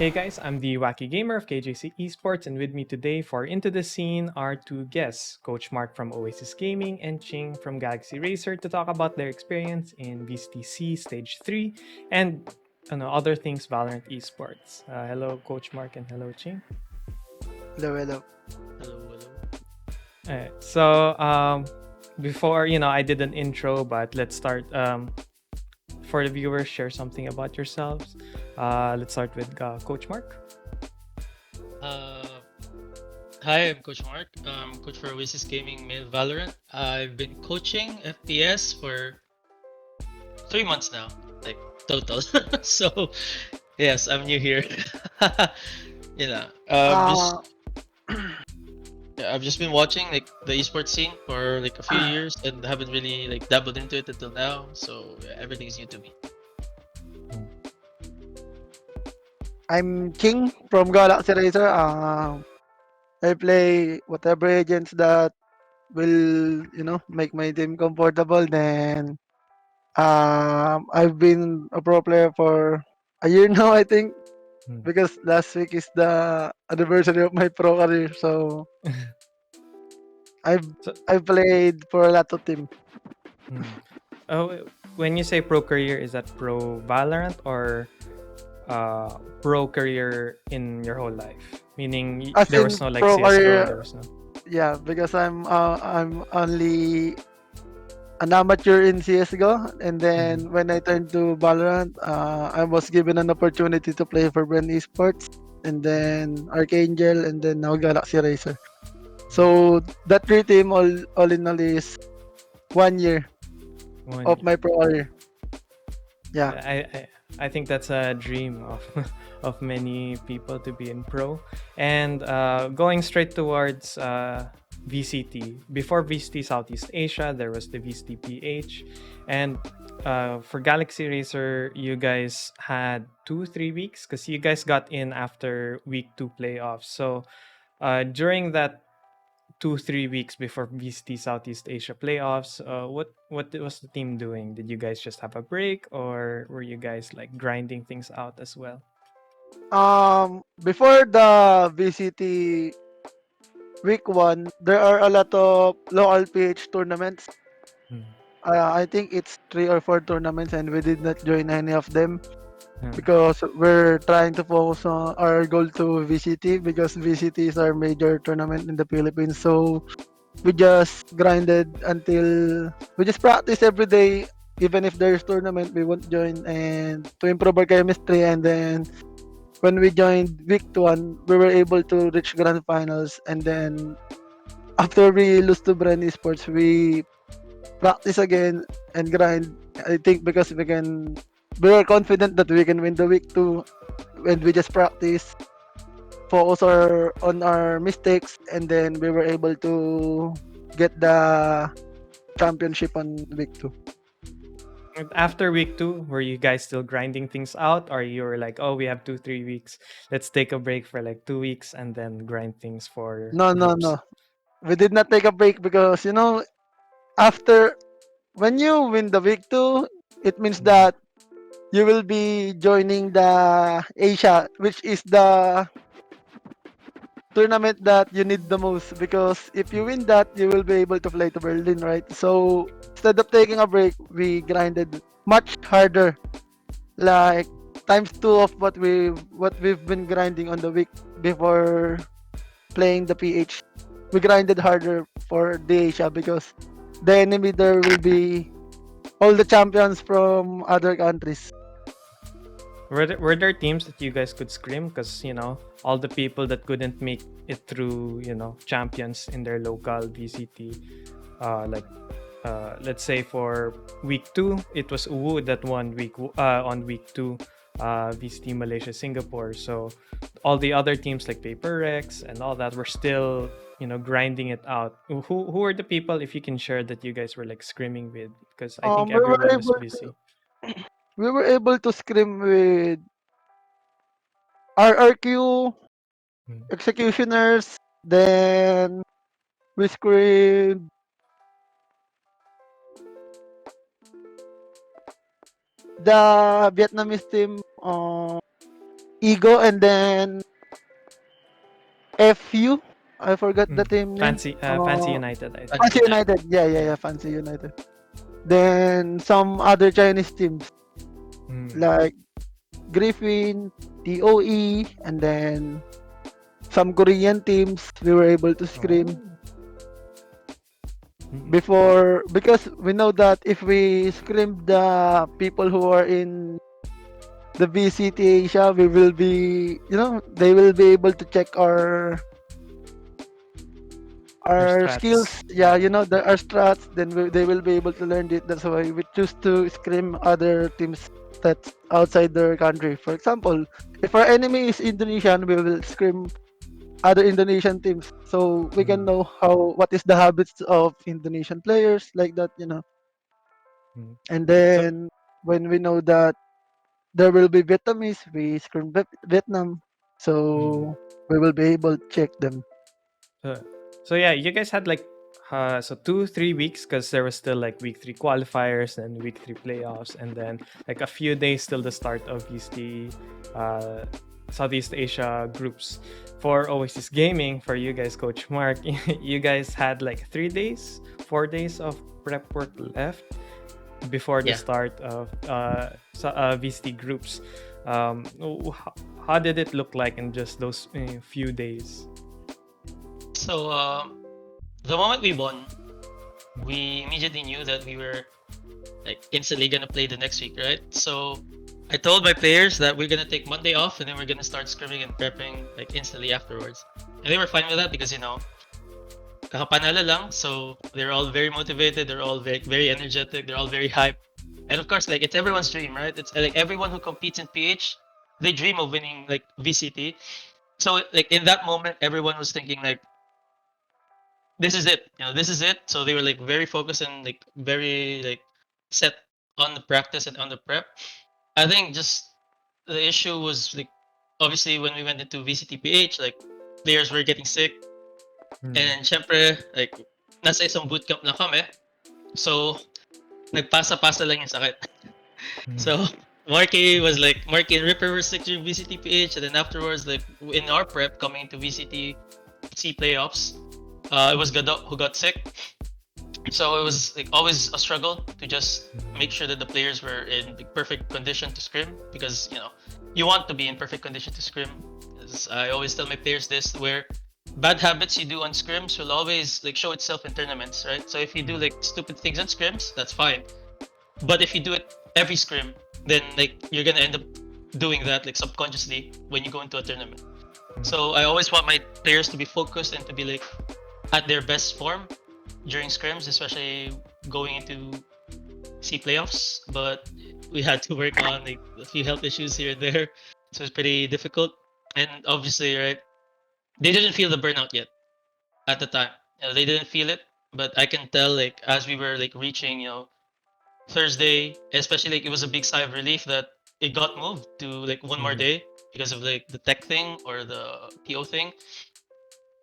Hey guys, I'm TheJoaquiGamer of KJC Esports, and with me today for Into the Scene are two guests, Coach Maark from Oasis Gaming and Ching from Galaxy Racer, to talk about their experience in VCT SEA Stage 3 and other things VALORANT Esports. Hello, Coach Maark, and hello, Ching. Hello, hello. Hello, hello. So, before, I did an intro, but let's start. For the viewers, share something about yourselves. Let's start with Coach Maark. Uh, Hi, I'm Coach Mark. Coach for Oasis Gaming Male Valorant. I've been coaching FPS for 3 months now, like total. So, yes, I'm new here. you know, Uh, yeah, I've just been watching like the esports scene for like a few years and haven't really like dabbled into it until now. So yeah, everything's new to me. I'm King from Galaxy Racer. I play whatever agents that will, make my team comfortable. Then, I've been a pro player for a year now, I think, Hmm. because last week is the anniversary of my pro career. So I've So, I've played for a lot of team. hmm. Oh, when you say pro career, is that pro Valorant or pro career in your whole life? Meaning As there was in no like pro CS:GO, there career, was no. yeah, because I'm only an amateur in CSGO, and Mhm. then when I turned to Valorant, I was given an opportunity to play for BREN Esports, and then Archangel, and then now Galaxy Racer. So that three team all in all is 1 year One of year. my pro career. Yeah. I think that's a dream of of many people to be in pro. And going straight towards VCT. Before VCT Southeast Asia, there was the VCT PH, and for Galaxy Racer, you guys had 2 3 weeks because you guys got in after week 2 playoffs. So during that 2 3 weeks before VCT Southeast Asia playoffs, what was the team doing? Did you guys just have a break, or were you guys like grinding things out as well? Before the VCT week one, there are a lot of local PH tournaments. Hmm. I think it's 3 or 4 tournaments, and we did not join any of them, Hmm. because we're trying to focus on our goal to VCT, because VCT is our major tournament in the Philippines. So we just grinded until we just practice every day. Even if there's tournament, we won't join, and to improve our chemistry. And then when we joined week one, we were able to reach grand finals. And then after we lose to BREN Esports, we practice again and grind. I think because we were confident that we can win the week two, and we just practice, focus on our mistakes, and then we were able to get the championship on week two. And after week 2, were you guys still grinding things out, or you were like, oh, we have 2 3 weeks, let's take a break for like 2 weeks and then grind things for No, no, groups? no. We did not take a break, because after when you win the week two, it means Mhm. that you will be joining the Asia, which is the tournament that you need the most, because if you win that, you will be able to fly to Berlin, right? So instead of taking a break, we grinded much harder, like times two of what we've been grinding on the week before playing the PH. We grinded harder for the Asia, because the enemy there will be all the champions from other countries. Were there teams that you guys could scrim? Because all the people that couldn't make it through, champions in their local VCT, like let's say for week 2, it was Uwu that won on week 2, VCT Malaysia Singapore. So all the other teams like Paper Rex and all that were still grinding it out. Who are the people, if you can share, that you guys were like scrimming with? Because I think We were everyone was able busy. to scrim with RRQ, Mm. executioners, then we scrimmed the Vietnamese team. Ego, and then FU. I forgot the team name. Fancy United, I think. Fancy Fancy United. United. Yeah. Fancy United. Then some other Chinese teams Mm. like Griffin, TOE, and then some Korean teams we were able to scrim Oh. Mm. before, because we know that if we scrim the people who are in the VCT Asia, we will be, they will be able to check Our our skills. strats. Yeah, our strats. Then they will be able to learn it. That's why we choose to scrim other teams that's outside their country. For example, if our enemy is Indonesian, we will scrim other Indonesian teams, so we can Mm. know what is the habits of Indonesian players, like that. Mm. And So, then when we know that there will be Vietnamese, we scrim Vietnam, mm. so we will be able to check them. Uh, so yeah, you guys had like 2-3 weeks because there was still like week 3 qualifiers and week 3 playoffs, and then like a few days till the start of the uh, Southeast Asia groups. For Oasis Gaming, for you guys, Coach Mark, you guys had like 3 days, 4 days of prep work left before the Yeah. start of VCT groups. How did it look like in just those few days? So the moment we won, we immediately knew that we were like instantly gonna play the next week, right? So I told my players that we're gonna take Monday off and then we're gonna start scrimming and prepping like instantly afterwards. And they were fine with that because kakapanalo lang. So they're all very motivated, they're all very very energetic, they're all very hyped. And of course, like it's everyone's dream, right? It's like everyone who competes in PH, they dream of winning like VCT. So like in that moment, everyone was thinking like this is it, this is it. So they were like very focused and like very like set on the practice and on the prep. I think just the issue was like obviously when we went into VCTPH, like players were getting sick, Mm. and syempre like nasa isang bootcamp na kami. So nagpasa-pasa lang yung sakit. Mm. So Marky and Ripper were sick during VCTPH, and then afterwards like in our prep coming into VCTC playoffs, it was Gadot who got sick. So it was like always a struggle to just make sure that the players were in like, perfect condition to scrim, because you want to be in perfect condition to scrim. As I always tell my players this, where bad habits you do on scrims will always like show itself in tournaments, right? So if you do like stupid things on scrims, that's fine. But if you do it every scrim, then like you're gonna end up doing that like subconsciously when you go into a tournament. So I always want my players to be focused and to be like at their best form during scrims, especially going into C playoffs. But we had to work on like a few health issues here and there, so it's pretty difficult. And obviously, right, they didn't feel the burnout yet at the time. They didn't feel it, but I can tell like as we were like reaching, Thursday, especially like it was a big sigh of relief that it got moved to like one more day because of like the tech thing or the TO thing.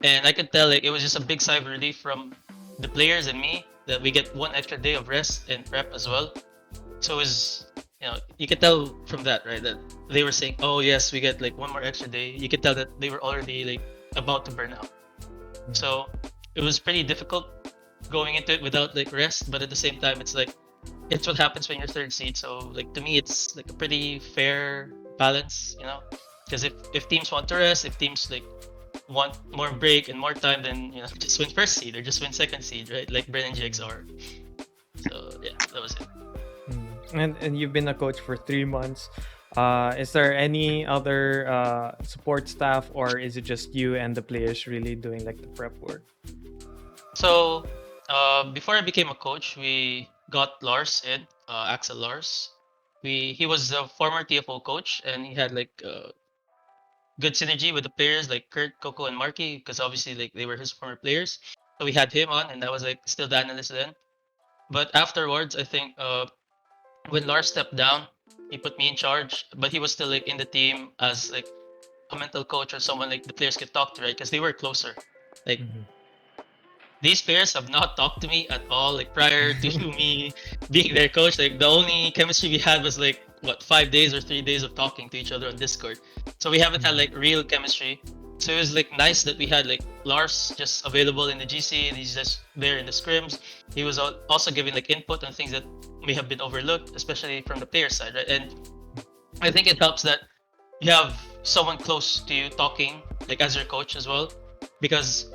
And I could tell like it was just a big sigh of relief from the players and me that we get one extra day of rest and prep as well. So it was, you could tell from that, right, that they were saying, oh yes, we get like one more extra day. You could tell that they were already like about to burn out. So it was pretty difficult going into it without like rest, but at the same time it's like it's what happens when you're third seed. So like to me it's like a pretty fair balance, because if teams want to rest, if teams like want more break and more time, then just win first seed or just win second seed, right? Like BREN and GXR. So yeah, that was it. And you've been a coach for 3 months. Is there any other support staff, or is it just you and the players really doing like the prep work? So before I became a coach, we got Lars in, Axel Lars. He was a former TFO coach and he had like good synergy with the players like Kurt, Coco, and Marky, because obviously like they were his former players. So we had him on, and I was like still the analyst then. But afterwards, I think when Lars stepped down, he put me in charge, but he was still like in the team as like a mental coach or someone like the players could talk to, right? Because they were closer. Like these players have not talked to me at all. Like prior to me being their coach, like the only chemistry we had was like what 5 days or 3 days of talking to each other on Discord. So we haven't had like real chemistry. So it was like nice that we had like Lars just available in the GC and he's just there in the scrims. He was also giving like input on things that may have been overlooked, especially from the player side, right? And I think it helps that you have someone close to you talking, like as your coach as well. Because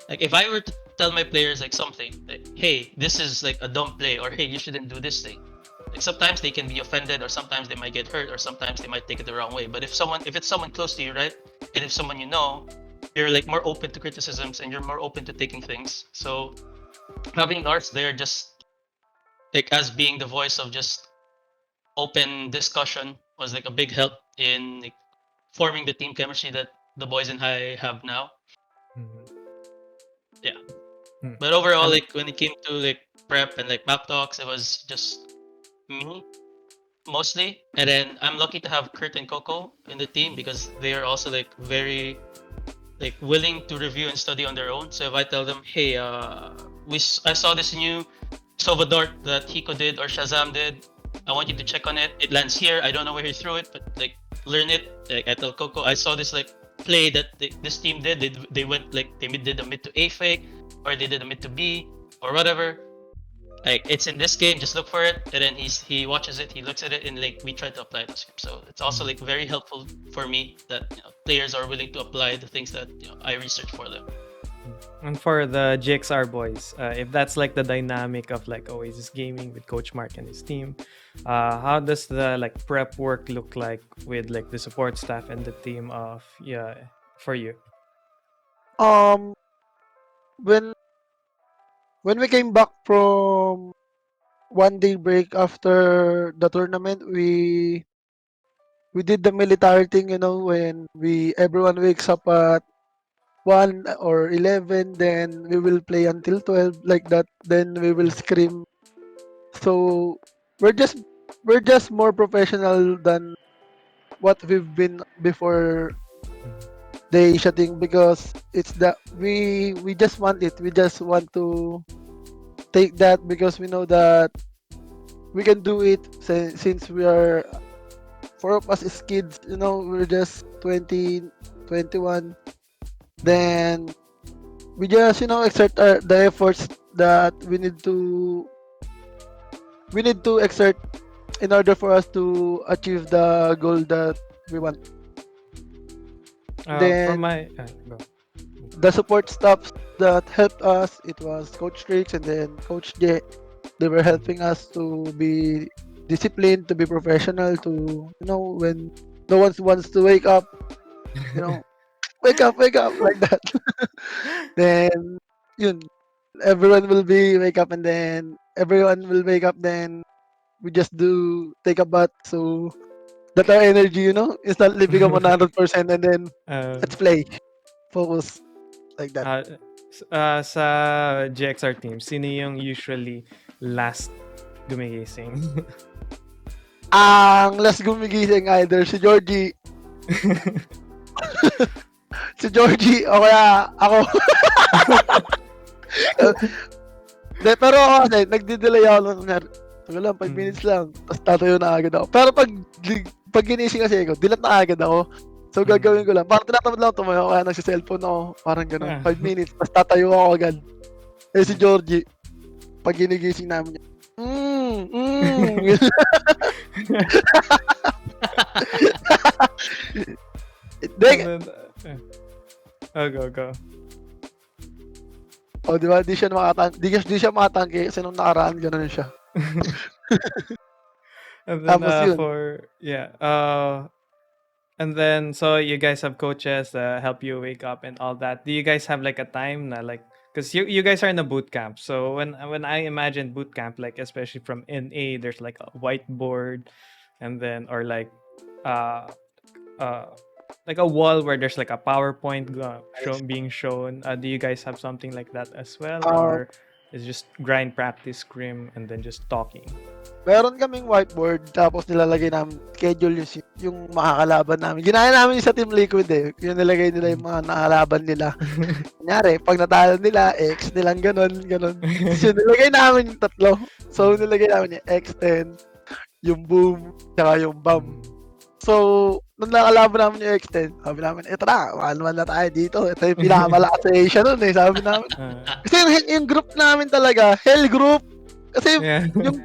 like if I were to tell my players like something, like, hey, this is like a dumb play, or hey, you shouldn't do this thing. Like sometimes they can be offended, or sometimes they might get hurt, or sometimes they might take it the wrong way. But if it's someone close to you, right, and if someone you know, you're like more open to criticisms and you're more open to taking things. So having Lars there just like as being the voice of just open discussion was like a big help in like forming the team chemistry that the boys in high have now. Yeah. But overall, And like when it came to like prep and like map talks, it was just me mostly. And then I'm lucky to have Kurt and Coco in the team because they are also like very like willing to review and study on their own. So if I tell them, hey, I saw this new Sova Dart that Hiko did or Shazam did. I want you to check on it. It lands here. I don't know where he threw it, but like learn it. Like I tell Coco, I saw this like play that this team did. They went like they did a mid to A fake, or they did a mid to B, or whatever. Like it's in this game, just look for it, and then he watches it, he looks at it, and like we try to apply it. So it's also like very helpful for me that players are willing to apply the things that I research for them. And for the GXR boys, if that's like the dynamic of like Oasis Gaming with Coach Maark and his team, how does the like prep work look like with like the support staff and the team of for you? Um, when when we came back from 1 day break after the tournament, we did the military thing, when we everyone wakes up at 1 or 11, then we will play until 12 like that. Then we will scream. So we're just we're just more professional than what we've been before the Asia thing, because it's that we just want it. We just want to take that because we know that we can do it since we are four of us is kids, we're just 20, 21. Then we just exert the efforts that we need to exert in order for us to achieve the goal that we want. From Then my go. the support staff that helped us, it was Coach Trix and then Coach J. They were helping us to be disciplined, to be professional, to when no one wants to wake up, wake up, like that. Then yun, everyone will be wake up, and then everyone will wake up. Then we just do take a bath, so that our energy, instantly become 100%, and then uh, let's play, focus, like that. sa GXR team, sino yung usually last gumigising? Ang last gumigising either si Georgie, o kaya ako. Pero ako kasi, nagdi-delay ako lang. Tagal lang, 5 minutes lang. Tapos tatayo na agad ako. Pero pag ginising kasi ako, dilat na agad ako. So gagawin ko lang. Parang tinatamad lang tumayo, kaya nagsiselfone ako. Parang gano'n. 5 minutes, tapos tatayo ako agad. Eh si Georgie, pag ginigising namin niya, And then, go. di ba? Di siya makatangke kasi nung nakaraan gano'n siya. And then Tapos yun. and then so you guys have coaches help you wake up and all that. Do you guys have like a time na like, because you guys are in a boot camp, so when I imagine boot camp, like especially from NA, there's like a whiteboard, and then or uh like a wall where there's like a PowerPoint being shown. Do you guys have something like that as well, Um, or is just grind, practice, scrim, and then just talking? Meron kaming whiteboard, tapos nilalagay namin schedule yung makakalaban namin. Ginaya namin yung sa Team Liquid eh. Yung nilagay nila yung mga nakalaban nila. Kunyari, pag natalo nila, X nilang ganon. So, nilagay namin yung tatlo. So, nilagay namin yung X10, yung boom, tsaka yung bomb. So, nung nakalaban namin yung X10, sabi namin, ito na, 1-1 na tayo dito. Ito yung pinakamalakas sa Asia nun eh, sabi namin. Kasi yung group namin talaga, hell group. Kasi Yeah. yung,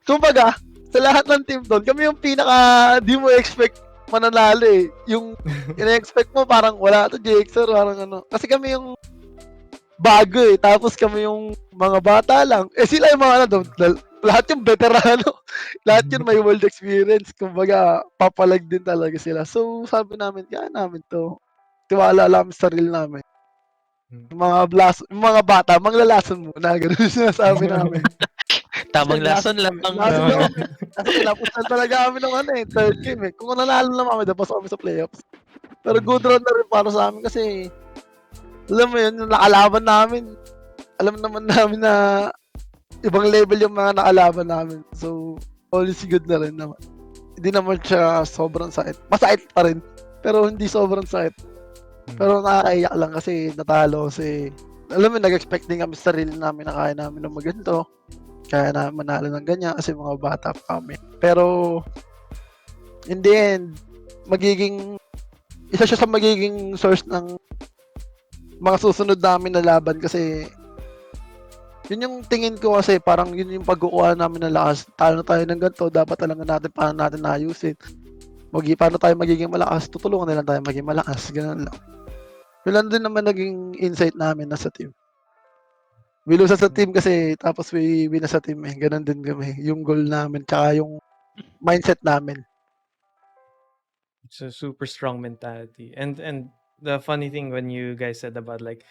kumbaga, sa lahat ng team doon, kami yung di mo expect mananalo eh. Yung ina-expect mo parang wala to GXR, parang ano. Kasi kami yung bago eh, tapos kami yung mga bata lang. Eh sila yung mga ano, lahat yung veterano. Lahat yun may world experience. Kumbaga, papalag din talaga sila. So, sabi namin, kaya namin to. Tiwala lang sa sarili namin. Yung mga bata, manglalason muna. Ganun yung sinasabi namin. Tamang lason lang. Lason lang. Kasi kinapusan talaga kami ng third game eh. Kung nanalo lang kami, tapos kami sa playoffs. Pero good run na rin para sa amin kasi alam mo yun, yung nakalaban namin, alam naman namin na ibang level yung mga nakalaban namin. So, all is good na rin naman. Hindi naman siya sobrang sakit. Masakit pa rin, pero hindi sobrang sakit. Pero nakakaiyak lang kasi natalo kasi alam mo, nag-expect din kami sa sarili namin na kaya namin ng maganto. Kaya na manalo ng ganyan kasi mga bata pa kami. Pero, in the end, isa siya sa magiging source ng mga susunod namin na laban kasi yun yung tingin ko kasi parang yun yung pagkukuha namin ng lakas. Talo na tayo ng ganito, dapat alam natin paano natin naayusin. Paano tayo magiging malakas, tutulungan na lang tayo maging malakas. Ganun lang. Yun lang din naman naging insight namin na sa team. We lose sa team kasi tapos we win sa team eh. Ganun din kami. Yung goal namin tsaka yung mindset namin. It's a super strong mentality. And the funny thing when you guys said about like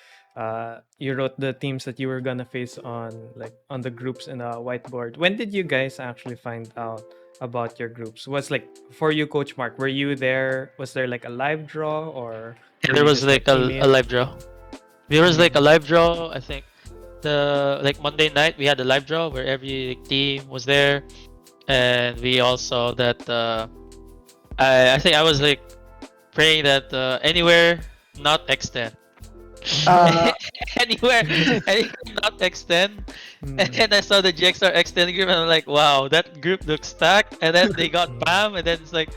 you wrote the teams that you were gonna face on the groups in a whiteboard. When did you guys actually find out about your groups? Was like for you, Coach Mark, were you there? Was there like a live draw or There was like a live draw. There was like a live draw, I think. Monday night we had a live draw where every team was there, and we also I think I was like praying that anywhere not extend. Anywhere not extend. And then I saw the GXR extend group and I'm like, wow, that group looks stacked. And then they got BAM and then it's like,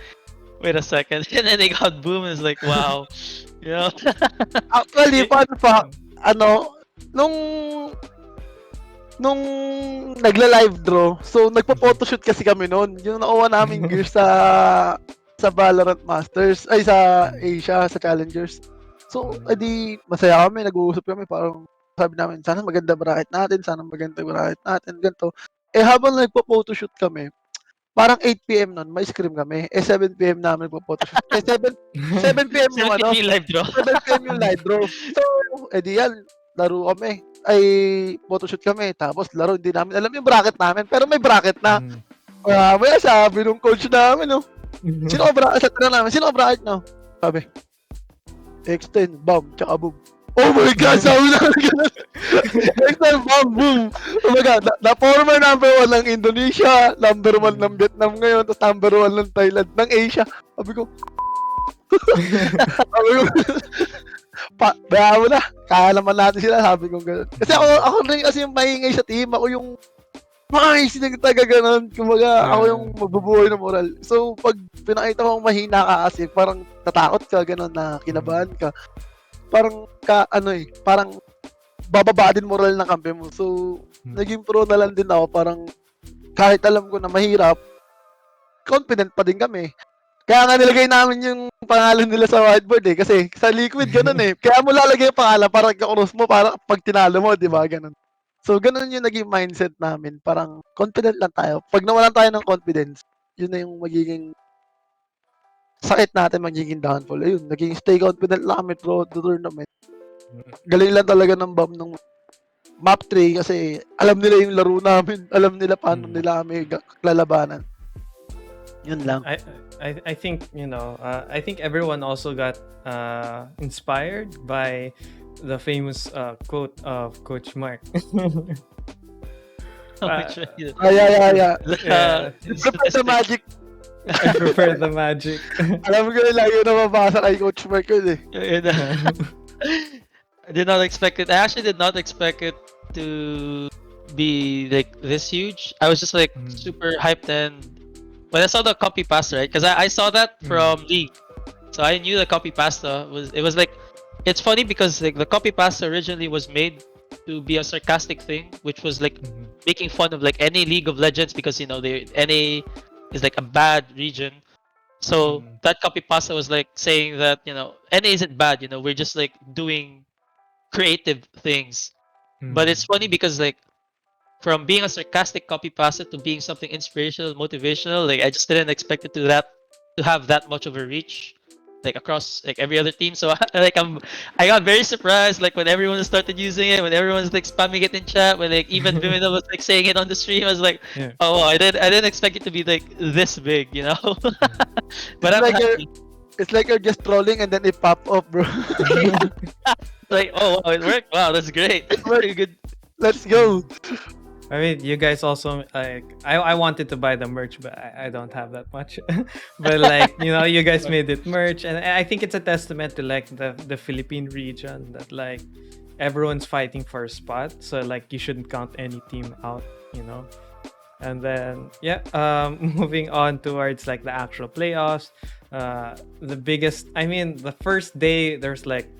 wait a second. And then they got boom and it's like, wow. You know? Actually, fun fact, nung nagla-live draw, so nagpo-photoshoot kasi kami noon. Yung nakuha namin gear sa VALORANT Masters, ay sa Asia, sa Challengers. So, edi masaya kami, nag-uusap kami, parang sabi namin, sana maganda bracket natin, ganito. Eh habang nagpo-photoshoot kami, parang 8 PM noon, may scrim kami. 7 PM namin nagpo-photoshoot. 7 PM yung 7 live draw. 7 PM yung live draw. So, edi yan, laro kami. Ay, photoshoot kami. Tapos laro, hindi namin alam yung bracket namin. Pero may bracket na. May sabi nung coach namin, no? Sino ka bracket? Sa tanong namin, sino ka bracket, no? Sabi, X10, bomb, tsaka boom. Oh my God, sabi namin gano'n. X10, bomb, boom. Oh my God, na former number 1 ng Indonesia, number 1 ng Vietnam ngayon, tapos number 1 ng Thailand, ng Asia. Sabi ko, Baya mo na, kaya naman natin sila, sabi ko gano'n. Kasi ako rin kasi yung maingay sa team, ako yung taga gano'n. Kumbaga, ako yung mabubuhay ng moral. So, pag pinakita mo mahina ka kasi, parang natakot ka, gano'n, na kinabahan ka. Parang parang bababa din moral ng kampe mo. So, naging pro na lang din ako, parang kahit alam ko na mahirap, confident pa din kami. Kaya nga nilagay namin yung pangalan nila sa whiteboard eh. Kasi sa Liquid, ganun eh. Kaya mo lalagay yung pangalan para kakurus mo para pag tinalo mo, di ba? Ganun. So, ganun yung naging mindset namin. Parang confident lang tayo. Pag nawalan tayo ng confidence, yun na yung magiging sakit natin, magiging downfall. Ayun, naging stay confident lang kami throughout the tournament. Galing lang talaga ng BAM ng map 3 kasi alam nila yung laro namin. Alam nila paano nila kami lalabanan. Yun lang. I think I think everyone also got inspired by the famous quote of Coach Mark. Which one is- Yeah. Yeah. Prepare the magic. I prefer the magic. Alam ko yun, lagi na mabasa kay Coach Mark yun eh. Yun na. I did not expect it. I actually did not expect it to be like this huge. I was just like super hyped, and when I saw the copy pasta, right? Because I saw that from League, so I knew the copy pasta was like, it's funny because like the copy pasta originally was made to be a sarcastic thing, which was like making fun of like any League of Legends, because you know NA is like a bad region. So that copy pasta was like saying that, you know, NA isn't bad, you know, we're just like doing creative things. But it's funny because like from being a sarcastic copy pasta to being something inspirational, motivational, like I just didn't expect it to have that much of a reach, like across like every other team. So like I got very surprised like when everyone started using it, when everyone's like spamming it in chat, when like even Vimina was like saying it on the stream. I was like, Yeah. oh wow, I didn't expect it to be like this big, you know. But I'm like happy. It's like you're just trolling and then it pop up, bro. Like, oh wow, it worked. Wow, that's great. Very good. Let's go. I mean, you guys also like. I wanted to buy the merch, but I don't have that much. But like, you know, you guys made it merch, and I think it's a testament to like the Philippine region that like everyone's fighting for a spot. So like, you shouldn't count any team out, you know. And then yeah, moving on towards like the actual playoffs. The biggest. I mean, the first day there's like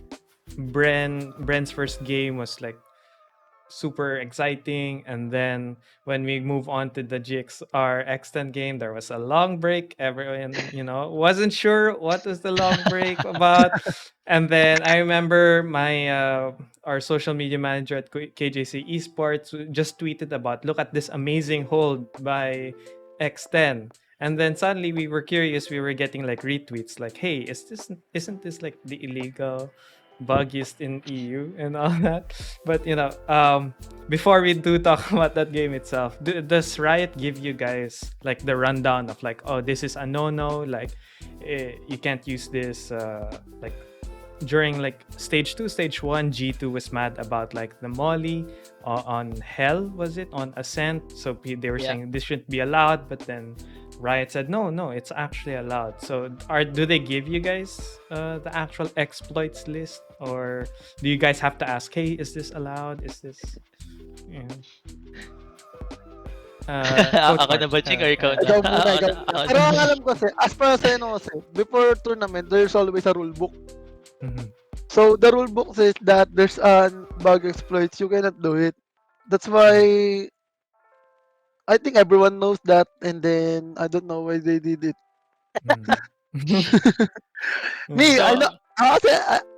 Bren's first game was like super exciting, and then when we move on to the GXR extend game, there was a long break. Everyone, you know, wasn't sure what was the long break about. And then I remember my our social media manager at KJC Esports just tweeted about, look at this amazing hold by X10. And then suddenly we were curious, we were getting like retweets like, hey, isn't this like the illegal bug used in EU and all that? But you know, before we do talk about that game itself, does Riot give you guys like the rundown of like, oh, this is a no-no, like you can't use this like during like stage 2, stage 1, G2 was mad about like the molly on Hell, was it, on Ascent? So they were saying this shouldn't be allowed, but then Riot said no, it's actually allowed. So do they give you guys the actual exploits list, or do you guys have to ask, hey, is this allowed, is this, you know? Coach Ako na Mark, ba, Ching, or ikaw na? Ikaw muna, ikaw. Ako na. Pero ang alam ko kasi, as per sa ano kasi, before tournament, there's always a rule book. So the rule book says that there's an bug exploits, you cannot do it. That's why I think everyone knows that, and then I don't know why they did it. Me, So, I know. Kasi,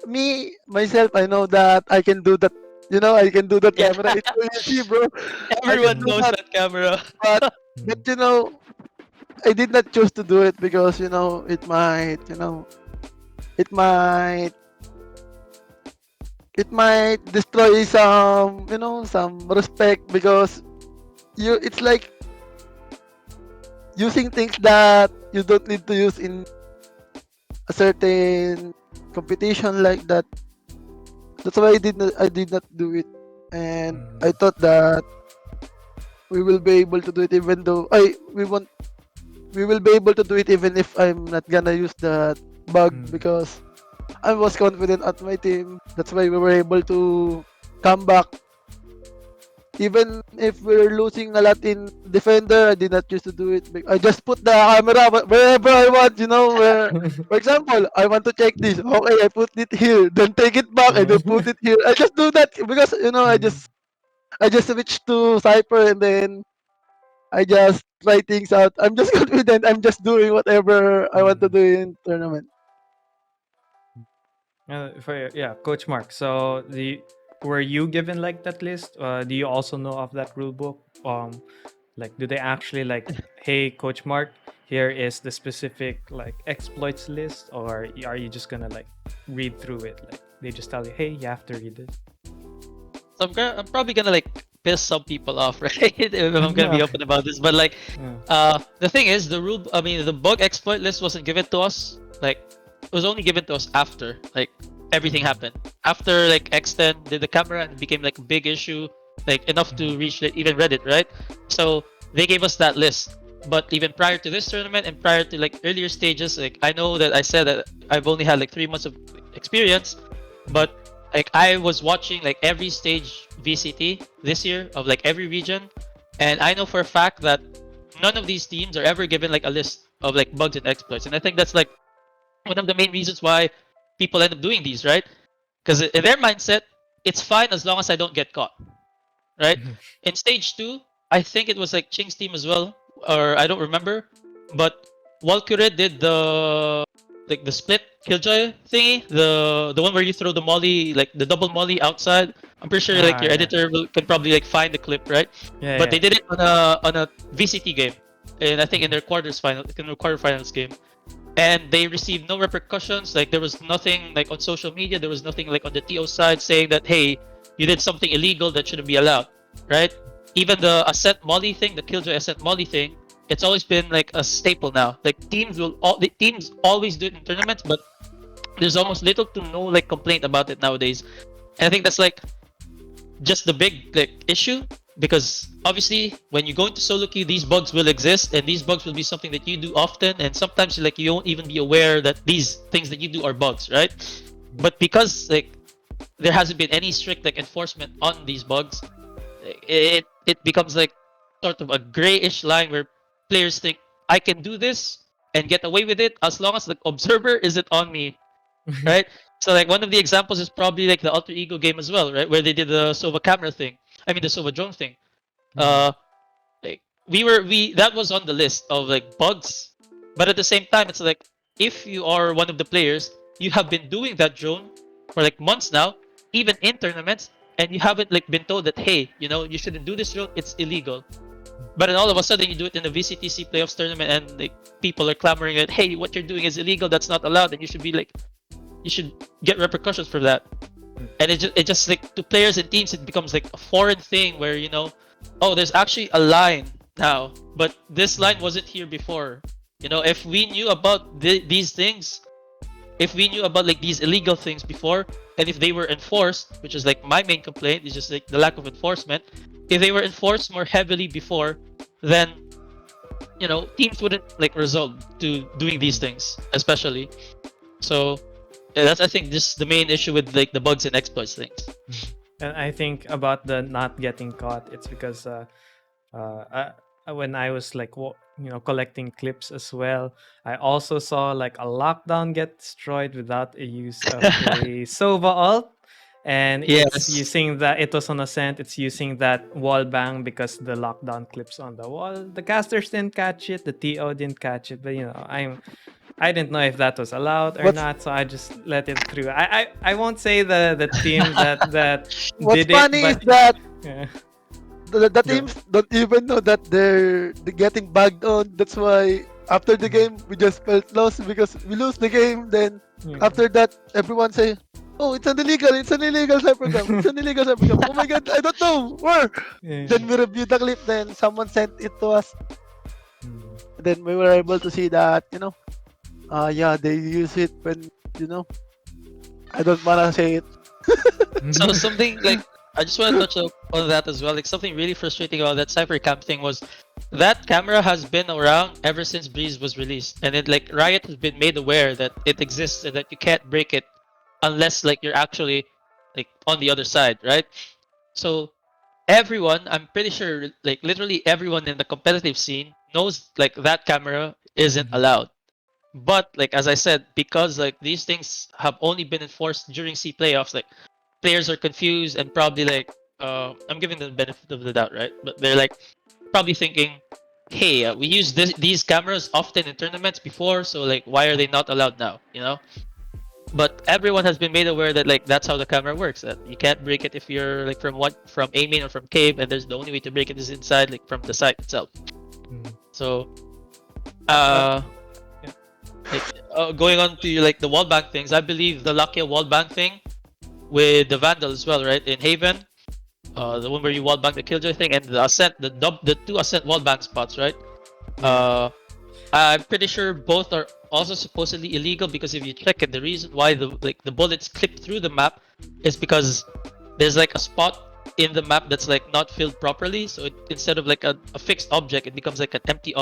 me myself, I know that I can do that. You know, I can do that Yeah. camera. It's so easy, bro. I can everyone do knows that. that camera. But you know, I did not choose to do it because you know it might, it might, it might destroy some, some respect because it's like using things that you don't need to use in a certain competition like that. That's why I did not do it, and I thought that we will be able to do it even though we will be able to do it even if I'm not gonna use that bug because I was confident at my team. That's why we were able to come back. Even if we're losing a lot in defender, I did not choose to do it. I just put the camera wherever I want, where, for example, I want to check this. Okay, I put it here, then take it back and then put it here. I just do that because, I just switch to Cypher and then I just try things out. I'm just confident. I'm just doing whatever I want to do in tournament. Coach Mark. So were you given like that list? Do you also know of that rule book? Like, do they actually like, hey, Coach Mark, here is the specific like exploits list, or are you just gonna like read through it? Like, they just tell you, hey, you have to read it. So I'm probably gonna like piss some people off, right? If I'm gonna be open about this, but like, the thing is, the bug exploit list wasn't given to us. Like, it was only given to us after. Like, everything happened. After like X10 did the camera and it became like a big issue, like enough to reach even Reddit, right? So they gave us that list. But even prior to this tournament and prior to like earlier stages, like I know that I said that I've only had like 3 months of experience, but like I was watching like every stage VCT this year of like every region, and I know for a fact that none of these teams are ever given like a list of like bugs and exploits, and I think that's like one of the main reasons why people end up doing these, right? Because in their mindset, it's fine as long as I don't get caught, right? In stage 2, I think it was like Ching's team as well, or I don't remember, but Valkyrie did the like the split killjoy thingy, the one where you throw the molly, like the double molly outside. I'm pretty sure like your yeah. editor can probably like find the clip, right? Yeah, But yeah. they did it on a VCT game, and I think in their quarterfinals game, and they received no repercussions. Like there was nothing like on social media, there was nothing like on the TO side saying that hey, you did something illegal that shouldn't be allowed, right? Even the ascent molly thing, the killjoy ascent molly thing, it's always been like a staple now. Like the teams always do it in tournaments, but there's almost little to no like complaint about it nowadays. And I think that's like just the big like issue, because obviously when you go into solo queue, these bugs will exist, and these bugs will be something that you do often, and sometimes like you won't even be aware that these things that you do are bugs, right? But because like there hasn't been any strict like enforcement on these bugs, it becomes like sort of a grayish line where players think I can do this and get away with it as long as the observer isn't on me, right? So like one of the examples is probably like the Alter Ego game as well, right? Where they did the Sova camera thing. I mean the Sova drone thing. Like we that was on the list of like bugs, but at the same time it's like if you are one of the players, you have been doing that drone for like months now, even in tournaments, and you haven't like been told that hey, you know, you shouldn't do this drone, it's illegal. But then all of a sudden you do it in the VCTC playoffs tournament, and like people are clamoring that hey, what you're doing is illegal, that's not allowed, and you should be like, you should get repercussions for that. And it just like to players and teams, it becomes like a foreign thing where you know, oh, there's actually a line now, but this line wasn't here before. You know, if we knew about these things, if we knew about like these illegal things before, and if they were enforced, which is like my main complaint, is just like the lack of enforcement. If they were enforced more heavily before, then you know teams wouldn't like resort to doing these things, especially. So yeah, that's I think this the main issue with like the bugs and exploits things. And I think about the not getting caught, it's because when I was like collecting clips as well, I also saw like a lockdown get destroyed without a use of a Sova ult, and it's Yes. using that, it was on Ascent, it's using that wall bang because the lockdown clips on the wall. The casters didn't catch it, the TO didn't catch it, but I didn't know if that was allowed or What's not, so I just let it through. I won't say the team that What's did funny it, is but that yeah. the Go. teams don't even know that they're getting bagged on. That's why after the game we just felt lost because we lose the game. Then Yeah. after that everyone say, "Oh, it's an illegal cyber cam. It's an illegal cyber cam. Oh my god, I don't know where." Yeah. Then we reviewed the clip. Then someone sent it to us. Mm. Then we were able to see that yeah, they use it when I don't wanna say it. So something like I just want to touch on that as well. Like something really frustrating about that cybercam thing was that camera has been around ever since Breeze was released, and it like Riot has been made aware that it exists and that you can't break it unless like you're actually like on the other side, right? So everyone, I'm pretty sure, like literally everyone in the competitive scene knows like that camera isn't allowed. But like as I said, because like these things have only been enforced during C playoffs, like players are confused and probably like I'm giving them the benefit of the doubt, right? But they're like probably thinking, hey, we used these cameras often in tournaments before, so like why are they not allowed now? You know. But everyone has been made aware that like that's how the camera works. That you can't break it if you're like from A main or from cave, and there's the only way to break it is inside, like from the site itself. Mm. So, Yeah. like going on to like the wall bank things, I believe the Lakia wall bank thing with the Vandal as well, right? In Haven, the one where you wall bank the Killjoy thing, and the Ascent, the two Ascent wall bank spots, right? I'm pretty sure both are also supposedly illegal because if you check it, the reason why the bullets clip through the map is because there's like a spot in the map that's like not filled properly. So instead of like a fixed object, it becomes like an empty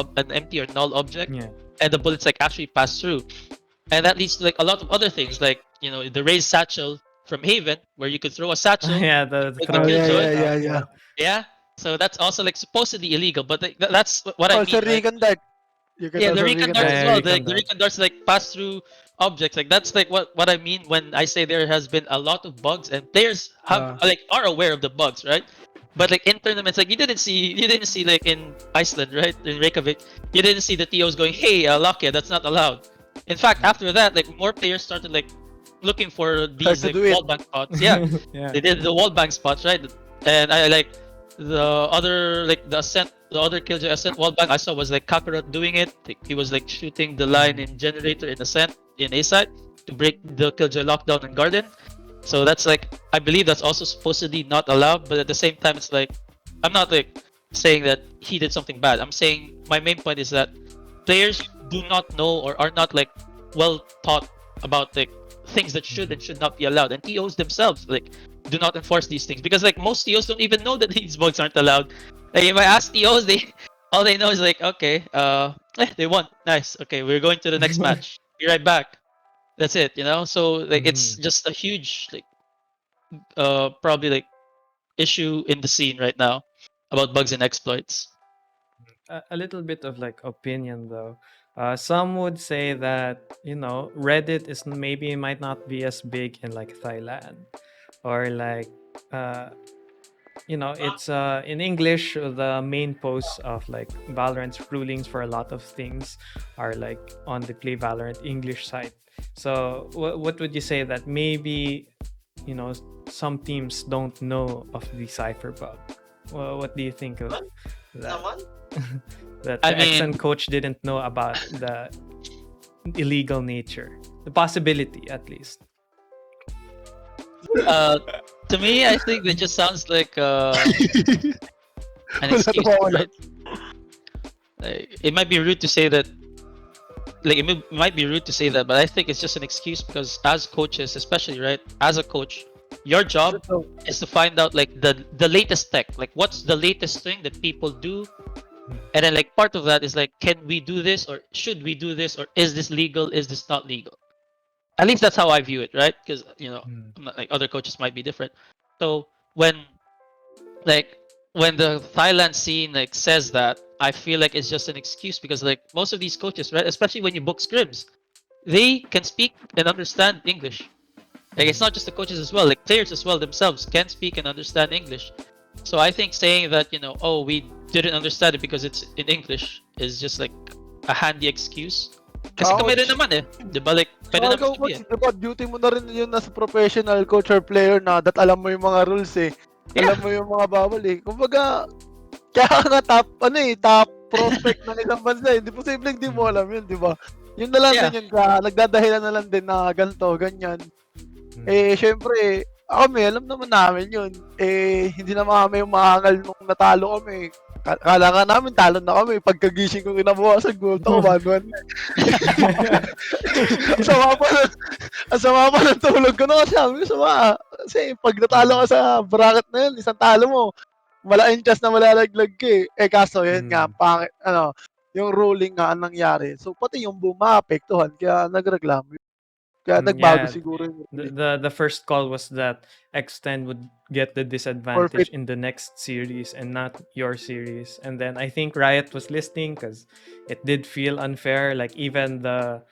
or null object, Yeah. and the bullets like actually pass through, and that leads to like a lot of other things, like the raised satchel from Haven, where you could throw a satchel, Yeah, the take the Oh, throw yeah, killjoy. yeah, stuff. yeah, yeah. Yeah. Yeah, so that's also like supposedly illegal, but that's what I Also, mean, right? recon dart. You can Yeah, the also recon recon darts dart. as Yeah, well. recon The dart. recon darts like pass through objects. Like that's like what I mean when I say there has been a lot of bugs and players have like are aware of the bugs, right? But like in tournaments, like you didn't see like in Iceland, right? In Reykjavik, you didn't see the TOs going, "Hey, Lakia, that's not allowed." In fact, after that, like more players started like looking for Start these to like do it. wall bank spots. Yeah, Yeah. they did the wall bank spots, right? And I like the other like the other Killjoy Ascent wall bank I saw was like Kakarot doing it. Like, he was like shooting the line in Generator in Ascent in A side to break the Killjoy lockdown in Garden. So that's like I believe that's also supposedly not allowed, but at the same time it's like I'm not like saying that he did something bad. I'm saying my main point is that players do not know or are not like well taught about like things that should and should not be allowed, and TOs themselves like do not enforce these things because like most TOs don't even know that these bugs aren't allowed. Like if I ask TOs, they all they know is like okay, they won, nice, okay, we're going to the next match, be right back. That's it, So like it's Mhm. just a huge like probably like issue in the scene right now about bugs and exploits. A little bit of like opinion though. Some would say that Reddit is maybe might not be as big in like Thailand, or like uh, it's in English. The main posts of like Valorant's rulings for a lot of things are like on the Play Valorant English site. So what would you say that maybe you know some teams don't know of the cipher bug? Well, what do you think of that? That I the XN mean, coach didn't know about the illegal nature, the possibility at least. uh, to me, I think that just sounds like an Wala excuse, nawawala. right? Like, it might be rude to say that. Like it might be rude to say that, but I think it's just an excuse because as coaches, especially right, as a coach, your job So, is to find out like the latest tech, like what's the latest thing that people do, and then like part of that is like, can we do this or should we do this or is this legal? Is this not legal? At least that's how I view it, right? Because Mm. I'm not, like other coaches might be different. So like when the Thailand scene like says that, I feel like it's just an excuse because like most of these coaches, right, especially when you book scrims, they can speak and understand English. Like it's not just the coaches as well, like players as well themselves can speak and understand English. So I think saying that oh, we didn't understand it because it's in English is just like a handy excuse. Kasi kami rin coach, naman eh, di ba? Like pwede naman ikaw coach, sabihin. diba duty mo na rin yun as professional coach or player na that alam mo yung mga rules eh. Yeah, Alam mo yung mga bawal eh. Kumbaga, kaya nga top prospect ng isang bansa eh. Di posibleng di mo alam yun, di ba? Yun na lang yeah. din yun ka, nagdadahilan na lang din na ganito, ganyan. Mm. Eh, syempre, kami, alam naman namin yun. Eh, hindi naman kami yung maangal nung natalo kami. Kala nga namin, talo na kami. Pagkagising ko kinabukasan, gold ako, 1-1 na. Ang sama pa ng, ang sama pa ng tulog ko na kasi sabi ko, sama. Kasi pag natalo ka sa bracket na yun, isang talo mo, malaking chance na malalaglag ka eh. Eh, kaso, yun nga, Mm. pangit, yung ruling nga ang nangyari. So, pati yung boom, maapektuhan. Kaya nagreklamo. Kaya nagbago Yeah, siguro yung ruling. the first call was that X10 would get the disadvantage Forfeit. in the next series and not your series. And then I think Riot was listening because it did feel unfair. Like even the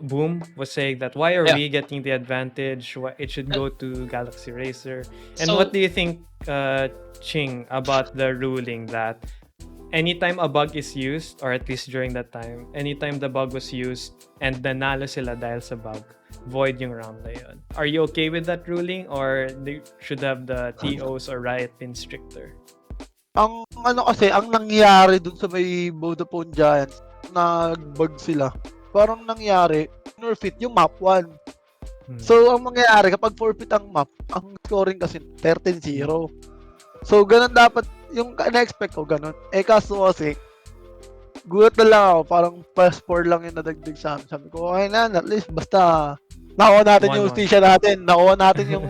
Boom was saying that why are Yeah. we getting the advantage? It should go to Galaxy Racer. And So what do you think, Ching, about the ruling that anytime a bug is used, or at least during that time, anytime the bug was used and nanalo sila dahil sa bug, void yung round na yun. Are you okay with that ruling, or they should have the TOs or Riot been stricter? Ang kasi, ang nangyari dun sa may Vodafone Giants, nag-bug sila. Parang nangyari, forfeit yung map 1. So, ang mangyayari, kapag forfeit ang map, ang scoring kasi 13-0. So, ganun dapat, yung na-expect ko, ganun. Eh, kaso kasi, gulat na lang ako, parang plus 4 lang yung nadagdag sa amin. Sabi ko, okay na, at least basta nakuha natin yung 1-1. hustisya natin, nakuha natin yung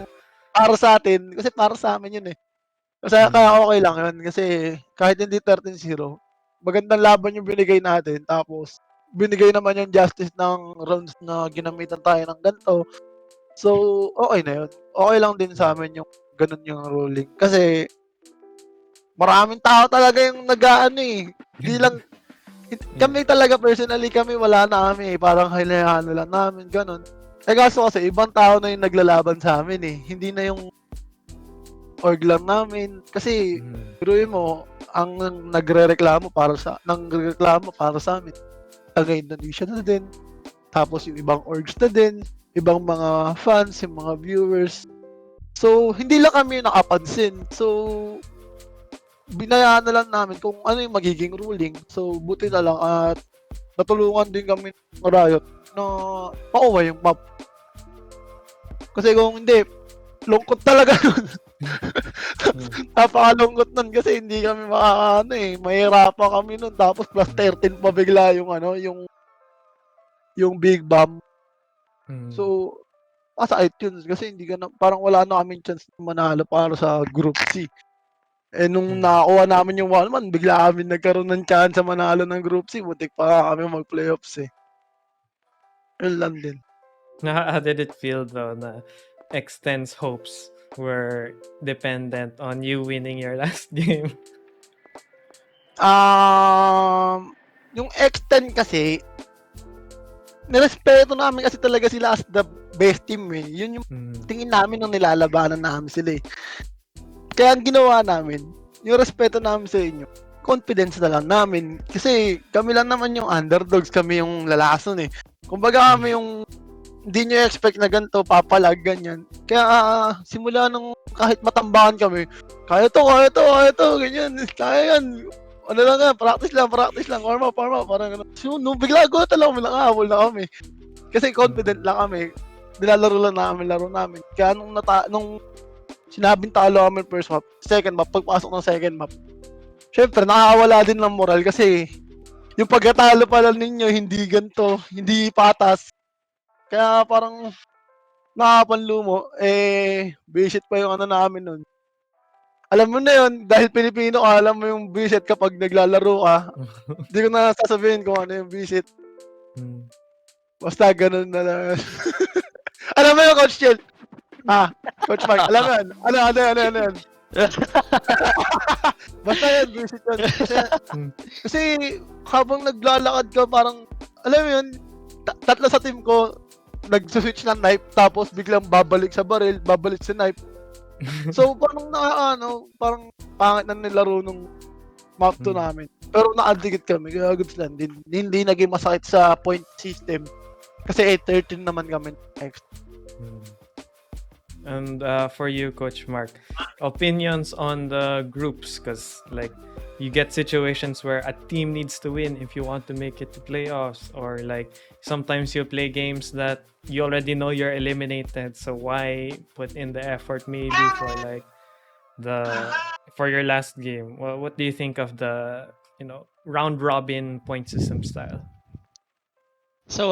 para sa atin, kasi para sa amin yun eh. Kasi kaya okay lang yun, kasi kahit hindi 13-0, magandang laban yung binigay natin, tapos binigay naman yung justice ng rounds na ginamitan tayo ng ganito. So, okay na yun. Okay lang din sa amin yung ganun yung ruling. Kasi maraming tao talaga yung nag-aano eh. Di lang, kami talaga personally, kami wala na kami eh. Parang hinayaan lang namin, ganun. Eh kaso kasi, ibang tao na yung naglalaban sa amin eh. Hindi na yung org lang namin. Kasi, biruin mo, ang nagrereklamo para sa amin. Taga Indonesia na din. Tapos yung ibang orgs na din. Ibang mga fans, yung mga viewers. So, hindi lang kami nakapansin. So, binayaan na lang namin kung ano yung magiging ruling. So, buti na lang at natulungan din kami ng Riot na makuha yung map. Kasi kung hindi, lungkot talaga nun. Napakalungkot nun kasi hindi kami makakaano eh. Mahirapan kami nun. Tapos plus 13 pa bigla yung ano, yung big bomb. So, aside yun kasi hindi ka na, parang wala na kaming chance na manalo para sa Group C. Eh nung nakakuha namin yung 1-1, bigla kami nagkaroon ng chance sa manalo ng Group C. Butik pa kami mag-playoffs eh. Yun lang din. How did it feel though na Extend's hopes were dependent on you winning your last game? Yung X10 kasi, nirespeto namin kasi talaga sila as the best team eh. Yun yung tingin namin nung nilalabanan namin sila eh. Kaya ang ginawa namin, yung respeto namin sa inyo, confidence na lang namin. Kasi kami lang naman yung underdogs, kami yung lalason eh. Kumbaga kami yung hindi nyo expect na ganito, papalag, ganyan. Kaya simula nung kahit matambakan kami, kaya to, ganyan. Kaya yan. Ano lang nga, practice lang, warm up, parang gano'n. So, nung bigla ko talaga kami, nakahabol na kami. Kasi confident lang kami. Nilalaro lang namin, laro namin. Kaya nung sinabing talo kami first map, second map, pagpasok ng second map, syempre, nakakawala din ng moral kasi yung pagkatalo pala ninyo, hindi ganito, hindi patas. Kaya parang nakapanlumo, visit pa yung ano namin nun. Alam mo na yun, dahil Pilipino ka, alam mo yung visit kapag naglalaro ka. Hindi ko na sasabihin kung ano yung visit. Basta ganun na lang. Alam mo yung Coach Chel? Coach Mark, alam mo yun? Ano yun? Basta yun, visit yun. Kasi habang naglalakad ka, parang, alam mo yun, tatlo sa team ko, nag-switch ng knife, tapos biglang babalik sa baril, babalik sa knife. So, parang parang pangit na nilaro nung map 2 namin. Pero nakadikit kami, kaya goods lang. Hindi naging masakit sa point system. Kasi 8-13 naman kami next. And for you, Coach Mark, opinions on the groups, because like you get situations where a team needs to win if you want to make it to playoffs, or like sometimes you play games that you already know you're eliminated, so why put in the effort maybe for like for your last game? Well, what do you think of the round robin point system style? So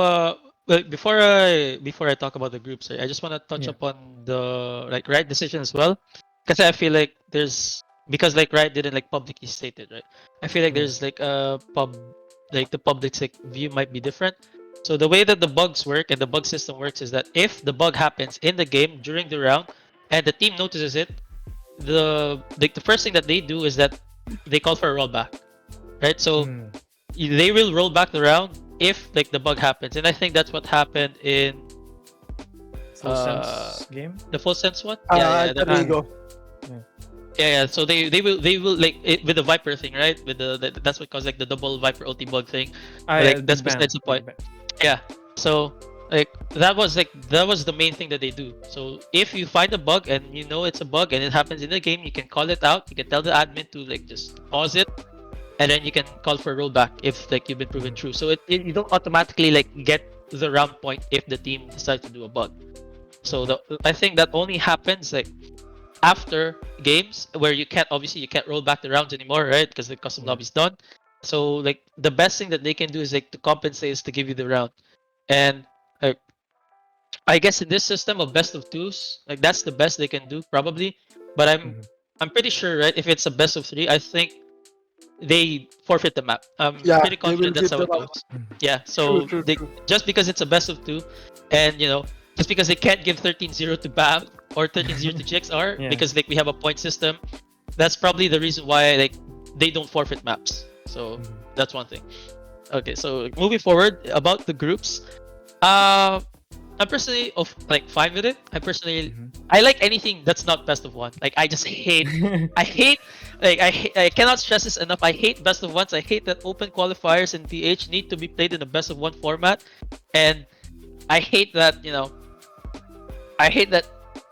well, before I talk about the groups, I just want to touch upon the right decision as well, because I feel like because right didn't publicly state it, right? I feel like there's the public's view might be different. So the way that the bugs work and the bug system works is that if the bug happens in the game during the round and the team notices it, the first thing that they do is that they call for a rollback, right? So they will roll back the round if the bug happens, and I think that's what happened in Full Sense game. The Full Sense one. Yeah. So they will with the Viper thing, right? With that's what caused the double Viper OT bug thing. That's besides the point. Yeah. So that was the main thing that they do. So if you find a bug and you know it's a bug and it happens in the game, you can call it out. You can tell the admin to just pause it, and then you can call for rollback if you've been proven true. So you don't automatically get the round point if the team decides to do a bug. So I think that only happens after games where you can't roll back the rounds anymore, right? Because the custom lobby is done. So like the best thing that they can do is like to compensate is to give you the round. And like I guess in this system of best of twos, like that's the best they can do probably. But Mhm. I'm pretty sure, right? If it's a best of three, I think they forfeit the map. I'm Yeah, pretty they will confident that's give how them it up. goes. Mhm. Yeah, True, so true, they true. just because it's a best of two, and just because they can't give 13-0 to BAM or 13-0 to GXR Yeah. because like we have a point system, that's probably the reason why like they don't forfeit maps. So Mhm. that's one thing. Okay, so moving forward about the groups, uh, I'm personally like fine with it. Mhm. I like anything that's not best of one. Like I hate I cannot stress this enough. I hate best of ones. I hate that open qualifiers and PH need to be played in a best of one format, and I hate that I hate that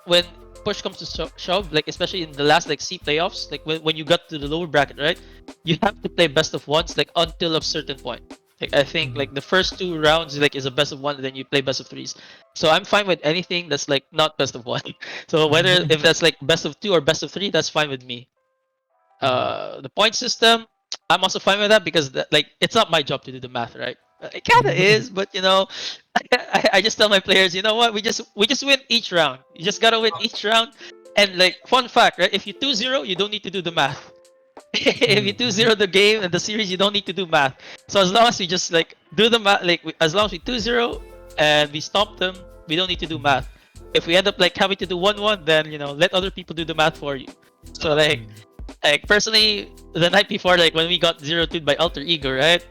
when push comes to shove, like especially in the last like C playoffs, like when you got to the lower bracket, right? You have to play best of ones like until a certain point. Like I think Mhm. like the first two rounds like is a best of one, and then you play best of threes. So I'm fine with anything that's like not best of one. So whether if that's like best of two or best of three, that's fine with me. Mhm. The point system, I'm also fine with that because like it's not my job to do the math, right? It kind of is, but I just tell my players, you know what? We just win each round. You just gotta win each round. And like fun fact, right? If you 2-0, you don't need to do the math. If you Mhm. 2-0 the game and the series, you don't need to do math. So as long as we just like do the math, like as long as we 2-0 and we stop them, we don't need to do Mhm. math. If we end up like having to do 1-1, then let other people do the math for you. So Mhm. like personally, the night before, like when we got 0-2 by Alter Ego, right?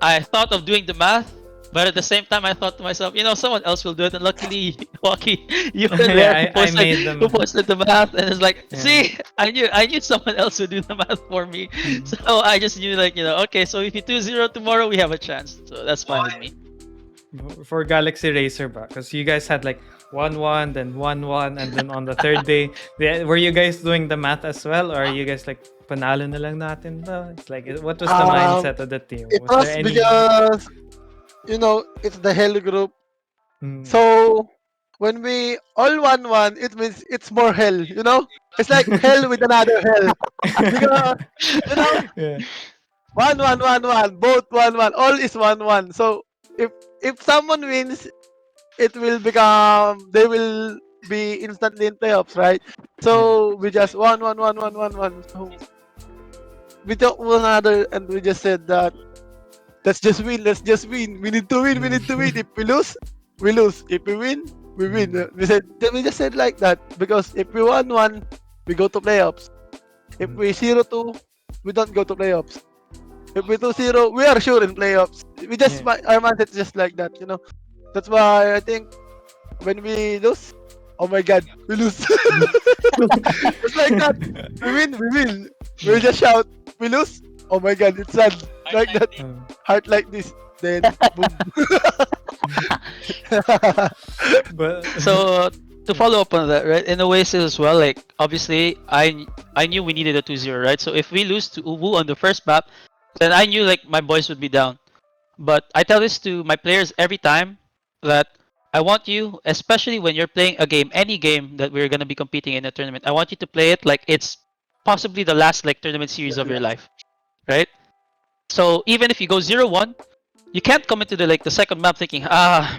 I thought of doing the math, but at the same time, I thought to myself, someone else will do it. And luckily, Waki, you were there Yeah, I made who them. posted the math, and it's like, Yeah. see, I knew someone else would do the math for me. Mhm. So I just knew, like, okay, so if you 2-0 tomorrow, we have a chance. So that's fine with me. For Galaxy Racer ba? Because you guys had like 1-1, then 1-1, and then on the third day, were you guys doing the math as well? Or are you guys like, panalo na lang natin ba? It's like, what was the Um, mindset of the team? it Was there was any... because it's the hell group. Mm. So when we all 1-1, it means it's more hell. It's like hell with another hell because you know Yeah. 1-1-1-1, both 1-1, all is 1-1. So if someone wins, it will become they will be instantly in playoffs, right? Yeah. So we just 1-1-1-1-1-1. So we talked one another and we just said that let's just win, let's just win. We need to win, we Mm. need to win. If we lose, we lose. If we win, we win. Mm. We just said like that because if we won one, we go to playoffs. If Mm. we 0-2, we don't go to playoffs. If we 2-0, we are sure in playoffs. We just Yeah. our mindset just like that. That's why I think when we lose, oh my god, we lose. It's like that. We win. We just shout, we lose. Oh my god, it's sad. Like that. Um, Heart like this. Then boom. but So to follow up on that, right? In Oasis as well, like obviously I knew we needed a 2-0, right? So if we lose to Uwu on the first map, then I knew like my boys would be down. But I tell this to my players every time that I want you, especially when you're playing a game, any game that we're gonna be competing in a tournament, I want you to play it like it's possibly the last like tournament series of your life, right? So even if you go 0-1, you can't come into the second map thinking,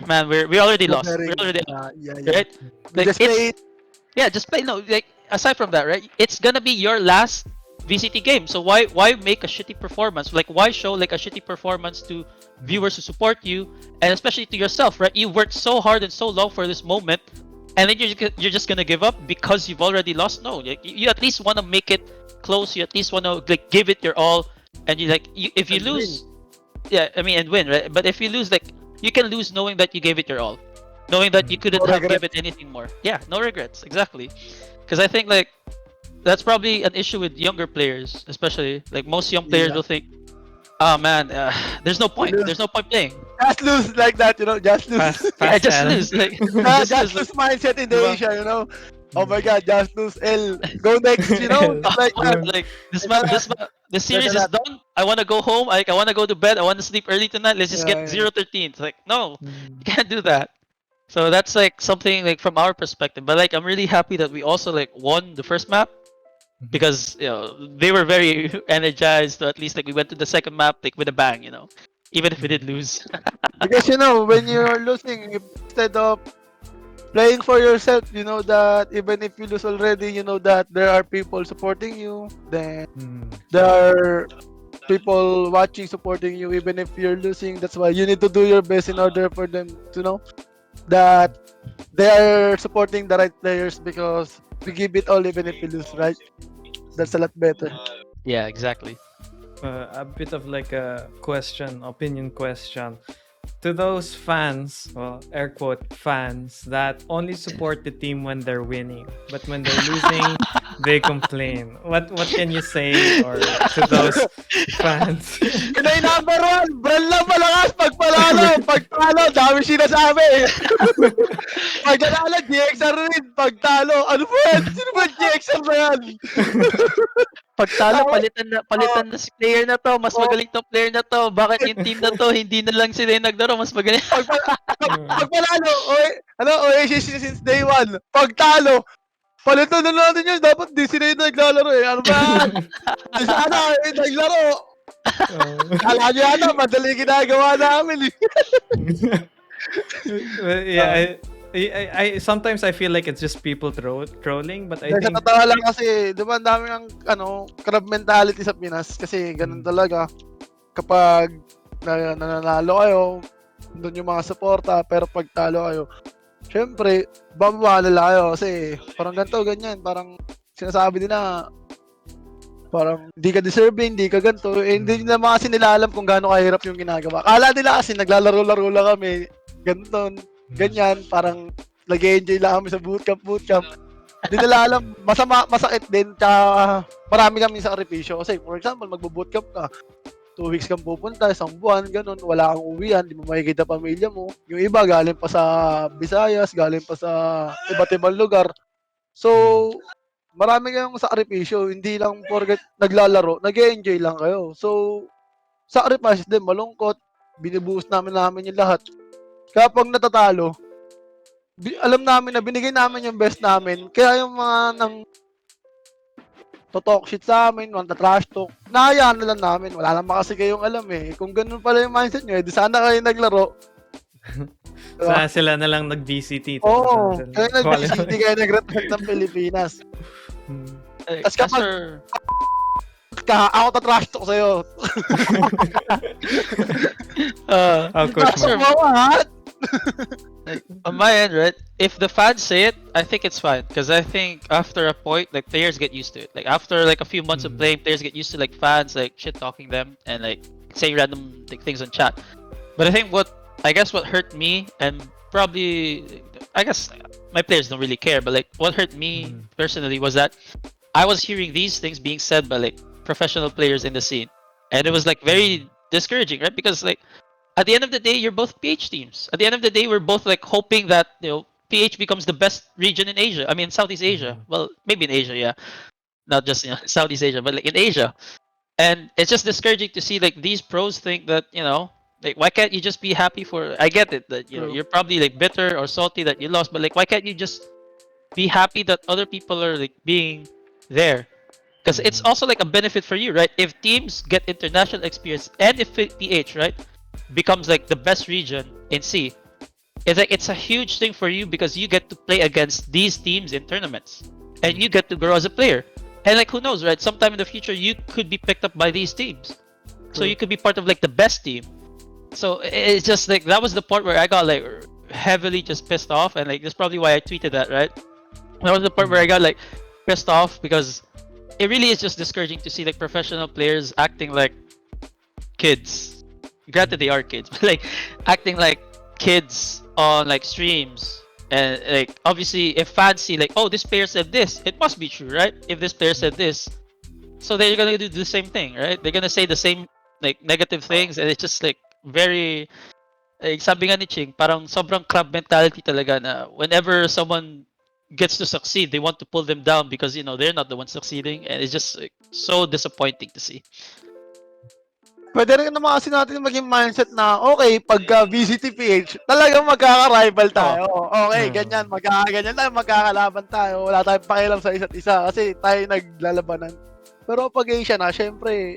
man, we already lost, we're Preparing. already out, Yeah. right? We Like just it's play it. yeah, just play. No, like aside from that, right? It's gonna be your last VCT game. So why make a shitty performance? Like why show like a shitty performance to viewers who support you and especially to yourself, right? You worked so hard and so long for this moment, and then you're just gonna give up because you've already lost. No, like, you at least want to make it close. You at least want to like give it your all, and if you And win. lose, yeah, I mean, and win, right? But if you lose, like you can lose knowing that you gave it your all, knowing that you couldn't No have regret. given anything more. Yeah, no regrets, exactly. Because I think like that's probably an issue with younger players, especially like most young players Yeah. will think, oh man, there's no We point. lose. There's no point playing. Just lose like that. Just lose. fast Yeah, fast just L. lose. Like just Just lose. Like, lose mindset in the diba? Asia. Oh my god, just lose L. Go next. L. Just like that. Like Like that. the Like series is that. done. I want to go home. Like I want to go to bed. I want to sleep early tonight. Let's just get Yeah. 0-13. It's like no, you Mm. can't do that. So that's like something like from our perspective. But like I'm really happy that we also like won the first map. because they were very energized. So at least like we went to the second map like with a bang, even if we did lose. Because when you're losing, instead of playing for yourself, you know that even if you lose already, you know that there are people supporting you. Then there are people watching, supporting you, even if you're losing. That's why you need to do your best in order for them to know that they are supporting the right players, because we give it all even if we lose, right? That's a lot better. Yeah, exactly. A bit of like a opinion question. To those fans, well, air quote fans, that only support the team when they're winning, but when they're losing, they complain. What can you say or to those fans? Yun ay number one! Brand lang malakas pag palalo! Pag talo, dami sinasabi! Pag nanalo, GXR rin! Pag talo, ano ba yan? Sino ba GXR ba yan? Pagtalo, Tapos, palitan na si player na to, mas oh, magaling to player na to. Bakit yung team na to, hindi na lang sila yung naglaro, mas magaling. pag panalo, Oasis since day one. Pag talo, palitan na natin yun. Dapat di sila yung naglalaro eh. Ano ba yan? Di sana naglaro. Kala nyo yata, madali ginagawa namin eh. Well, yeah, I sometimes I feel like it's just people trolling, but I Sa think totoo lang kasi, di ba ang dami ng crab mentality sa Pinas, kasi ganun talaga. Kapag nananalo kayo, doon yung mga suporta, pero pag talo kayo, syempre, babawala kayo kasi parang ganito, ganyan, parang sinasabi din na parang hindi ka deserving, hindi ka ganito. Eh, hindi naman kasi nila alam kung gaano kahirap yung ginagawa. Kala nila kasi naglalaro-laro lang kami, ganito, ganyan, parang nag-enjoy lang kami sa bootcamp. Hindi nila alam, masakit din, tsaka marami kami sakripisyo. Kasi for example, magbo-bootcamp ka, 2 weeks kang pupunta, isang buwan, ganun, wala kang uwian, di mo makikita pamilya mo. Yung iba, galing pa sa Visayas, galing pa sa iba't ibang lugar. So, marami kayong sakripisyo, hindi lang porket naglalaro, nag-enjoy lang kayo. So, sacrifices din, malungkot, binubuhos namin yung lahat. Kapag natatalo, alam namin na binigay namin yung best namin, kaya yung mga nang to-talk shit sa amin, mga trash talk, nahayaan na lang namin. Wala naman kasi kayong alam eh. Kung ganun pala yung mindset nyo, di sana kayo naglaro. sa sila na lang nag-VCT. Oo, kaya nag-VCT, kaya nag-represent ng Pilipinas. Tapos kapag ako ta-trash talk sa'yo. Coach What? On my end, right? If the fans say it, I think it's fine. Because I think after a point, like players get used to it. Like after like a few months of playing, players get used to like fans like shit talking them and like saying random like, things on chat. But I think what hurt me, and probably I guess my players don't really care, but like what hurt me personally was that I was hearing these things being said by like professional players in the scene, and it was like very discouraging, right? Because like at the end of the day, you're both PH teams. At the end of the day, we're both like hoping that PH becomes the best region in Asia. I mean, Southeast Asia. Well, maybe in Asia, yeah, not just Southeast Asia, but like in Asia. And it's just discouraging to see like these pros think that like why can't you just be happy for? I get it that you're probably like bitter or salty that you lost, but like why can't you just be happy that other people are like being there? Because it's also like a benefit for you, right? If teams get international experience and if PH, right, becomes like the best region in C, it's a huge thing for you because you get to play against these teams in tournaments and you get to grow as a player. And like who knows, right? Sometime in the future you could be picked up by these teams. So you could be part of like the best team. So it's just like that was the part where I got like heavily just pissed off, and like that's probably why I tweeted that, right? That was the part where I got like pissed off because it really is just discouraging to see like professional players acting like kids. Granted they are kids, but like acting like kids on like streams. And like obviously if fans see like, oh, this player said this, it must be true, right? If this player said this, so they're gonna do the same thing, right? They're gonna say the same like negative things, and it's just like very like sabi nga ni Ching, parang sobrang club mentality talaga na whenever someone gets to succeed, they want to pull them down because they're not the ones succeeding, and it's just like, so disappointing to see. Pwede rin naman kasi natin maging mindset na, okay, pagka VCTPH, talagang magkaka-rival tayo. Okay, ganyan, magkakaganyan tayo, magkakalaban tayo. Wala tayong pakialam sa isa't isa kasi tayo naglalabanan. Pero pag Asia na, syempre,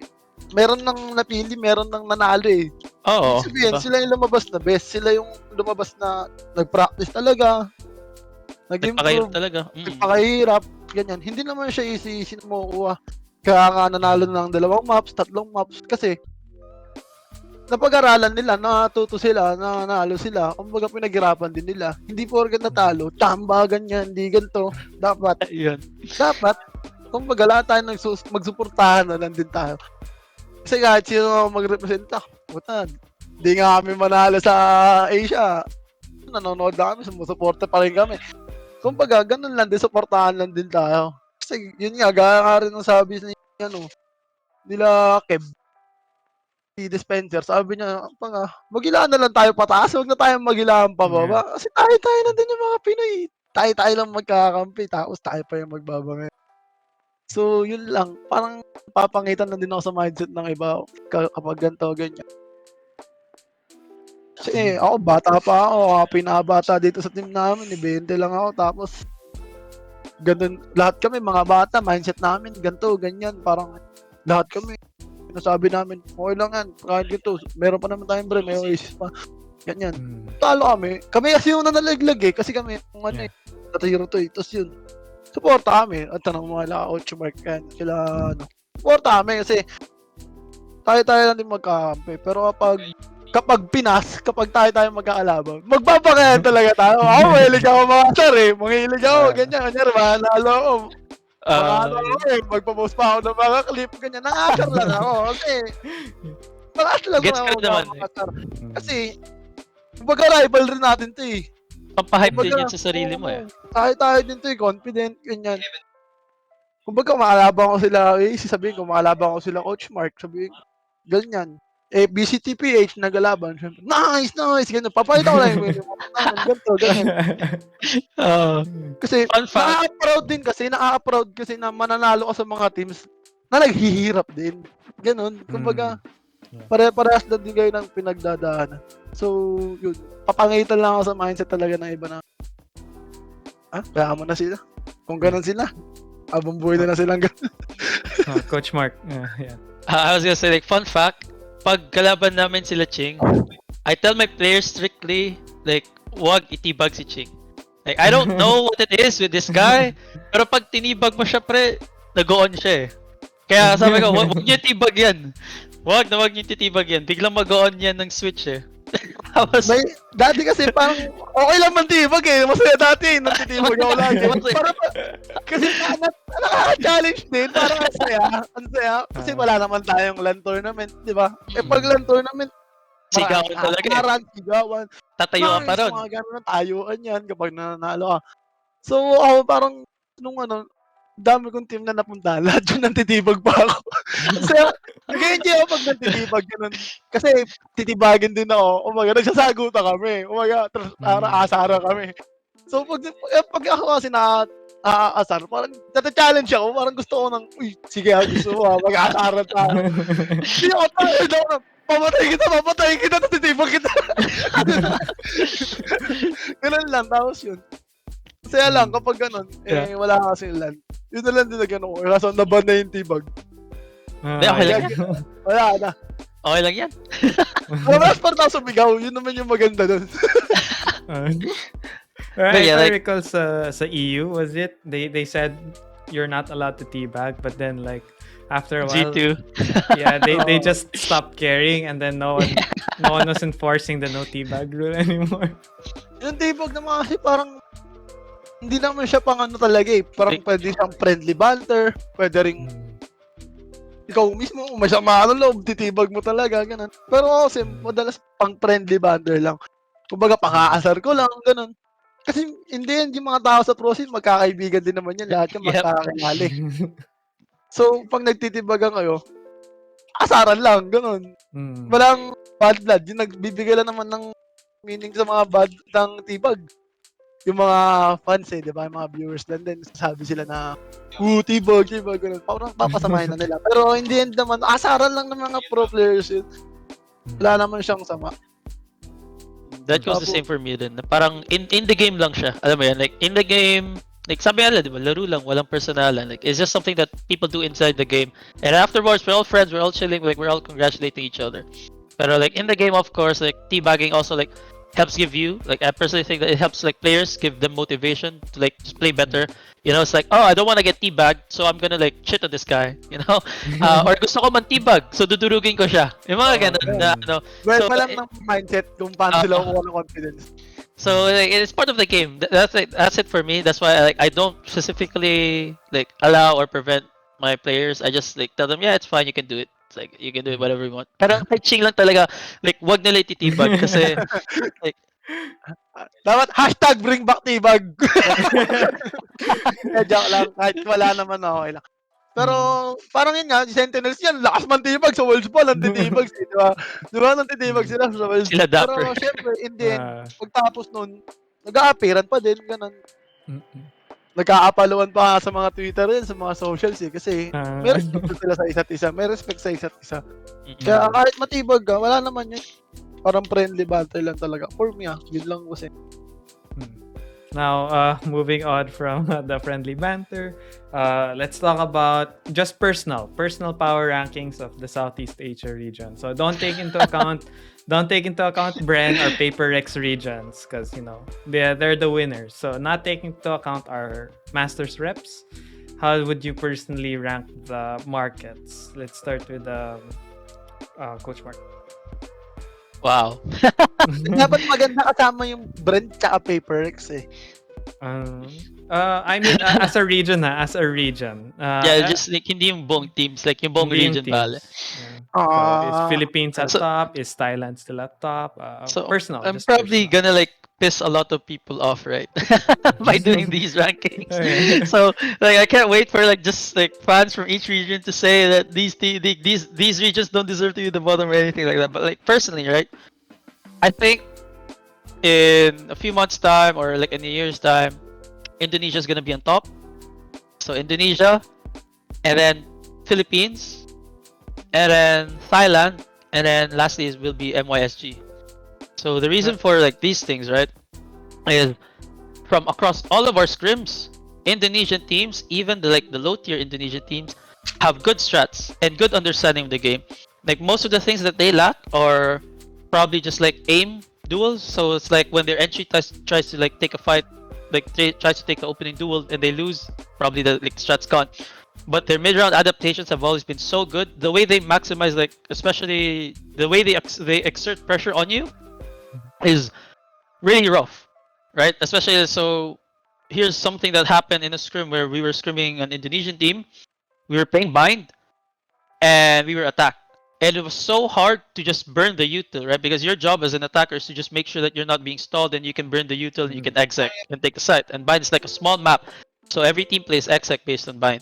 meron nang napili, meron nang nanalo eh. Oo. Ibig sabihin, Diba? sila yung lumabas na best. Sila yung lumabas na nag-practice talaga, Nagpakahirap nag-improve, talaga. nagpakahirap, ganyan. Hindi naman siya easy na makukuha. Kaya nga nanalo ng 2 maps, 3 maps, kasi napag-aralan nila, natuto sila, nanalo sila. Kumbaga pinaghirapan din nila. Hindi porket natalo, tamba, ganyan, hindi ganito. Dapat, Yun. kumbaga lahat tayo magsuportahan na lang din tayo. Kasi kahit sino mag-represent ka, puta, hindi nga kami manalo sa Asia. Nanonood na kami, sumusuporta pa rin kami. Kumbaga, ganun lang din, suportahan lang din tayo. Kasi yun nga, gaya nga rin ng sabi nila Kev, si Dispenser, sabi niya, magilaan na lang tayo pataas, huwag na tayo magilaan pababa. Kasi tayo na din yung mga Pinoy. Tayo lang magkakampi, tapos tayo pa yung magbabangay. So, yun lang. Parang papangitan na din ako sa mindset ng iba kapag ganito, ganyan. Kasi ako, bata pa ako, pinabata dito sa team namin, 20 lang ako, tapos ganun, lahat kami, mga bata, mindset namin, ganito, ganyan, parang lahat kami, sinasabi namin, okay lang yan, kahit ganito, meron pa naman tayong BREN, may OAS pa, ganyan. Talo kami kasi yung nanalaglag eh, kasi kami, kung ano eh, natahiro to eh, tapos yun, suporta kami, at tanong mga Ocho Mark, yan, sila, suporta kami, kasi tayo lang din magkakampi, pero kapag tayo magkakalaban, magbabakayan talaga tayo. Ako, mahilig ako mga asar eh. Mahilig ako, ganyan. Kanyari, manalo ako. Magpo-post pa ako ng mga clip, ganyan. Nang-asar lang ako. Kasi, malakas lang Gets ako ko naman mga asar. Kasi, kumbaga rival rin natin to eh. Pampahype din yun sa sarili mo eh. Tayo din to eh, confident, ganyan. Kumbaga, makalaban ko sila, sabihin ko, makalaban ko sila Coach Mark, sabihin ko, ganyan. Eh, BCTPH, nagalaban. Siyempre, nice, ganyan. Papakita ko lang yung ganito, ganyan. Kasi, Fun fact. nakaka-proud kasi na mananalo ka sa mga teams na naghihirap din. Ganon. Kumbaga, pare-parehas na din kayo ng pinagdadaanan. So, yun. Papangitan lang ako sa mindset talaga ng iba na, kaya mo na sila. Kung ganon sila, abang buhay na silang ganon. Coach Mark. Yeah. I was gonna say, like, fun fact, pag kalaban namin sila Ching, I tell my players strictly, like, wag itibag si Ching. Like, I don't know what it is with this guy, pero pag tinibag mo siya, pre, nag-on siya eh. Kaya sabi ko, wag niyo tibag yan. Wag niyo titibag yan. Biglang mag-on yan ng switch eh. Tapos, Dati kasi parang okay lang man tibag eh. Masaya dati, nagtitibag ako lagi. Kasi nakaka-challenge din, parang ang saya. Kasi wala naman tayong LAN tournament, di ba? Eh pag LAN tournament, sigawan talaga eh. Sigawan. Tatayo ka pa ron. Mga gano'n, tayuan yan kapag nanalo ka. So ako parang, dami kong team na napunta, lahat yun nantitibag pa ako. Kasi nag-enjoy ako pag nantitibag ganun. Kasi titibagin din ako. Nagsasagutan kami. Asara kami. So pag ako kasi asar, parang nata-challenge ako. Parang gusto ko sige, gusto mo, mag-aasaran tayo. Hindi ako tayo papatay kita, natitibag kita. Ganun lang, tapos yun. Masaya lang kapag ganun, wala kasi LAN. Yun na lang din na gano'n ko. Kaso naban na yung tibag. Okay lang yan. Wala na. Okay lang yan. Mas parang ako sumigaw. Yun naman yung maganda dun. I recall sa EU, was it? They said you're not allowed to teabag, but then like after a while, G2. yeah, they just stopped caring, and then no one was enforcing the no teabag rule anymore. Yung tibag naman kasi parang hindi naman siya pang talaga eh. Parang pwede siyang friendly banter, pwede ring ikaw mismo, may sama loob, titibag mo talaga, ganun. Pero kasi madalas pang friendly banter lang. Kumbaga, pang-aasar ko lang, ganun. Kasi hindi yung mga tao sa pro scene, magkakaibigan din naman yan, lahat yung magkakakilali. So, pag nagtitibagan kayo, asaran lang, ganun. Walang bad blood, yung nagbibigay lang naman ng meaning sa mga bad ng tibag. yung mga fans di ba, yung mga viewers din sabi sila na tibag, ganun. Parang papasamahin na nila. Pero in the end naman, asaran lang ng mga pro players yun. Wala naman siyang sama. That goes the same for me din. Parang in the game lang siya. Alam mo yan, like in the game, like sabi nga, di ba, laro lang, walang personalan. Like it's just something that people do inside the game. And afterwards, we're all friends, we're all chilling, like we're all congratulating each other. Pero like in the game, of course, like teabagging also like helps give you, like I personally think that it helps like players, give them motivation to like just play better. You know, it's like, oh, I don't want to get teabagged, so I'm gonna like shit on this guy, you know? Or gusto ko man teabag, so dudurugin ko siya. Yung mga ganun na, ano. Well, So, pa lang ng mindset kung paano sila kukuha ng confidence. So like, it's part of the game. That's it for me. That's why I don't specifically like allow or prevent my players. I just like tell them, yeah, it's fine, you can do it. It's like you can do it whatever you want. Pero kay Ching lang talaga, like wag nila ititibag kasi like Dapat hashtag bring back tibag. Joke lang, kahit wala naman okay lang. Pero parang yun nga, Sentinels yan, lakas man tibag sa Worlds Ball, ang titibag sila, di ba? Di ba, nang titibag sila sa Worlds Sila Ball. dapper. Pero syempre, in the end, pagtapos nun, nag-a-appearan pa din, ganun. Nagkaapaluan pa sa mga Twitter din, sa mga socials kasi may respect sila sa isa't isa, may respect sa isa't isa. Kaya kahit matibag ka, wala naman yun. Parang friendly battle lang talaga. For me yun lang kasi. Now, moving on from the friendly banter, let's talk about just personal power rankings of the Southeast Asia region. So don't take into account BREN or PaperX regions because you know they're the winners. So not taking into account our Masters reps, how would you personally rank the markets? Let's start with Coach Maark. wow. Dapat maganda kasama yung BREN tsaka PaperX I mean, as a region. Yeah, just like hindi yung buong teams, like yung buong region pala. So is Philippines at top? Is Thailand still at top? So personal. I'm probably gonna like piss a lot of people off, right? By doing these rankings. Okay. So like I can't wait for like just like fans from each region to say that these regions don't deserve to be the bottom or anything like that. But like personally, right? I think in a few months' time or like in a year's time, Indonesia is gonna be on top. So Indonesia, and then Philippines, and then Thailand, and then lastly will be MYSG. So the reason for like these things, right, is from across all of our scrims, Indonesian teams, even the low tier Indonesian teams, have good strats and good understanding of the game. Like most of the things that they lack are probably just like aim duels. So it's like when their entry tries to like take a fight, like tries to take the opening duel and they lose, probably the like strat's gone. But their mid-round adaptations have always been so good. The way they maximize, like especially the way they exert pressure on you, is really rough, right? Especially so. Here's something that happened in a scrim where we were scrimming an Indonesian team. We were playing bind, and we were attacked. And it was so hard to just burn the util, right? Because your job as an attacker is to just make sure that you're not being stalled, and you can burn the util, and you can exec and take the site. And bind is like a small map, so every team plays exec based on bind.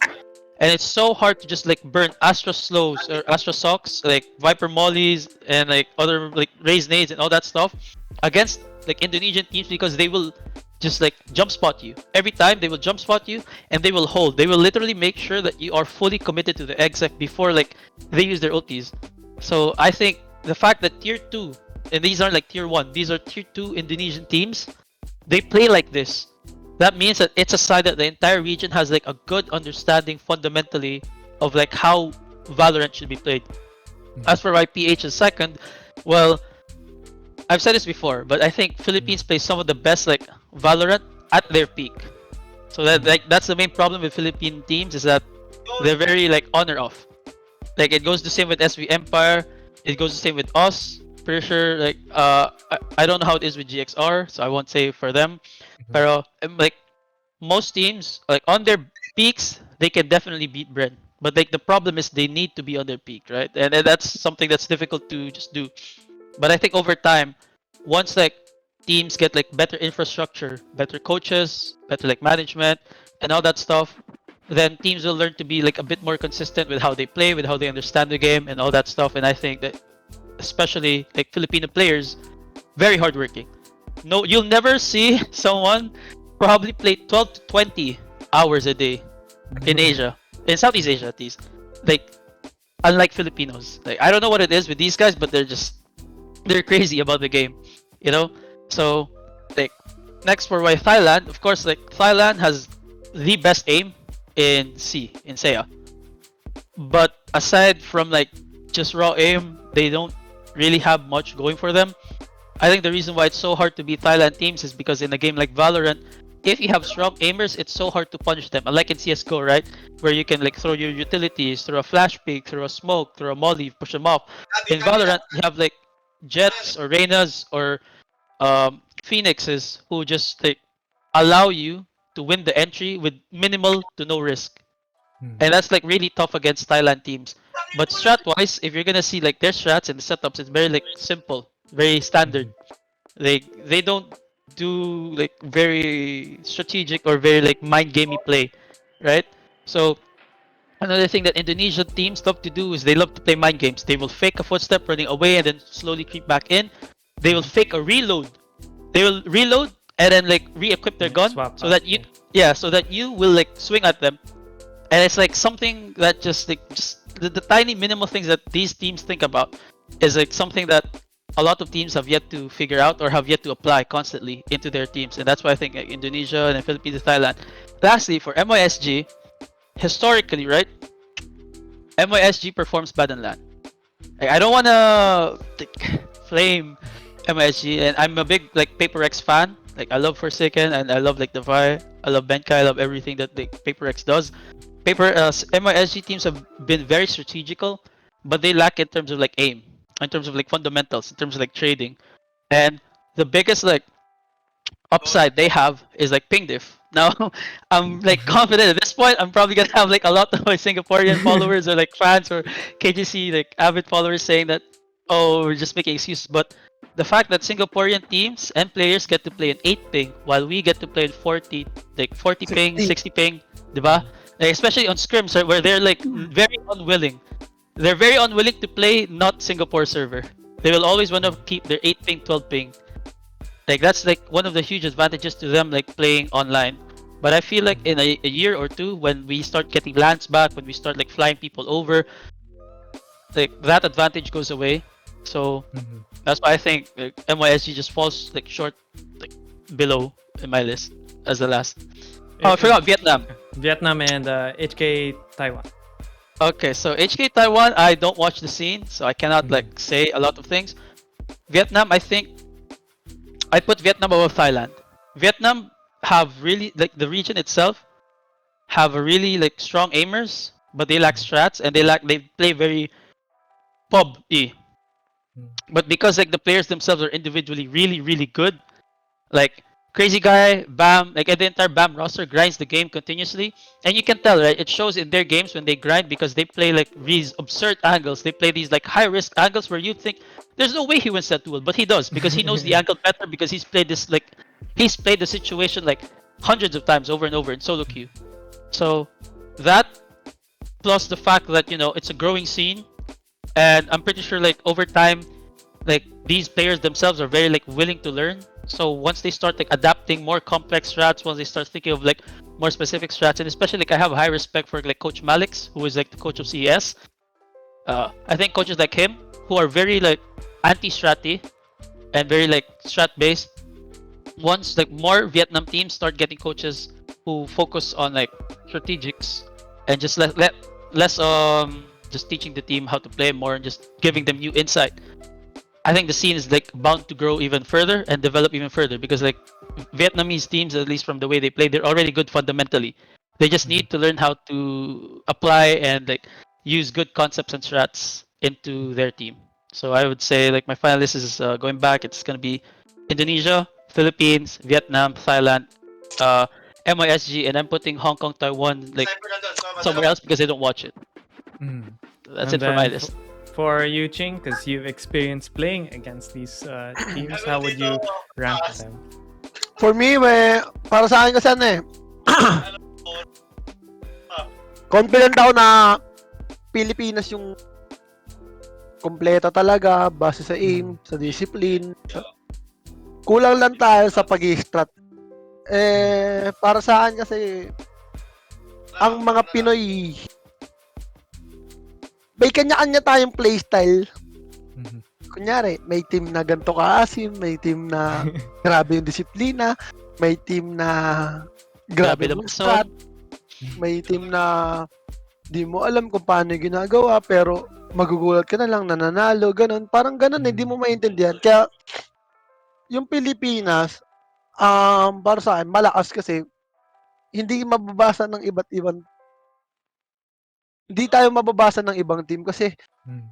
And it's so hard to just like burn Astra slows or Astra socks, like Viper mollies and like other like raise nades and all that stuff against like Indonesian teams, because they will just like jump spot you. Every time they will jump spot you and they will hold. They will literally make sure that you are fully committed to the exec before like they use their ultis. So I think the fact that tier 2, and these aren't like tier 1, these are tier 2 Indonesian teams, they play like this. That means that it's a side that the entire region has like a good understanding fundamentally of like how Valorant should be played. As for why PH is second, well, I've said this before, but I think Philippines plays some of the best like Valorant at their peak. So that like that's the main problem with Philippine teams, is that they're very like on or off. Like it goes the same with SV Empire, it goes the same with us. Pretty sure like I don't know how it is with GXR, so I won't say for them. Pero like most teams, like on their peaks, they can definitely beat BREN. But like the problem is they need to be on their peak, right? And that's something that's difficult to just do. But I think over time, once like teams get like better infrastructure, better coaches, better like management, and all that stuff, then teams will learn to be like a bit more consistent with how they play, with how they understand the game, and all that stuff. And I think that especially like Filipino players, very hardworking. no, you'll never see someone probably play 12 to 20 hours a day in Asia, in Southeast Asia at least. Like, unlike Filipinos, like I don't know what it is with these guys, but they're crazy about the game, you know. So like next for why Thailand, of course, like Thailand has the best aim in SEA. But aside from like just raw aim, they don't really have much going for them. I think the reason why it's so hard to beat Thailand teams is because in a game like Valorant, if you have strong aimers, it's so hard to punish them. Unlike in CSGO, right? Where you can like throw your utilities, throw a flash pick, throw a smoke, throw a molly, push them off. In Valorant, you have like Jets or Reynas or Phoenixes who just like allow you to win the entry with minimal to no risk. And that's like really tough against Thailand teams. But strat-wise, if you're gonna see like their strats and the setups, it's very like simple, very standard. They don't do like very strategic or very like mind gamey play, right? So another thing that Indonesian teams love to do is they love to play mind games. They will fake a footstep running away and then slowly creep back in. They will fake a reload. They will reload and then like re-equip their gun so that you will like swing at them. And it's like something that just the tiny minimal things that these teams think about is like something that a lot of teams have yet to figure out or have yet to apply constantly into their teams. And that's why I think like, Indonesia and the Philippines and Thailand. Lastly, for MYSG, historically, right? MYSG performs bad on LAN. Like, I don't wanna like, flame MYSG, and I'm a big like Paper X fan. Like I love Forsaken and I love like Devi. I love Benkai. I love everything that like, Paper X does. MYSG teams have been very strategical, but they lack in terms of like aim, in terms of like fundamentals, in terms of like trading. And the biggest like upside they have is like ping diff. Now I'm like confident at this point I'm probably gonna have like a lot of my Singaporean followers or like fans or KGC like avid followers saying that oh we're just making excuses, but the fact that Singaporean teams and players get to play in 8 ping while we get to play in 40 ping, 60 ping, diba? Like, especially on scrims right, where they're like very unwilling. They're very unwilling to play not Singapore server. They will always want to keep their 8 ping, 12 ping. Like that's like one of the huge advantages to them like playing online. But I feel like in a year or two when we start getting lands back, when we start like flying people over, like that advantage goes away. So that's why I think like, MYSG just falls like short, like below in my list as the last. Oh, I forgot Vietnam. Vietnam and HK Taiwan. Okay, so HK Taiwan, I don't watch the scene, so I cannot like say a lot of things. Vietnam, I think I put Vietnam above Thailand. Vietnam have really like the region itself have a really like strong aimers, but they lack strats and they play very pub-y. But because like the players themselves are individually really good, like Crazy Guy, Bam, like the entire Bam roster grinds the game continuously, and you can tell, right? It shows in their games when they grind because they play like these absurd angles. They play these like high risk angles where you think there's no way he wins that duel, but he does because he knows the angle better because he's played the situation like hundreds of times over and over in solo queue. So that plus the fact that you know it's a growing scene, and I'm pretty sure like over time, like these players themselves are very like willing to learn. So once they start like adapting more complex strats, once they start thinking of like more specific strats, and especially like I have high respect for like Coach Malix, who is like the coach of CES. I think coaches like him, who are very like anti-stratty and very like strat based. Once like more Vietnam teams start getting coaches who focus on like strategics and just less just teaching the team how to play more and just giving them new insight. I think the scene is like bound to grow even further and develop even further because like Vietnamese teams, at least from the way they play, they're already good fundamentally. They just need to learn how to apply and like use good concepts and strats into their team. So I would say like my final list is going back. It's gonna be Indonesia, Philippines, Vietnam, Thailand, MYSG, and I'm putting Hong Kong, Taiwan like somewhere else because I don't watch it. That's And it for my then list. For you, Ching, because you've experienced playing against these teams, how would you rank them? For me, para sa akin kasi ano eh, confident ako na Pilipinas yung kompleto talaga, base sa aim, sa discipline. kulang lang tayo sa pag-i-strat. Para sa akin kasi, ang mga Pinoy, may kanya-kanya tayong playstyle. Mhm. Kunyari, may team na ganito kaasim, may team na grabe yung disiplina, may team na grabe Grabe yung lumusot. strat, may team na di mo alam kung paano yung ginagawa, pero magugulat ka na lang, nananalo, ganun. Parang ganun, hindi mo maintindihan. Kaya, yung Pilipinas, para sa akin, malakas kasi, hindi mababasa ng iba't ibang, hindi tayo mababasa ng ibang team kasi Mm.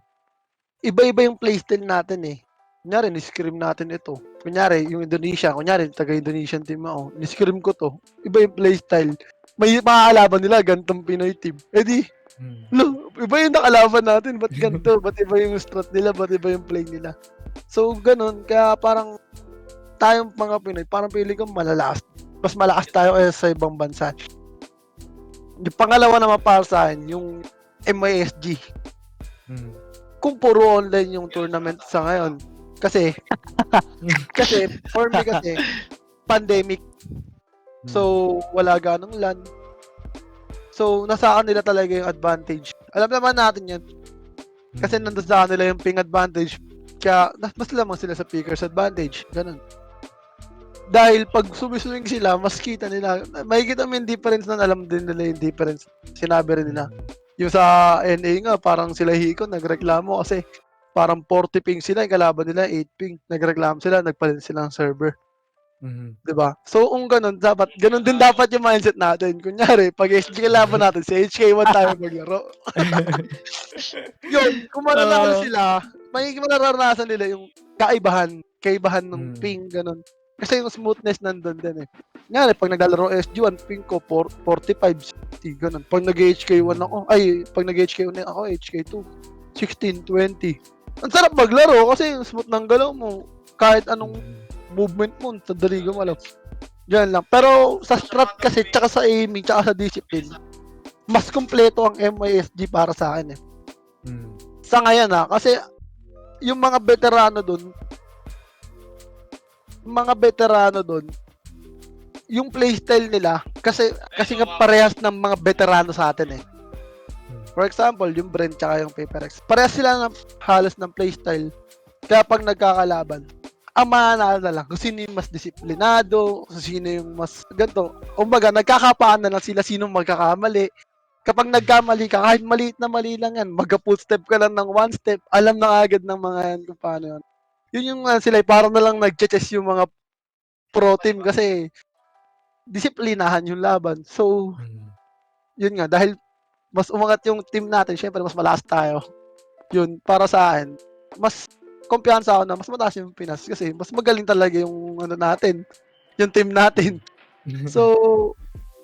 iba-iba yung playstyle natin eh. Kunyari, ni-scrim natin ito. Kunyari, yung Indonesia, kunyari, taga-Indonesian team ako, ni-scrim ko to. Iba yung playstyle. May makakalaban nila, gantong Pinoy team. Eh di, Mm. iba yung nakalaban natin. Ba't ganito? Ba't iba yung strat nila? Ba't iba yung play nila? So, ganun. Kaya parang tayong mga Pinoy, parang pili ko malalakas. Mas malakas tayo kaysa sa ibang bansa. Yung pangalawa naman para sa akin, yung MISG. Mm. Kung puro online yung tournament sa ngayon. Kasi for me kasi, pandemic. So, wala ganong LAN. So, nasa kanila talaga yung advantage. Alam naman natin yan. Kasi nandun sa kanila yung ping advantage. Kaya, mas lamang sila sa pickers advantage. Ganun. Dahil pag sumiswing sila, mas kita nila. Makikita mo yung difference na alam din nila yung difference. Sinabi rin nila. Yung sa NA nga, parang sila Hiko, nagreklamo kasi parang 40 ping sila, yung kalaban nila 8 ping. Nagreklamo sila, nagpalit sila ng server. Mhm. Diba? So, kung ganun, ganun din dapat yung mindset natin. Kunyari, pag SG kalaban natin, sa HK1 tayo maglaro. Yun, kung mananalo sila, may mararanasan nila yung kaibahan ng ping, ganun. Kasi yung smoothness nandun din eh. Kunyari, pag naglalaro SG1, ping ko 45, 60, ganun. Pag nag-HK1 ako, pag nag-HK1 ako, HK2, 16, 20. Ang sarap maglaro kasi yung smooth ng galaw mo. Kahit anong movement mo, sadali gumalaw. Yan lang. Pero sa strat kasi, tsaka sa aiming, tsaka sa discipline, mas kompleto ang MISG para sa akin eh. Sa ngayon kasi yung mga veterano doon, yung playstyle nila, kasi nga parehas ng mga veterano sa atin eh. For example, yung BREN tsaka yung PaperX. Parehas sila ng halos ng playstyle. Kaya pag nagkakalaban, ang mananalo na lang kung sino yung mas disiplinado, kung sino yung mas ganito. Kumbaga, nagkakapaan na lang sila sino magkakamali. Kapag nagkamali ka, kahit maliit na mali lang yan, mag-full step ka lang ng one step, alam na agad ng mga yan kung paano yan. Yun yung sila, parang na lang nag-chess yung mga pro team kasi disiplinahan yung laban. So, yun nga, dahil mas umangat yung team natin, syempre mas malakas tayo. Yun, para sa akin, mas kumpiyansa ako na mas mataas yung Pinas kasi mas magaling talaga yung natin, yung team natin. So,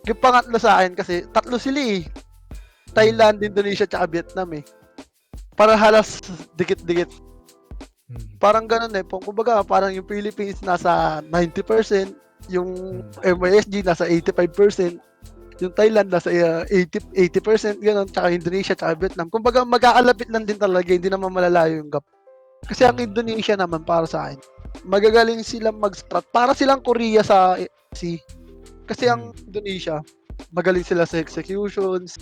yung pangatlo sa akin kasi, tatlo sila eh. Thailand, Indonesia, tsaka Vietnam eh. Para halos dikit-dikit. Parang ganun eh. Kumbaga, parang yung Philippines nasa 90%, yung MISG nasa 85%, yung Thailand nasa 80%, ganun, tsaka Indonesia, tsaka Vietnam. Kumbaga, magkakalapit lang din talaga, hindi naman malalayo yung gap. Kasi ang Indonesia naman, para sa akin, magagaling silang mag-strat. Para silang Korea sa SEA. Kasi ang Indonesia, magaling sila sa executions,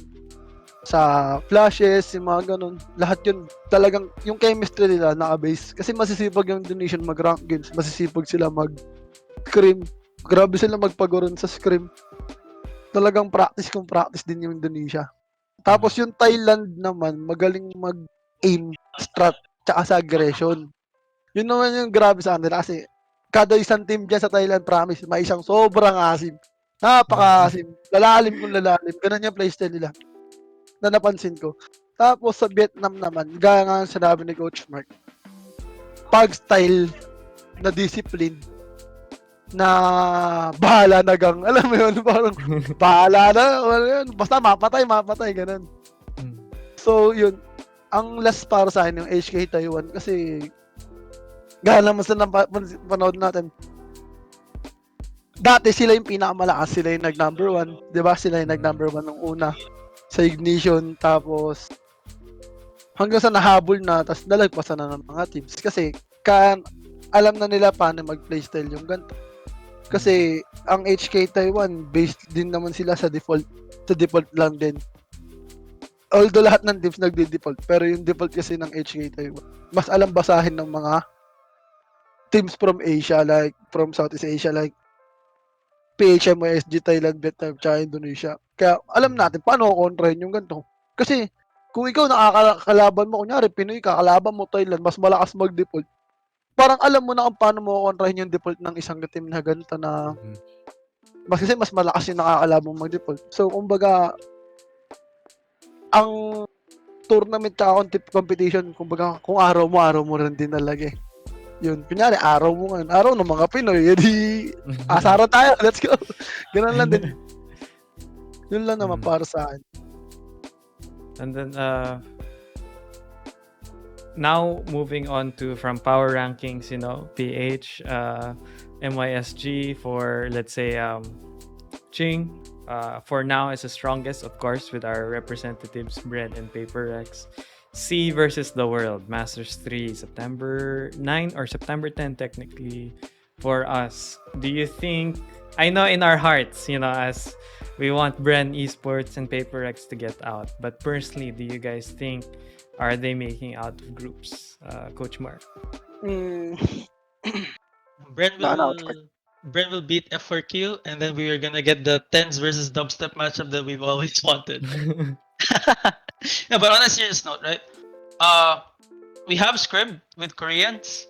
sa flashes, yung mga ganun. Lahat yun, talagang, yung chemistry nila naka-base. Kasi masisipag yung Indonesian mag-rank games, masisipag sila mag-scrim. Grabe sila magpagoron sa scrim. Talagang practice kung practice din yung Indonesia. Tapos yung Thailand naman, magaling mag-aim, strat, tsaka sa aggression. Yun naman yung grabe sa kanila kasi kada isang team dyan sa Thailand, promise, may isang sobrang asim. Napaka-asim. Lalalim kung lalalim. Ganun yung playstyle nila na napansin ko. Tapos sa Vietnam naman, gaya nga sinabi ni Coach Maark, pag style na discipline na bahala na gang, alam mo yun, parang bahala na, yun, basta mapatay, ganun. So yun, ang last para sa akin yung HK Taiwan kasi gaya naman sa panood natin, dati sila yung pinakamalakas, sila yung nag-number 1, di ba? Sila yung nag-number 1 nung una sa Ignition, tapos hanggang sa nahabol na, tapos nalagpasan na ng mga teams. Kasi, alam na nila paano mag-playstyle yung ganito. Kasi ang HK Taiwan based din naman sila sa default lang din. Although lahat ng teams nagde-default, pero yung default kasi ng HK Taiwan, mas alam basahin ng mga teams from Asia, like from Southeast Asia, like PHM, OSG, Thailand, Vietnam, tsaka Indonesia. Kaya alam natin paano kontrahin yung ganito. Kasi kung ikaw nakakalaban mo, kunyari Pinoy ka, kalaban mo Thailand, mas malakas mag-default. Parang alam mo na kung paano mo kontrahin yung default ng isang team na ganito na kasi mas malakas yung nakakalaban mo mag-default. So, kumbaga, ang tournament tsaka competition, kumbaga, kung araw mo rin din talaga eh. Yun, kunyari, araw mo ngayon. Araw ng mga Pinoy, edi, asara tayo, let's go. Ganun lang din. Yun lang naman para sa akin. And then, now moving on to from power rankings, PH, MYSG for, let's say, Ching, for now is the strongest, of course, with our representatives, BREN and PaperX. C versus the World, Masters 3, September 9 or September 10, technically, for us. Do you think, I know in our hearts, as we want BREN Esports and PaperX to get out, but personally, do you guys think, are they making out of groups? Coach Maark. Bren will beat F4Q, and then we are gonna get the tens versus dubstep matchup that we've always wanted. No, but on a serious note, right? We have scrim with Koreans.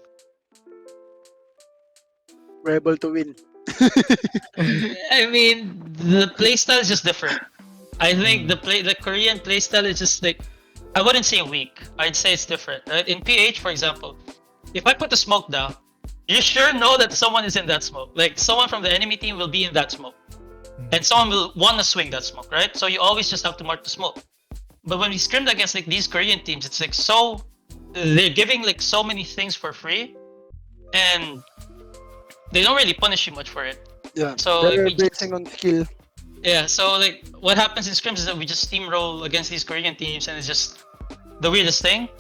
We're able to win. I mean, the playstyle is just different. I think the Korean playstyle is just like, I wouldn't say weak. I'd say it's different. Right? In PH, for example, if I put the smoke down, you sure know that someone is in that smoke. Like, someone from the enemy team will be in that smoke. And someone will want to swing that smoke, right? So you always just have to mark the smoke. But when we scrimmed against like these Korean teams, it's like they're giving like so many things for free, and they don't really punish you much for it. Yeah. So they're like, basing on skill. Yeah. So like what happens in scrims is that we just steamroll against these Korean teams, and it's just the weirdest thing.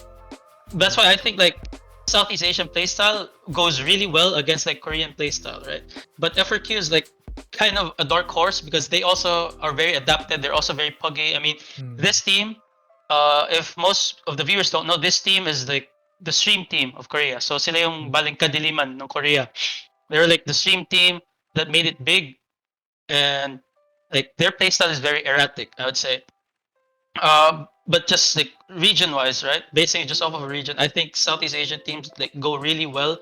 That's why I think like Southeast Asian playstyle goes really well against like Korean playstyle, right? But FRQ is like kind of a dark horse because they also are very adapted. They're also very puggy. I mean, this team, if most of the viewers don't know, this team is like the stream team of Korea. So sila yung baling kadiliman ng Korea. They're like the stream team that made it big, and like their playstyle is very erratic, I would say. But just like region-wise, right? Basing it just off of a region, I think Southeast Asian teams like go really well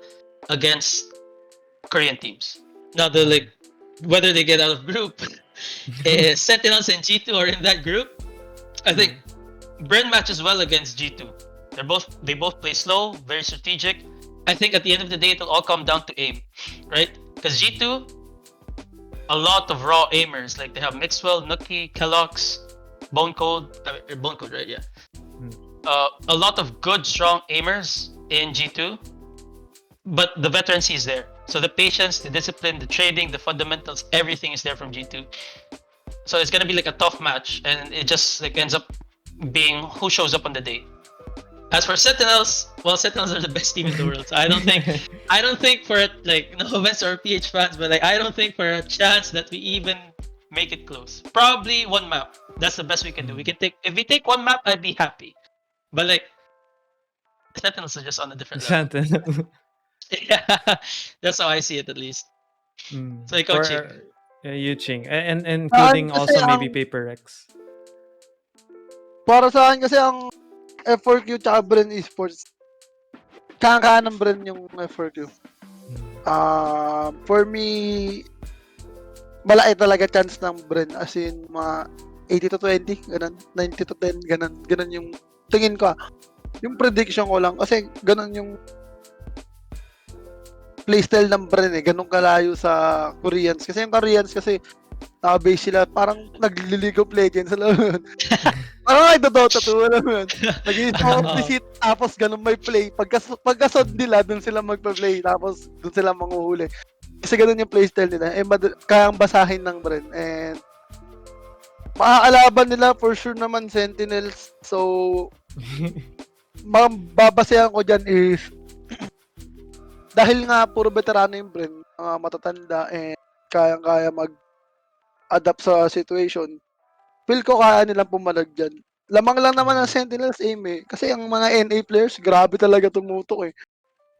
against Korean teams. Now the like whether they get out of group, Sentinels and G2 are in that group. I think BREN matches well against G2. They both play slow, very strategic. I think at the end of the day, it'll all come down to aim, right? Because G2, a lot of raw aimers. Like they have Mixwell, Nuki, Kellogg's, Bone Code, right? Yeah. A lot of good, strong aimers in G2, but the veterancy is there. So the patience, the discipline, the trading, the fundamentals, everything is there from G2. So it's gonna be like a tough match, and it just like ends up being who shows up on the day. As for Sentinels, well, Sentinels are the best team in the world. So I don't think for it, like, no offense to our PH fans, but like I don't think for a chance that we even make it close. Probably one map. That's the best we can do. If we take one map, I'd be happy. But like, Sentinels are just on a different level. Sentinel. Yeah, that's how I see it at least. So ikaw, For Ching. you, Ching. And including kasi also maybe PaperX. Para sa akin kasi ang F4Q tsaka BREN Esports, kaya ng BREN yung F4Q. For me, malaki talaga chance ng BREN, as in mga 80 to 20, ganun, 90 to 10, ganun yung tingin ko. Yung prediction ko lang, kasi ganun yung playstyle ng BREN ganun kalayo sa Koreans. Kasi yung Koreans kasi naka-base sila, parang nag-League of Legends, alam mo yun? Parang ay, Dota 2, alam mo yun? Nag-i-visit, tapos ganun may play. Pagkasod nila, dun sila magpa-play, tapos dun sila manguhuli. Kasi ganun yung playstyle nila. Kayang basahin ng BREN. And makakalaban nila, for sure naman, Sentinels. So, babasehan ko dyan is dahil nga puro veterano yung BREN, mga matatanda, and kayang-kaya mag-adapt sa situation, feel ko kaya nilang pumalag dyan. Lamang lang naman ang Sentinels aim eh. Kasi ang mga NA players, grabe talaga tumutok eh.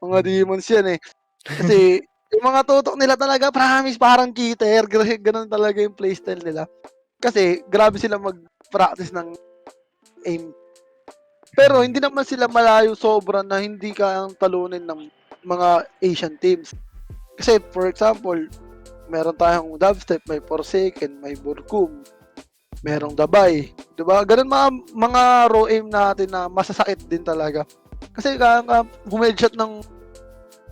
Mga demons yan eh. Kasi yung mga tutok nila talaga, promise, parang cheater. Ganun talaga yung playstyle nila. Kasi grabe sila mag-practice ng aim. Pero hindi naman sila malayo sobra na hindi kayang talunin ng mga Asian teams. Kasi for example, meron tayong dubstep, may Forsaken, may Burkum, merong Dabay. Diba? Ganun mga raw aim natin na masasakit din talaga. Kasi kaya humedshot ng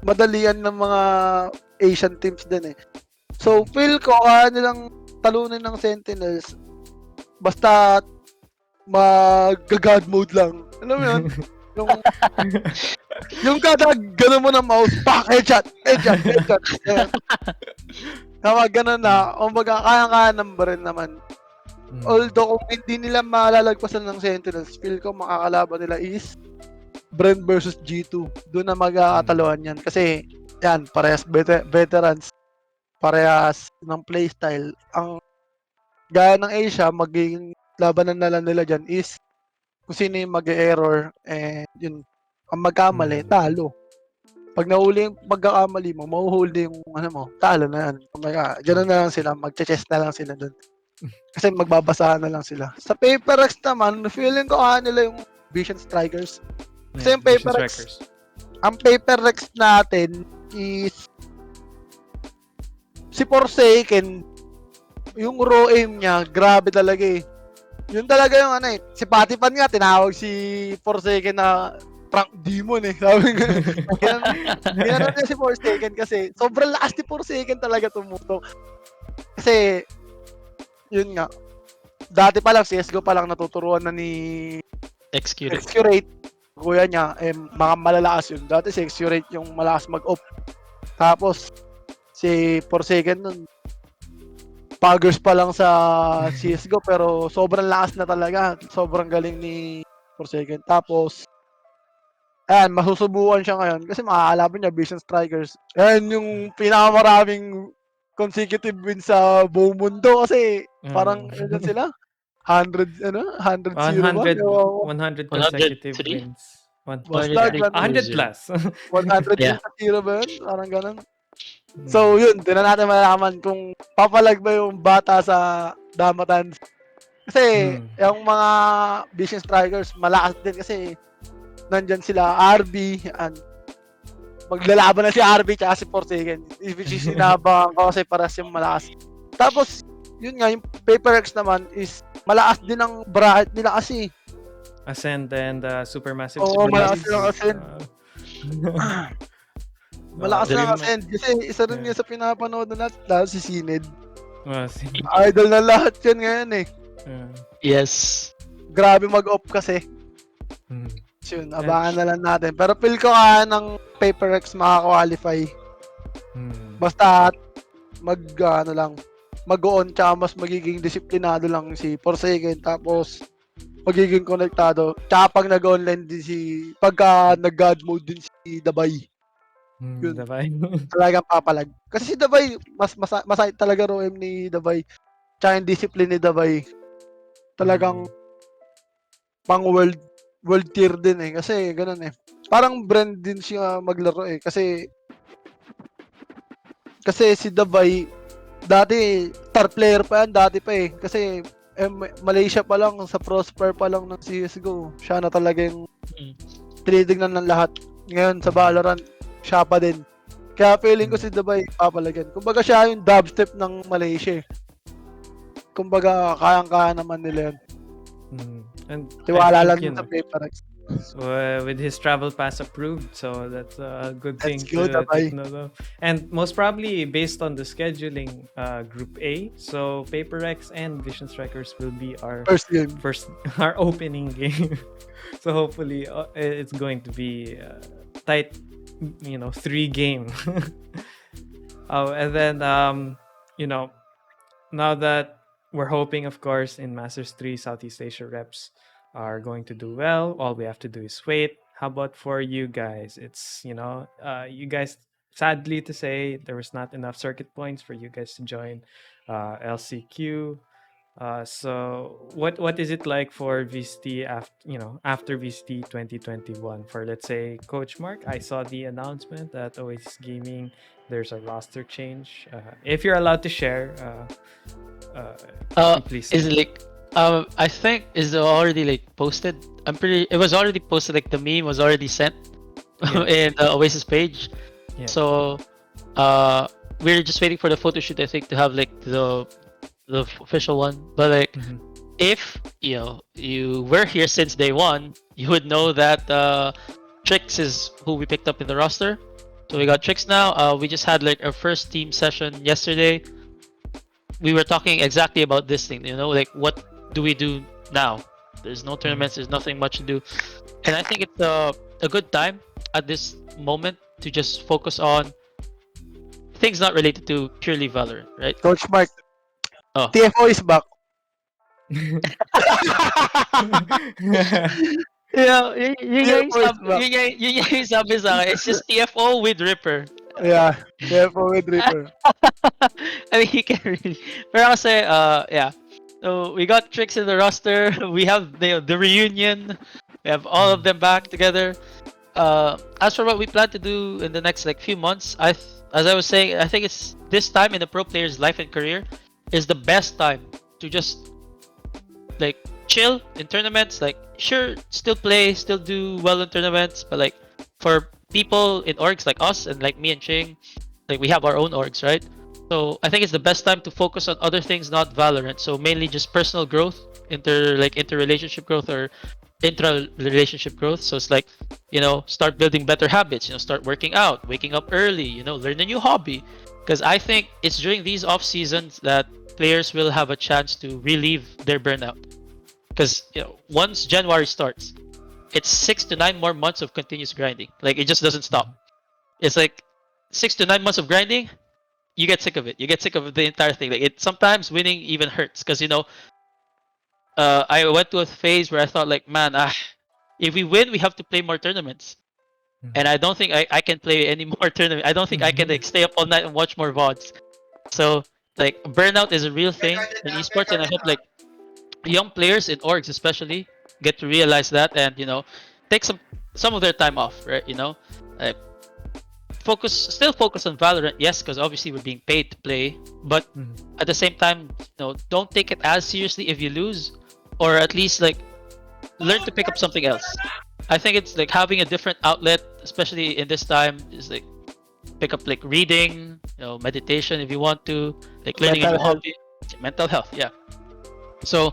madalian ng mga Asian teams din eh. So, feel ko kaya nilang talunin ng Sentinels basta mag-god mode lang. Alam mo yun? yung kada gano'n mo ng mouse, pak, headshot. Ayan. Kapag gano'n na, kumbaga kaya-kaya ng BREN naman. Although kung hindi nila malalagpasan ng Sentinels, feel ko makakalaban nila is BREN versus G2. Doon na magkakataluan yan. Kasi, yan, parehas veterans. Parehas ng playstyle. Ang gaya ng Asia, magiging labanan na lang nila dyan is kung sino yung mag-error, and yun, ang magkamali, talo. Pag nahuli yung pagkakamali mo, mahuhuli yung ano mo, talo na yan. Kumbaga, gano'n na lang sila, mag-chest na lang sila dun. Kasi magbabasahan na lang sila. Sa PaperX naman, feeling ko nila yung Vision Strikers. Kasi yung PaperX, ang PaperX natin is si Forsaken, yung raw aim niya, grabe talaga eh. Yun talaga yung ano eh. Si Patipan nga, tinawag si Forsaken na prank demon eh. Sabi nga, ginano niya si Forsaken kasi sobrang lakas ni Forsaken talaga tumutok. Kasi, yun nga, dati pa lang, CSGO pa lang natuturuan na ni Excurate. Kuya niya, mga malalakas yun. Dati si Excurate yung malakas mag-off. Tapos, si Forsaken nun, Poggers pa lang sa CSGO pero sobrang lakas na talaga. Sobrang galing ni Forsaken. Tapos, ayan, masusubukan siya ngayon kasi makakalaban niya Vision Strikers. Ayan yung pinakamaraming consecutive wins sa buong mundo kasi parang ano sila? 100 100 0 ba? 100 consecutive 103? wins. Basta 100 plus. 100 wins sa 0 ba yun? Parang ganun. So yun, doon na natin malalaman kung papalag ba yung bata sa Damatan. Kasi yung mga Vision Strikers malakas din kasi nandyan sila RB and maglalaban na si RB tsaka si Forsaken. Which is sinabangan ko kasi paras yung malakas. Tapos yun nga, yung PaperX naman is malakas din ang bracket nila kasi. Ascend and Supermassive. Oo, malakas yung Ascend. Malakas na Ascend. Kasi isa rin yun sa pinapanood na natin, lalo si Sined. Idol na lahat yan ngayon eh. Yes. Grabe mag-off kasi. So yun, abangan na lang natin. Pero feel ko ng PaperX makakwalify. Basta mag-on tsaka mas magiging disiplinado lang si Forsaken tapos magiging konektado. Tsaka pag nag-online din pagka nag-god mode din si Dabay. Yun. Talagang papalag. Kasi si Dabay, masay talaga roem ni Dabay. Tsaka yung discipline ni Dabay. Talagang pang world tier din eh. Kasi ganun eh. Parang brand din siya maglaro eh. Kasi si Dabay, dati star player pa yan, dati pa eh. Kasi Malaysia pa lang, sa Prosper pa lang ng CSGO. Siya na talaga yung tinitignan ng lahat. Ngayon sa Valorant, siya pa din. Kaya feeling ko si Dabay papalagan. Kumbaga siya yung dubstep ng Malaysia eh. Kumbaga kayang-kaya naman nila yun. And tiwala lang yun sa PaperX. With his travel pass approved, so that's a good thing to take note of. And most probably based on the scheduling, Group A, so PaperX and Vision Strikers will be our our opening game. So hopefully it's going to be tight, 3-game. And then now that we're hoping, of course, in Masters 3 Southeast Asia reps are going to do well. All we have to do is wait. How about for you guys? It's you guys sadly to say, there was not enough circuit points for you guys to join LCQ. So what is it like for VCT after VCT 2021? For, let's say, Coach Mark, I saw the announcement that Oasis Gaming, there's a roster change. If you're allowed to share, please. Is it like I think is already like posted. It was already posted, like the meme was already sent Yeah. in the Oasis page. Yeah. So we're just waiting for the photo shoot, I think, to have like the official one. But like Mhm. if you were here since day one, you would know that Trix is who we picked up in the roster. So we got Trix now. We just had like our first team session yesterday. We were talking exactly about this thing, like what do we do now? There's no tournaments, there's nothing much to do. And I think it's a good time at this moment to just focus on things not related to purely Valorant, right? Coach Mark, Oh. TFO is back. You guys TFO is have, back. you guys sabi sa akin, it's just TFO with Ripper. Yeah, TFO with Reaper. I mean, you can really. Pero kasi, yeah. So we got Tricks in the roster. We have the reunion. We have all of them back together. As for what we plan to do in the next like few months, as I was saying, I think it's this time in the pro player's life and career is the best time to just like chill in tournaments. Like, sure, still play, still do well in tournaments, but like for people in orgs like us and like me and Ching, like we have our own orgs, right? So I think it's the best time to focus on other things, not Valorant. So mainly just personal growth, interrelationship growth or intra-relationship growth. So it's like, start building better habits, start working out, waking up early, learn a new hobby. Because I think it's during these off seasons that players will have a chance to relieve their burnout. Because once January starts, it's 6 to 9 more months of continuous grinding. Like, it just doesn't stop. It's like 6 to 9 months of grinding. You get sick of it. You get sick of the entire thing. Like, sometimes winning even hurts because I went to a phase where I thought like, man, if we win, we have to play more tournaments, and I don't think I can play any more tournaments. I don't think I can like stay up all night and watch more VODs. So like, burnout is a real thing in esports, and I hope like young players in orgs especially get to realize that and take some of their time off, right? Like, still focus on Valorant, yes, because obviously we're being paid to play, but at the same time, don't take it as seriously if you lose, or at least like learn to pick up something else. I think it's like having a different outlet, especially in this time, is like pick up like reading, meditation if you want to, like learning a new hobby, mental health, yeah. So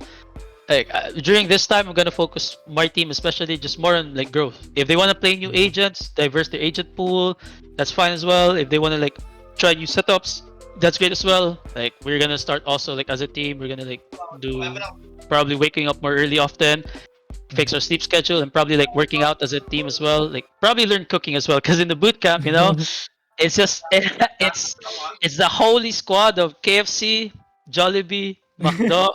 like during this time, I'm gonna focus my team, especially just more on like growth. If they want to play new agents, diverse their agent pool, that's fine as well. If they want to like try new setups, that's great as well. Like, we're gonna start also like as a team, we're gonna like do probably waking up more early often, fix our sleep schedule, and probably like working out as a team as well. Like, probably learn cooking as well, because in the boot camp, it's just it's the holy squad of KFC, Jollibee, McDo,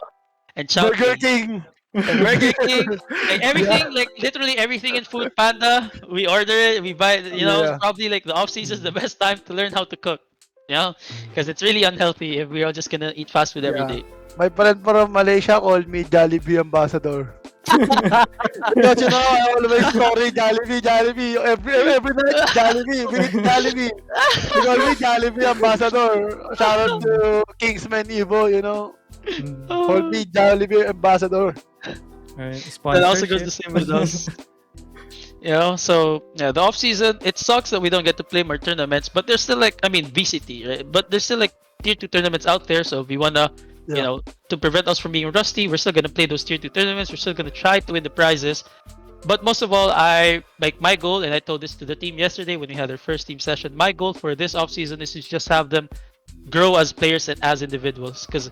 and Burger Chowking. King. And Burger King, like everything, like literally everything in Food Panda, we order it, we buy it, Yeah. probably like the off season is the best time to learn how to cook, because it's really unhealthy if we're all just gonna eat fast food every Yeah. day. My friend from Malaysia called me Jollibee Ambassador. Because I always story Jollibee. Every night, Jollibee. We eat Jollibee. They call me Jollibee Ambassador. Shout out to Kingsman Evo, Call me Jollibee Ambassador. That also goes the same with us. So yeah, the off season, it sucks that we don't get to play more tournaments, but there's still like, VCT, right? But there's still like tier 2 tournaments out there, so if we wanna, to prevent us from being rusty, we're still gonna play those tier 2 tournaments. We're still gonna try to win the prizes. But most of all, my goal, and I told this to the team yesterday when we had our first team session, my goal for this off season is to just have them grow as players and as individuals. Because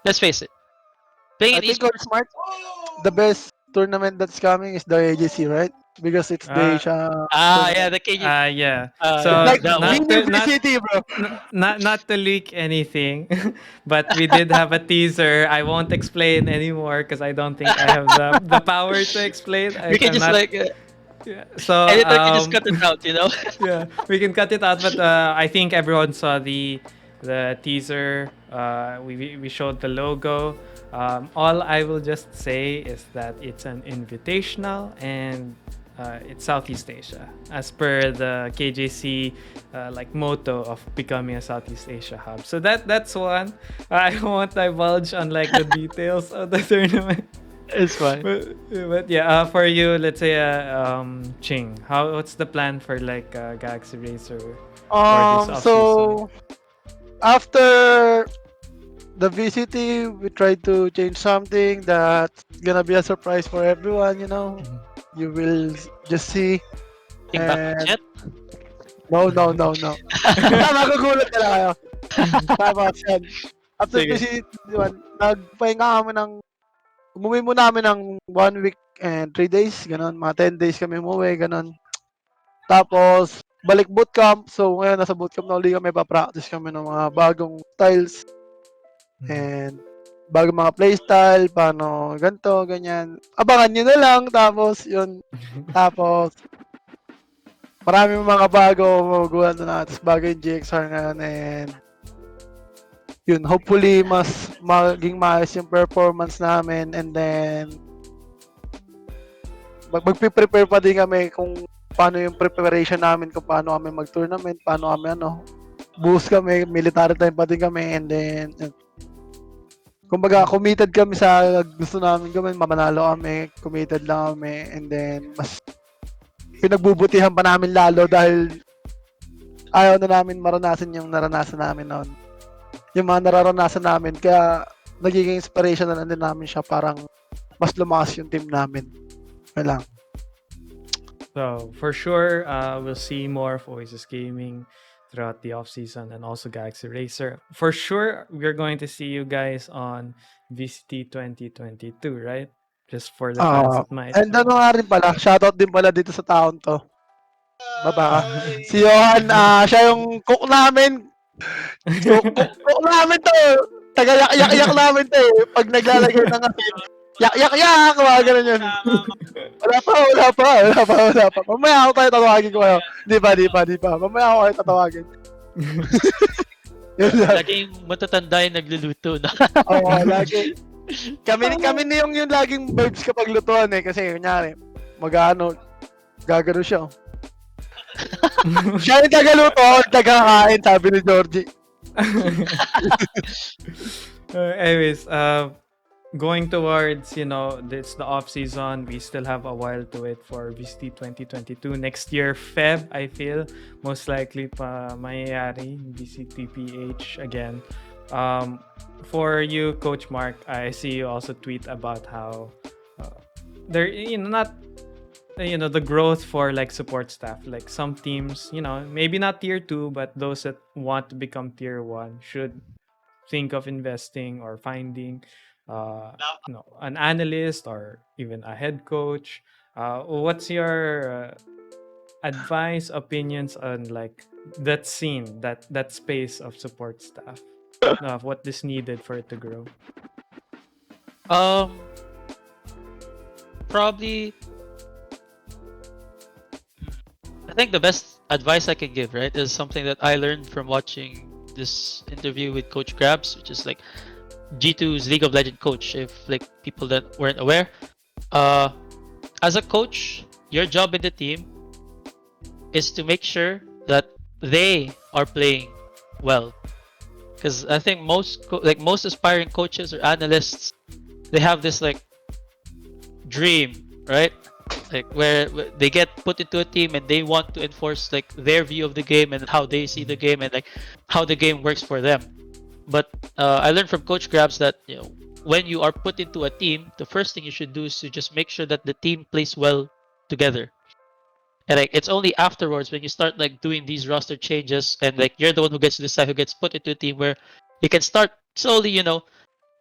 let's face it, playing I in think esports, Smart, the best tournament that's coming is the AGC, right? Because it's the Asia. yeah, the KG. Yeah. Yeah, So Like that one. mini VCT, bro. not to leak anything, but we did have a teaser. I won't explain anymore because I don't think I have the power to explain. We can just cannot- like Yeah. So Editor can just cut it out, you know? yeah, we can cut it out. But I think everyone saw the teaser. We showed the logo. All I will just say is that it's an invitational and it's Southeast Asia, as per the KJC like motto of becoming a Southeast Asia hub. So that's one. I won't divulge on like the details of the tournament. It's fine. But yeah, for you, let's say Ching, what's the plan for like Galaxy Racer for this off season? So after the VCT, we tried to change something that's gonna be a surprise for everyone. You will just see. Think back to And chat. no. Magugulat ka lang kayo. Tapos yan. After Sige. VCT, nagpahinga kami umuwi muna kami ng 1 week and 3 days, ganun. Mga 10 days kami umuwi, ganun. Tapos, balik bootcamp. So, ngayon nasa bootcamp na uli kami, pa-practice kami ng mga bagong styles and bagong mga playstyle, paano ganito, ganyan. Abangan nyo na lang. Tapos, yun. Tapos, marami mga bago, magugulat na. Tapos, bago yung GXR ngayon and yun, hopefully, mas maging maayos yung performance namin and then magpe-prepare pa din kami kung paano yung preparation namin, kung paano kami mag-tournament, paano kami boost kami, military time pa din kami and then kumbaga committed kami sa gusto namin gawin, mamanalo kami, committed lang kami and then mas pinagbubutihan pa namin lalo dahil ayaw na namin maranasan yung naranasan namin noon. Yung mga nararanasan namin, kaya nagiging inspiration na din namin siya, parang mas lumakas yung team namin. Wala. So for sure, we'll see more of Oasis Gaming throughout the off season and also Galaxy Racer. For sure, we're going to see you guys on VCT 2022, right? Just for the fans that might. And nga rin pala, shoutout din pala dito sa taon to. Baba. Si Johan, siya yung cook namin. So, cook namin to. Taga-yak-yak namin to eh. Pag naglalagay ng asin, yak-yak-yak, mga ganun yun. Wala pa. Mamaya ako tayo tatawagin ko kayo. Di pa. Mamaya ako tayo tatawagin. Yun lang. Lagi yung matatanda yung nagluluto na. Oo, lagi. Kami ni yung laging verbs kapag lutuan eh. Kasi kunyari, gagano siya. Siya yung tagaluto, tagakain, sabi ni Georgie. Anyways, going towards, it's the off season. We still have a while to wait for VCT 2022. Next year, Feb, I feel, most likely pa mayayari VCTPH again. For you, Coach Maark, I see you also tweet about how there, the growth for like support staff, like some teams, maybe not tier 2, but those that want to become tier 1 should think of investing or finding an analyst or even a head coach. What's your advice, opinions on like that scene, that space of support staff, of what is needed for it to grow? Probably, I think the best advice I can give, right, is something that I learned from watching this interview with Coach Grabs, which is like G2's League of Legends coach, if like people that weren't aware. As a coach, your job in the team is to make sure that they are playing well. Because I think most aspiring coaches or analysts, they have this like dream, right? Like where they get put into a team and they want to enforce like their view of the game and how they see the game and like how the game works for them. But I learned from Coach Grabs that when you are put into a team, the first thing you should do is to just make sure that the team plays well together. And like it's only afterwards when you start like doing these roster changes and like you're the one who gets to decide who gets put into a team where you can start slowly,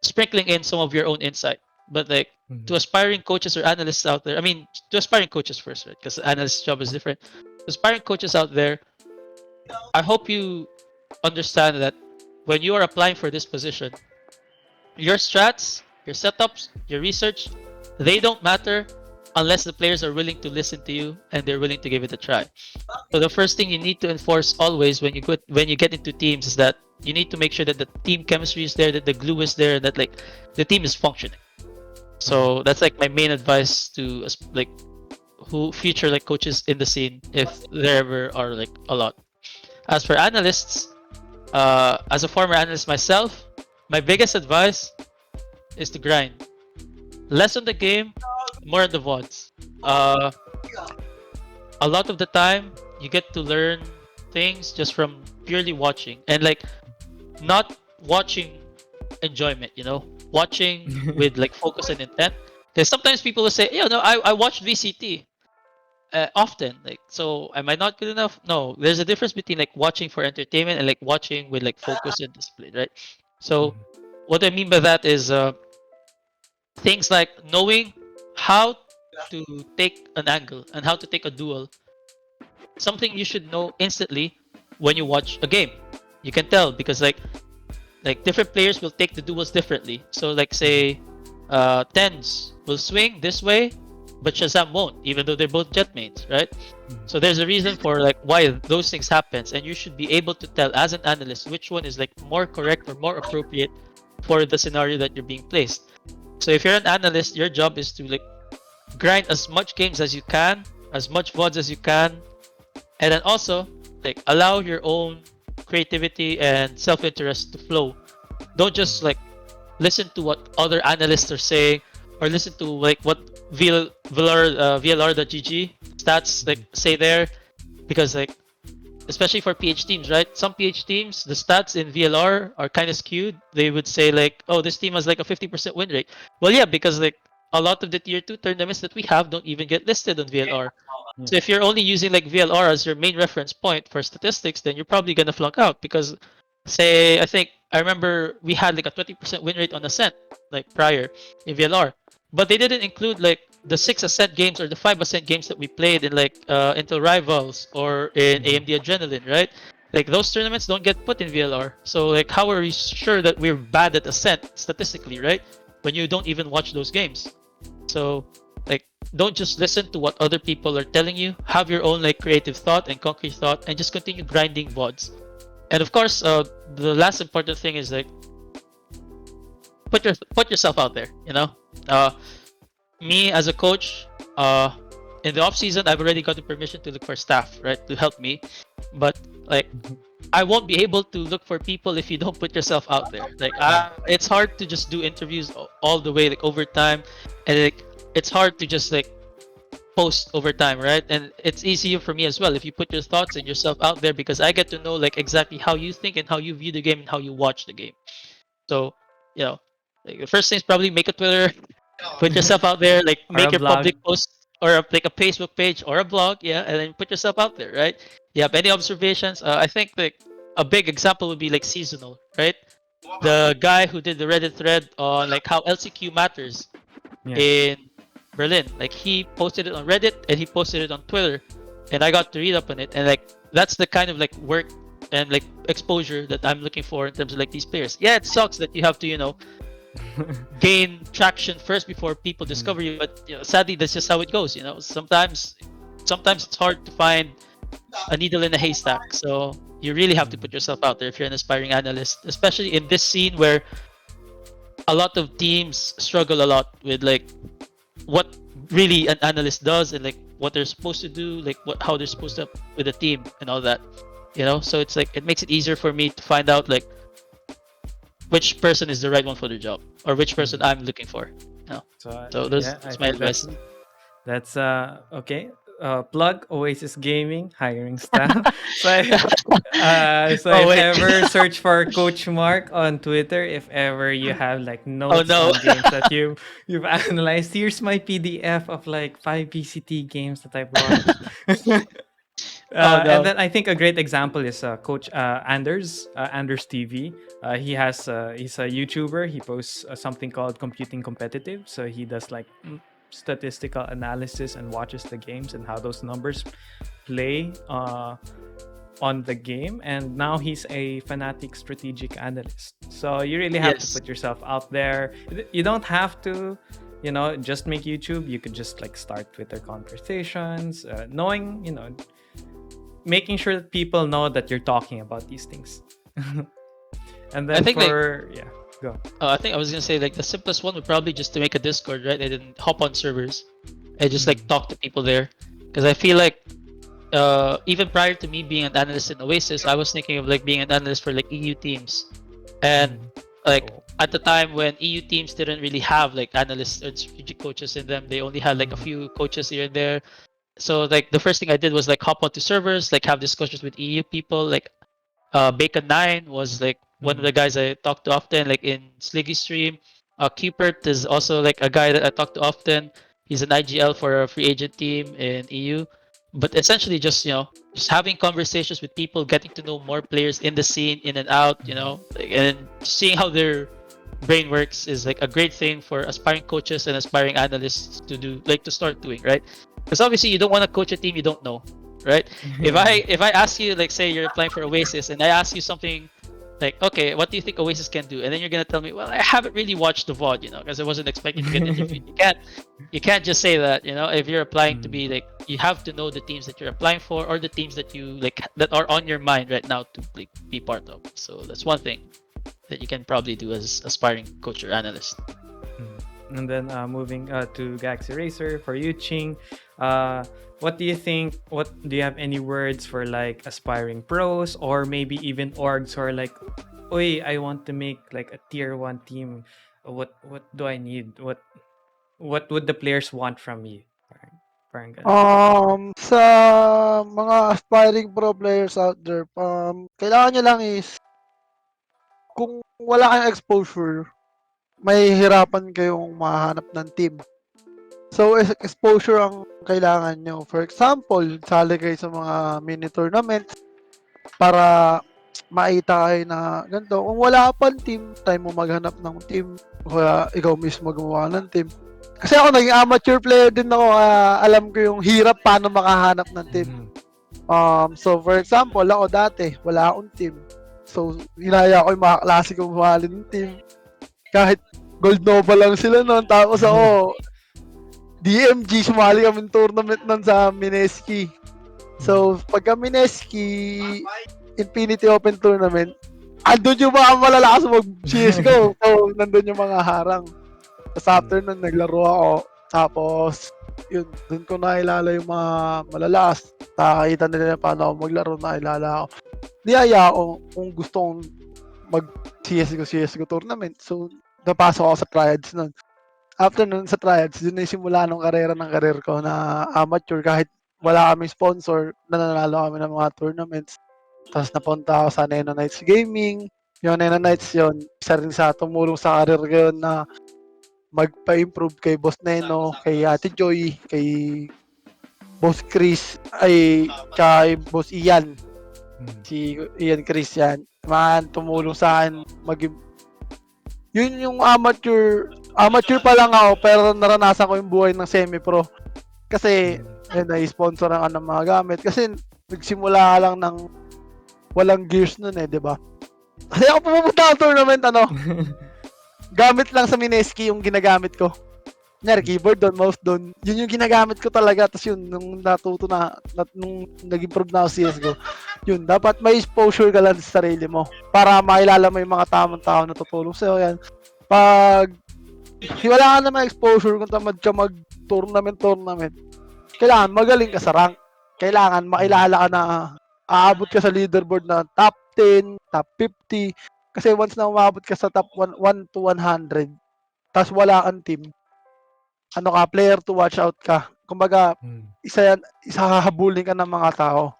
sprinkling in some of your own insight. But like to aspiring coaches or analysts out there, I mean to aspiring coaches first, right? Because analyst's job is different. To aspiring coaches out there, I hope you understand that when you are applying for this position, your strats, your setups, your research, they don't matter unless the players are willing to listen to you and they're willing to give it a try. So the first thing you need to enforce always when you get into teams is that you need to make sure that the team chemistry is there, that the glue is there, that like the team is functioning. So that's like my main advice to like who future like coaches in the scene, if there ever are like a lot. As for analysts, as a former analyst myself, my biggest advice is to grind. Less on the game, more on the VODs. A lot of the time, you get to learn things just from purely watching, and like not watching enjoyment, you know, watching with like focus and intent. Because sometimes people will say, you know, I watched VCT often, like, so am I not good enough? No, there's a difference between like watching for entertainment and like watching with like focus and discipline, right? So what I mean by that is things like knowing how to take an angle and how to take a duel, something you should know instantly when you watch a game. You can tell because like different players will take the duels differently. So like say Tens will swing this way, but Shazam won't, even though they're both jet mains, right? So there's a reason for like why those things happens, and you should be able to tell as an analyst which one is like more correct or more appropriate for the scenario that you're being placed. So if you're an analyst, your job is to like grind as much games as you can, as much VODs as you can, and then also like allow your own creativity and self-interest to flow. Don't just like listen to what other analysts are saying, or listen to like what VLR.GG stats like say there, because like especially for PH teams, right? Some PH teams, the stats in VLR are kind of skewed. They would say like, oh, this team has like a 50% win rate. Well, yeah, because like a lot of the tier 2 tournaments that we have don't even get listed on VLR. So if you're only using like VLR as your main reference point for statistics, then you're probably gonna flunk out because, say, I remember we had like a 20% win rate on Ascent like prior in VLR, but they didn't include like the 6 Ascent games or the 5 Ascent games that we played in like Intel Rivals or in AMD Adrenaline, right? Like those tournaments don't get put in VLR. So like how are we sure that we're bad at Ascent statistically, right? When you don't even watch those games. So like don't just listen to what other people are telling you. Have your own like creative thought and concrete thought, and just continue grinding VODs. And of course, the last important thing is like put yourself out there. You know, me as a coach, in the off season, I've already gotten permission to look for staff, right, to help me. But like, I won't be able to look for people if you don't put yourself out there. Like, it's hard to just do interviews all the way like over time, and like it's hard to just like post over time, right? And it's easier for me as well if you put your thoughts and yourself out there, because I get to know like exactly how you think and how you view the game and how you watch the game. So, you know, like the first thing is probably make a Twitter, put yourself out there, like Or make a your blog. public post or like a Facebook page or a blog, yeah, and then put yourself out there, right? You have any observations? I think like a big example would be like Seasonal, right? The guy who did the Reddit thread on like how LCQ matters Yeah. in Berlin. Like he posted it on Reddit and he posted it on Twitter, and I got to read up on it. And like that's the kind of like work and like exposure that I'm looking for in terms of like these players. Yeah, it sucks that you have to, you know, gain traction first before people discover you, but you know, sadly that's just how it goes. You know, sometimes it's hard to find a needle in a haystack. So you really have to put yourself out there if you're an aspiring analyst, especially in this scene where a lot of teams struggle a lot with like what really an analyst does and like what they're supposed to do, like how they're supposed to with a team and all that. You know, so it's like it makes it easier for me to find out like which person is the right one for the job or which person I'm looking for. You know? So that's my think advice. That's okay. Plug Oasis Gaming hiring staff. so Oh, if wait. ever search for Coach Mark on Twitter, if ever you have like notes no. on games that you've analyzed, here's my PDF of like 5 VCT games that I've watched. Oh, no. And then I think a great example is Coach Anders TV. He's a YouTuber. He posts something called Computing Competitive. So he does like statistical analysis and watches the games and how those numbers play on the game. And now he's a Fnatic strategic analyst. So you really have to Yes. put yourself out there. You don't have to just make YouTube. You could just like start Twitter conversations, knowing, making sure that people know that you're talking about these things. And I then think like go. I think I was gonna say like the simplest one would probably just to make a Discord, right? And then hop on servers and just like talk to people there. Because I feel like even prior to me being an analyst in Oasis, I was thinking of like being an analyst for like EU teams. And like at the time when EU teams didn't really have like analysts or strategic coaches in them, they only had like a few coaches here and there. So like the first thing I did was like hop onto servers, like have discussions with EU people. Like Bacon9 was like one of the guys I talked to often, like in Sliggy stream. Cupert is also like a guy that I talk to often. He's an IGL for a free agent team in EU. But essentially just just having conversations with people, getting to know more players in the scene, in and out, like, and seeing how their brain works is like a great thing for aspiring coaches and aspiring analysts to do, like to start doing, right? Because obviously you don't want to coach a team you don't know, right? If I ask you, like, say you're applying for Oasis and I ask you something like, okay, what do you think Oasis can do? And then you're gonna tell me, well, I haven't really watched the VOD, because I wasn't expecting to get interviewed. You can't just say that, if you're applying to be like, you have to know the teams that you're applying for or the teams that you like that are on your mind right now to like be part of. So that's one thing that you can probably do as aspiring coach or analyst. And then moving to Galaxy Racer for you, Ching. What do you think? What do you have any words for like aspiring pros or maybe even orgs who are like, "Oy, I want to make like a tier 1 team. What do I need? What would the players want from me?" Parang ganun. Sa mga aspiring pro players out there, kailangan nyo lang is kung wala kayong exposure, may hirapan kayong mahanap ng team. So, exposure ang kailangan nyo. For example, sali kayo sa mga mini tournaments para makita kayo na ganito. Kung wala pang team, time mo maghanap ng team. Kaya ikaw mismo gumawa ng team. Kasi ako naging amateur player din ako. Alam ko yung hirap paano makahanap ng team. So, for example, ako dati, wala akong team. So, inaya ko yung mga klase kong sumali ng team. Kahit Gold Nova lang sila noon. Tapos ako, DMG, sumali kami tournament nun sa Mineski. So, pagka Mineski, Infinity Open Tournament, andun yung mga malalakas mag-CSGO. So, nandun yung mga harang. Tapos after nun, naglaro ako. Tapos, yun, dun ko nakilala yung mga malalakas. Nakakita nila paano ako maglaro, nakilala ako. Niyaya ako kung gusto kong mag-CSGO tournament. So, napasok ako sa triads nun. After nun sa triads, yun na yung simula ng karir ko na amateur. Kahit wala kaming sponsor, nananalo kami ng mga tournaments. Tapos napunta ako sa Neno Nights Gaming. Yung Neno Nights yun, isa rin sa tumulong sa karir ko yun na magpa-improve kay Boss Neno, kay Ate Joy, kay Boss Chris, kay Boss Ian. Si Ian Chris yan. Man, tumulong sa akin yun yung amateur pa lang ako pero naranasan ko yung buhay ng semi-pro. Kasi na-sponsor ang mga gamit. Kasi nagsimula lang ng walang gears nun di ba? Kasi ako pumunta ng tournament, gamit lang sa Mineski yung ginagamit ko. Kunyari, keyboard doon, mouse doon. Yun yung ginagamit ko talaga. Tapos yun, nung natuto nung nag-improve na ako CSGO, yun, dapat may exposure ka lang sa sarili mo para makilala mo yung mga tamang tao na tutulong sa'yo. Yan. Pag wala ka naman exposure kung tamad ka mag-tournament, kailangan magaling ka sa rank. Kailangan makilala ka na aabot ka sa leaderboard na top 10, top 50. Kasi once na umabot ka sa top 1 to 100, tapos wala kang team, player to watch out ka. Kumbaga, isahabulin ka ng mga tao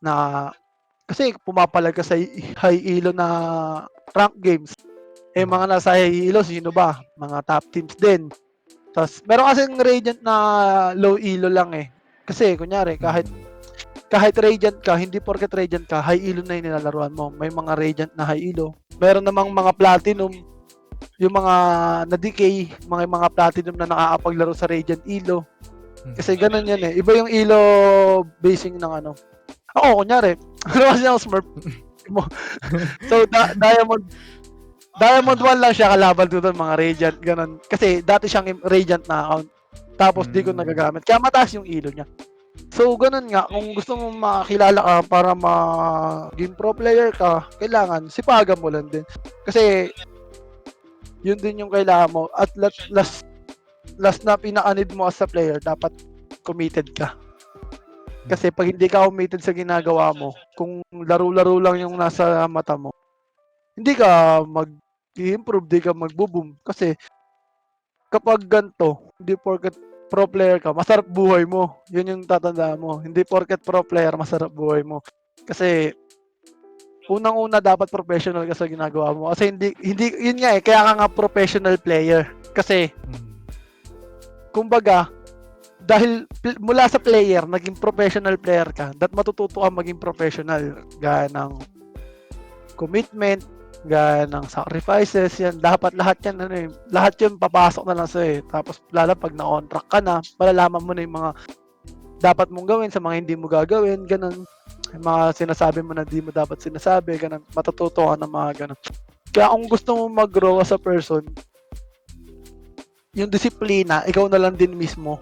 na kasi pumapalag ka sa high elo na rank games. Mga nasa high elo, sino ba? Mga top teams din. Tapos, meron kasing Radiant na low elo lang Kasi, kunyari, kahit Radiant ka, hindi porket Radiant ka, high elo na yung nilalaruan mo. May mga Radiant na high elo. Meron namang mga Platinum, yung mga na-decay, mga Platinum na nakakapaglaro sa Radiant elo. Kasi ganun yan Iba yung elo basing ng Ako, kunyari, kasi ako Smurf. So, Diamond, Diamond 1 lang siya, kalaban ko doon mga Radiant, ganun. Kasi dati siyang Radiant na account. Tapos di ko nagagamit. Kaya mataas yung elo niya. So, ganun nga, kung gusto mong makakilala ka para maging pro player ka, kailangan sipagan mo lang din. Kasi, yun din yung kailangan mo. At last na pinaka-need mo as a player, dapat committed ka. Kasi pag hindi ka committed sa ginagawa mo, kung laro-laro lang yung nasa mata mo, hindi ka mag-improve, hindi ka mag-boom. Kasi kapag ganito, hindi porket pro player ka, masarap buhay mo. Yun yung tatandaan mo. Hindi porket pro player, masarap buhay mo. Kasi unang-una dapat professional ka sa ginagawa mo. Kasi hindi yun nga kaya ka nga professional player. Kasi kumbaga, dahil mula sa player, naging professional player ka, matututo ka maging professional. Gaya ng commitment, gaya ng sacrifices, yan. Dapat lahat yan, lahat yun papasok na lang sa'yo. Tapos, lalo pag na-on-track ka na, malalaman mo na yung mga dapat mong gawin sa mga hindi mo gagawin, ganun. Yung mga sinasabi mo na hindi mo dapat sinasabi, ganun. Matututo ka ng mga ganun. Kaya kung gusto mo mag-grow as a person, yung disiplina, ikaw na lang din mismo.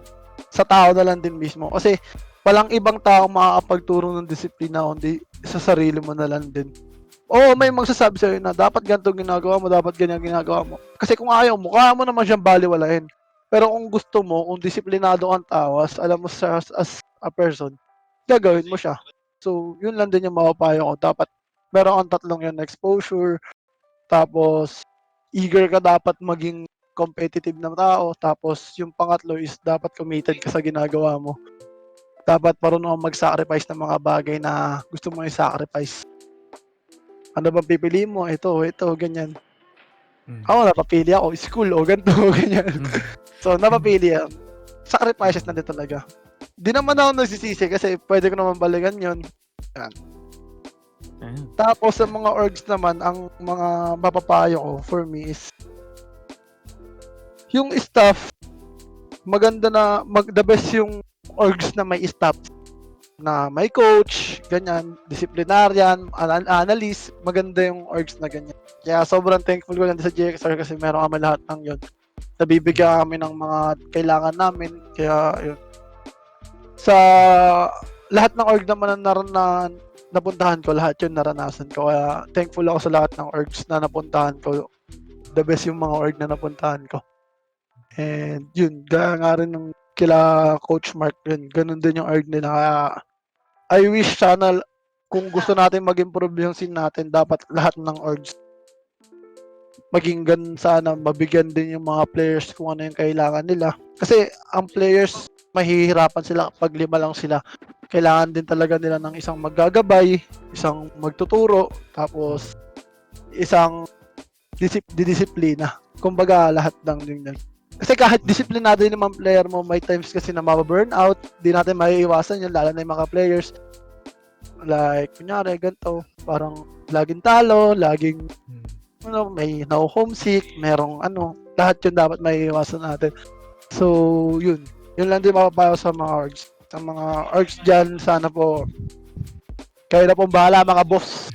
Sa tao na lang din mismo. Kasi walang ibang tao makakapagturo ng disiplina kundi sa sarili mo na lang din. Oo, may magsasabi sa'yo na dapat ganito ginagawa mo, dapat ganyan ginagawa mo. Kasi kung ayaw mo, kaya mo naman siyang baliwalain. Pero kung gusto mo, kung disiplinado kang tawas, alam mo siya as a person, gagawin mo siya. So, yun lang din yung mapapayo ko. Dapat meron kang tatlong yun, exposure, tapos eager ka dapat maging competitive na tao. Tapos yung pangatlo is dapat committed ka sa ginagawa mo. Dapat marunong kang mag-sacrifice ng mga bagay na gusto mo i-sacrifice. Ano bang pipili mo? Ito, ganyan. Ako, napapili ako, school o ganito, ganyan. So, napapili yan. Sacrifices na din talaga. Di naman ako nagsisisi kasi pwede ko naman balikan yun. Yan. Tapos sa mga orgs naman, ang mga mapapayo ko for me is yung staff, maganda na, the best yung orgs na may staff na may coach, ganyan, disciplinarian, analyst, maganda yung orgs na ganyan. Kaya sobrang thankful ko lang sa GXR kasi meron kami lahat ng yun. Nabibigyan kami ng mga kailangan namin, kaya yun. Sa lahat ng org naman na napuntahan ko, lahat yun naranasan ko. Kaya thankful ako sa lahat ng orgs na napuntahan ko. The best yung mga org na napuntahan ko. And yun, gaya nga rin ng kila Coach Maark yun. Ganun din yung org nila. Kaya I wish sana kung gusto natin mag-improve yung scene natin, dapat lahat ng orgs maging ganun sana, mabigyan din yung mga players kung ano yung kailangan nila. Kasi ang players, mahihirapan sila kapag 5 lang sila. Kailangan din talaga nila ng isang maggagabay, isang magtuturo, tapos isang didisiplina. Kumbaga, lahat ng din. Kasi kahit disiplinado yung mga player mo, may times kasi na mababurnout, di natin maiiwasan yun, lalo na yung mga players. Like, kunyari, ganito, parang laging talo, laging may homesick, merong lahat yun dapat maiiwasan natin. So, yun lang din mapapayo sa mga orgs. Sa mga orgs dyan, sana po, kayo na pong bahala mga boss.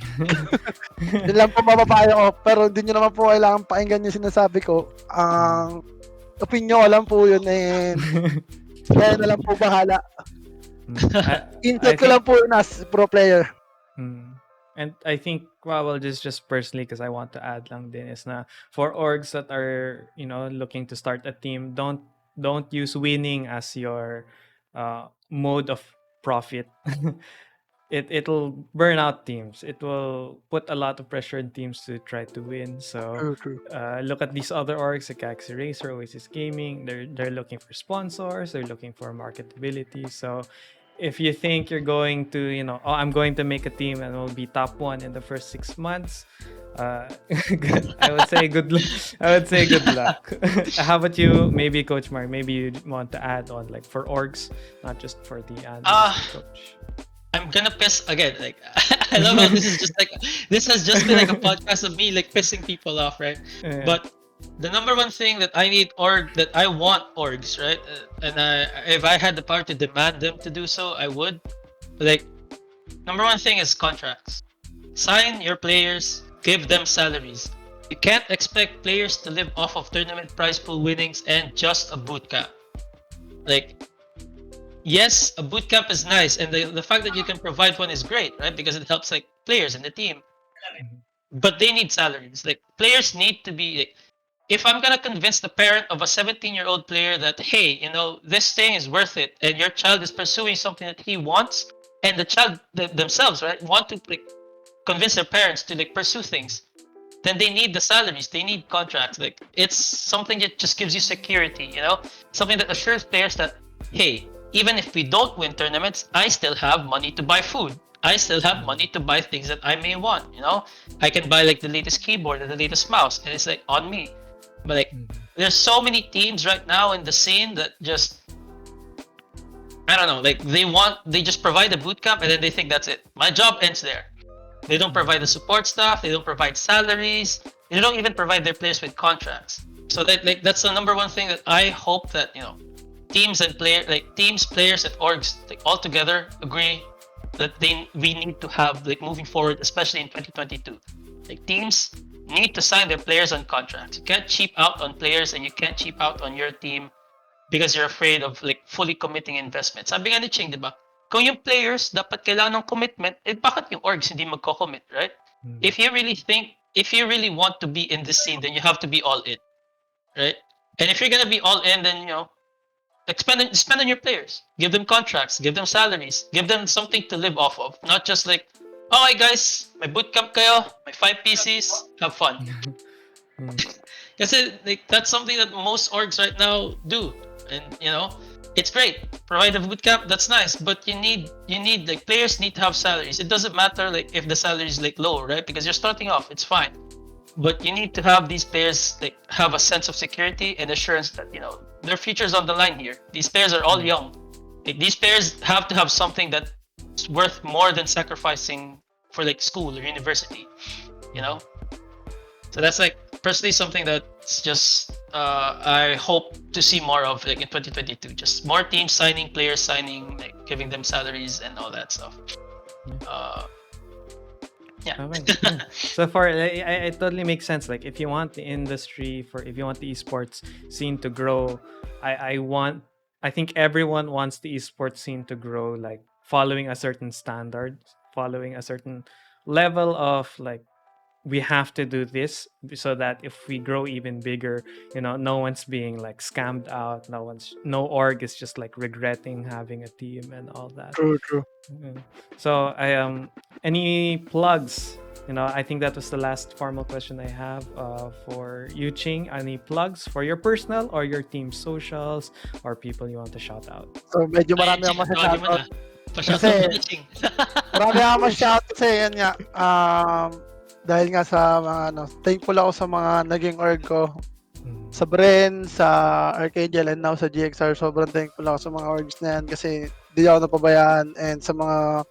Yun lang po mapapayo ko, pero hindi nyo naman po kailangan pakinggan yung sinasabi ko. Ang opinion ko lang po yun kaya na lang po bahala. Insight ko lang po yun as pro player. And I think, well, just personally, because I want to add lang din is na for orgs that are, looking to start a team, don't use winning as your mode of profit. It'll burn out teams. It will put a lot of pressure on teams to try to win. So True. look at these other orgs like Racer, Oasis Gaming. They're looking for sponsors. They're looking for marketability. So if you think you're going to, I'm going to make a team and will be top 1 in the first 6 months, I would say good luck. Good luck. How about you? Maybe Coach Maark, maybe you want to add on, like, for orgs, not just for the analyst coach. I'm gonna piss again. Like, I love how this has just been like a podcast of me like pissing people off, right? Yeah. But the number one thing that I want orgs, right? And if I had the power to demand them to do so, I would. Like, number one thing is contracts. Sign your players, give them salaries. You can't expect players to live off of tournament prize pool winnings and just a boot camp. Like, yes, a boot camp is nice, and the fact that you can provide one is great, right? Because it helps like players in the team. But they need salaries. Like players need to be like, if I'm gonna convince the parent of a 17-year-old player that, hey, you know, this thing is worth it, and your child is pursuing something that he wants, and the child themselves, right, want to like convince their parents to like pursue things, then they need the salaries, they need contracts. Like it's something that just gives you security, you know, something that assures players that, hey, even if we don't win tournaments, I still have money to buy food. I still have money to buy things that I may want, you know? I can buy like the latest keyboard or the latest mouse, and it's like on me. But like, there's so many teams right now in the scene that just, I don't know, like they just provide a boot camp and then they think that's it. My job ends there. They don't provide the support staff, they don't provide salaries, they don't even provide their players with contracts. So that like that's the number one thing that I hope that, you know, teams and players and orgs like all together agree that we need to have like moving forward, especially in 2022. Like teams need to sign their players on contracts. You can't cheap out on players and you can't cheap out on your team because you're afraid of like fully committing investment. Sabi nga ni Ching, di ba? Kung yung players dapat kailangan ng commitment, eh bakit yung orgs hindi magko-commit, right? If you really want to be in this scene, then you have to be all in, right? And if you're gonna be all in, then you know, spend on your players. Give them contracts, give them salaries, give them something to live off of. Not just like, okay guys, may bootcamp kayo, may 5 PCs, have fun. Kasi like, that's something that most orgs right now do. And you know, it's great. Provide a bootcamp, that's nice. But you need like players need to have salaries. It doesn't matter like if the salary is like low, right? Because you're starting off, it's fine. But you need to have these players like have a sense of security and assurance that, you know, their future's on the line here. These players are all young. Like, these players have to have something that's worth more than sacrificing for like school or university, you know? So that's like personally something that's just I hope to see more of like in 2022. Just more teams signing, players signing, like giving them salaries and all that stuff. Yeah. Okay. Yeah. So for it totally makes sense. Like if you want the industry if you want the esports scene to grow, I think everyone wants the esports scene to grow, like following a certain standard, following a certain level of like, we have to do this so that if we grow even bigger, you know, no one's being like scammed out, no org is just like regretting having a team and all that. True. So I any plugs? You know, I think that was the last formal question I have for you, Ching. Any plugs for your personal or your team socials or people you want to shout out? So medyo marami akong masasagot. Kasi marami akong masasagot kasi yan nga. Dahil nga sa mga thankful ako sa mga naging org ko. Sa BREN, sa Arcadial, and now sa GXR. Sobrang thankful ako sa mga orgs na yan kasi di ako napabayaan. And sa mga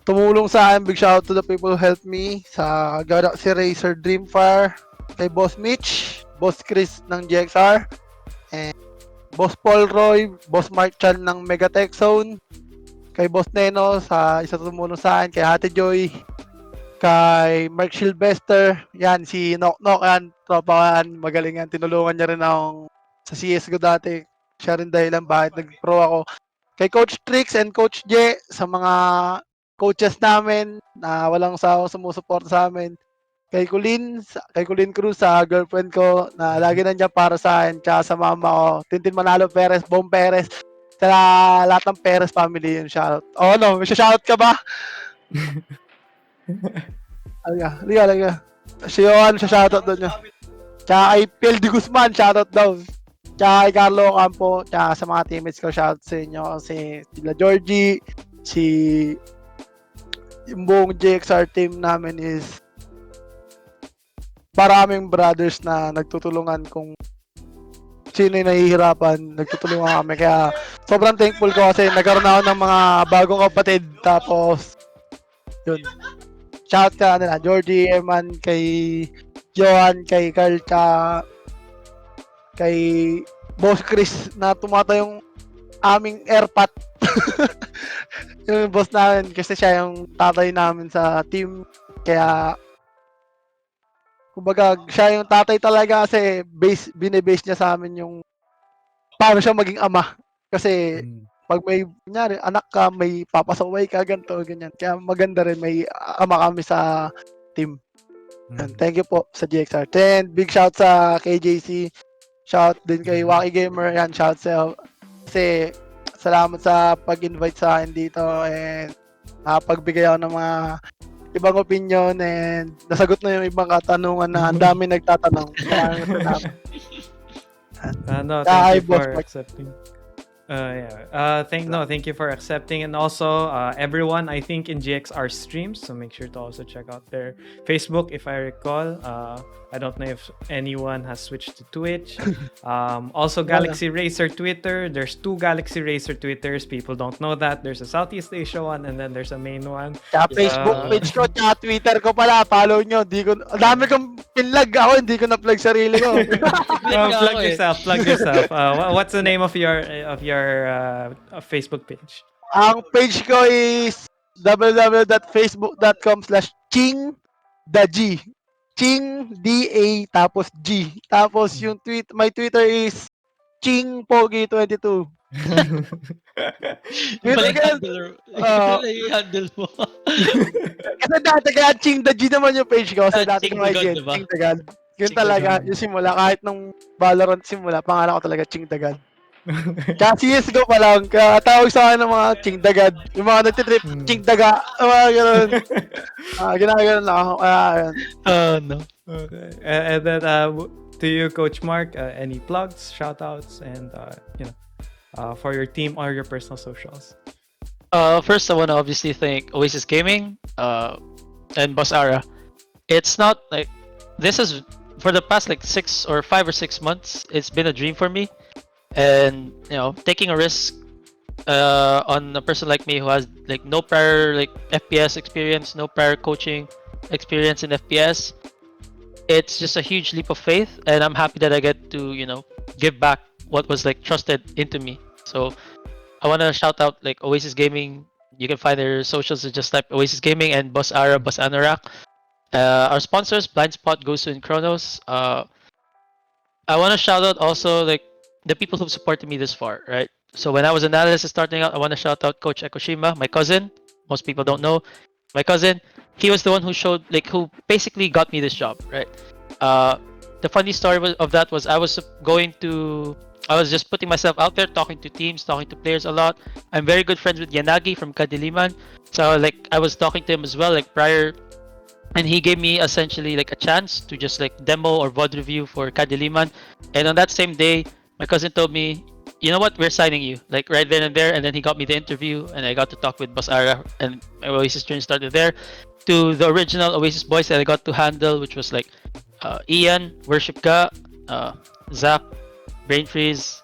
tumulong sa akin, big shout out to the people who helped me. Sa Galaxy Racer Dreamfire, kay Boss Mitch, Boss Chris ng GXR, and Boss Paul Roy, Boss Mark Chan ng Megatech Zone, kay Boss Neno sa isa tumulong sa akin, kay Ate Joy, kay Mark Sylvester, yan, si Nok yan, tropa yan, magaling yan, tinulungan niya rin akong sa CSGO dati, siya rin dahilan bakit nag-pro ako. Kay Coach Trix and Coach J, sa mga coaches namin na walang sawang sumusuporta sa amin. Kay Colleen Cruz, sa girlfriend ko na lagi nandiyan para sa akin, tsaka sa mama ko, Tintin Manalo Perez, Bom Perez, sa lahat ng Perez family yung shoutout. Oh no, may shoutout ka ba? Liga. Si Johan, shoutout doon niya. Tsaka kay Phil de Guzman, shoutout daw. Tsaka kay Carlo Campo, tsaka sa mga teammates ko, shoutout sa inyo. Kasi sila Georgie, yung buong GXR team namin is maraming brothers na nagtutulungan kung sino yung nahihirapan, nagtutulungan kami. Kaya sobrang thankful ko kasi nagkaroon ako ng mga bagong kapatid. Tapos, yun. Shout ka nila, Georgie, Eman, kay Johan, kay Carl, kay Boss Chris na tumatayong aming airpat. Yung boss namin kasi siya yung tatay namin sa team. Kaya Kumbaga, siya yung tatay talaga kasi bine-base niya sa amin yung paano siya maging ama. Kasi Mm. pag may, kunyari, anak ka, may papasaway ka, ganito, ganyan. Kaya maganda rin, may ama kami sa team. And Mm. thank you po sa GXR. And big shout sa KJC. Shout din kay GXWAQIGamer. Yan, shout sa kasi salamat sa pag-invite sa akin dito and pagbigay ako ng mga ibang opinion and nasagot na yung ibang katanungan na ang dami nagtatanong. Maraming salamat. No, thank Hi, you Boss for Mike. accepting. Thank you for accepting, and also everyone. I think in GXR streams, so make sure to also check out their Facebook. If I recall, I don't know if anyone has switched to Twitch. Also, Galaxy Racer Twitter. There's two Galaxy Racer Twitters. People don't know that. There's a Southeast Asia one, and then there's a main one. Tsaka Facebook page ko, tsaka Twitter ko pala. Follow nyo. Ang dami kong pinlag ako. Hindi ko na-plug sarili ko. Plug yourself. Plug yourself. What's the name of your Facebook page? Ang page ko is www.facebook.com/Ching the G. Ching DA tapos G. Tapos yung my Twitter is Ching Pogi 22. Yung pala yung Kasi handle, yung pala yung handle mo. dati kaya Ching the G naman yung page ko. Kasi dati Ching ko the kay God, Jen, diba? Ching the God. Yun Ching the talaga, God. yung simula. Kahit nung Valorant simula, pangalan ko talaga Ching the God. Kaya CSGO pa lang, kaya tawag sa akin ng mga Ching the God. Yung mga nagtitrip, Ching daga. Mga ganun. Ginaganon lang ako. Kaya, ayun. No. Okay. And then to you, Coach Mark, any plugs, shoutouts, and for your team or your personal socials? First, I want to obviously thank Oasis Gaming and Boss Ara. It's not like this is for the past like 5 or 6 months. It's been a dream for me, and taking a risk on a person like me who has like no prior like FPS experience, no prior coaching experience in FPS. It's just a huge leap of faith, and I'm happy that I get to give back what was like trusted into me. So I want to shout out like Oasis Gaming. You can find their socials, just type Oasis Gaming and Boss Ara, Boss Anorak. Our sponsors, Blind Spot, Gosu, and Chronos. I want to shout out also like the people who've supported me this far, right? So when I was an analyst starting out, I want to shout out Coach Ekoshima, my cousin. Most people don't know my cousin. He was the one who basically got me this job, right? The funny story of that was I was just putting myself out there, talking to teams, talking to players a lot. I'm very good friends with Yanagi from Kadiliman, so like I was talking to him as well, like prior, and he gave me essentially like a chance to just like demo or VOD review for Kadiliman. And on that same day, my cousin told me, you know what, we're signing you, like right then and there. And then he got me the interview, and I got to talk with Basara, and my Oasis journey started there. To the original Oasis boys that I got to handle, which was like Ian, Worship Ga, Zach, Brain Freeze,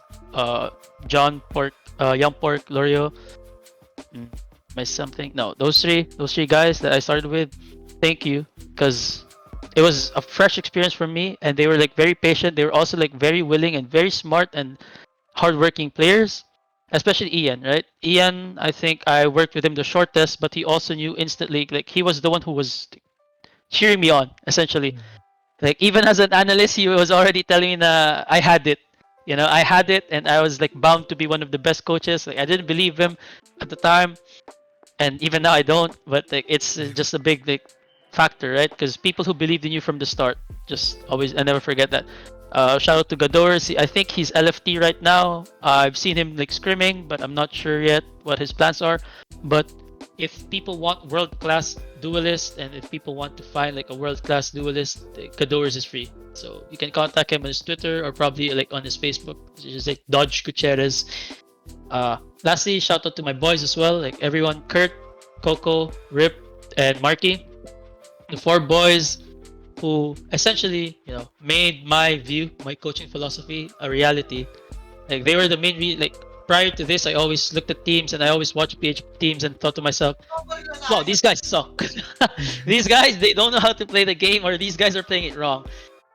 John Pork, Young Pork, Lorio, those three guys that I started with. Thank you, because it was a fresh experience for me, and they were like very patient. They were also like very willing and very smart and hardworking players, especially Ian, right? Ian, I think I worked with him the shortest, but he also knew instantly, like he was the one who was cheering me on, essentially. Like even as an analyst, he was already telling me that I had it. I had it, and I was like bound to be one of the best coaches. Like I didn't believe him at the time, and even now I don't. But like it's just a big like factor, right? Because people who believed in you from the start, I never forget that. Shout out to Gador. I think he's LFT right now. I've seen him like scrimming, but I'm not sure yet what his plans are. But if people want world-class duelist, and if people want to find like a world-class duelist, Gador is free. So you can contact him on his Twitter or probably like on his Facebook. Just like Dodge Gutierrez. Lastly, shout out to my boys as well, like everyone, Kurt, Coco, Rip, and Marky. The 4 boys who essentially, made my coaching philosophy a reality. Like they were the main like prior to this, I always looked at teams and I always watched PH teams and thought to myself, wow, these guys suck. These guys, they don't know how to play the game, or these guys are playing it wrong.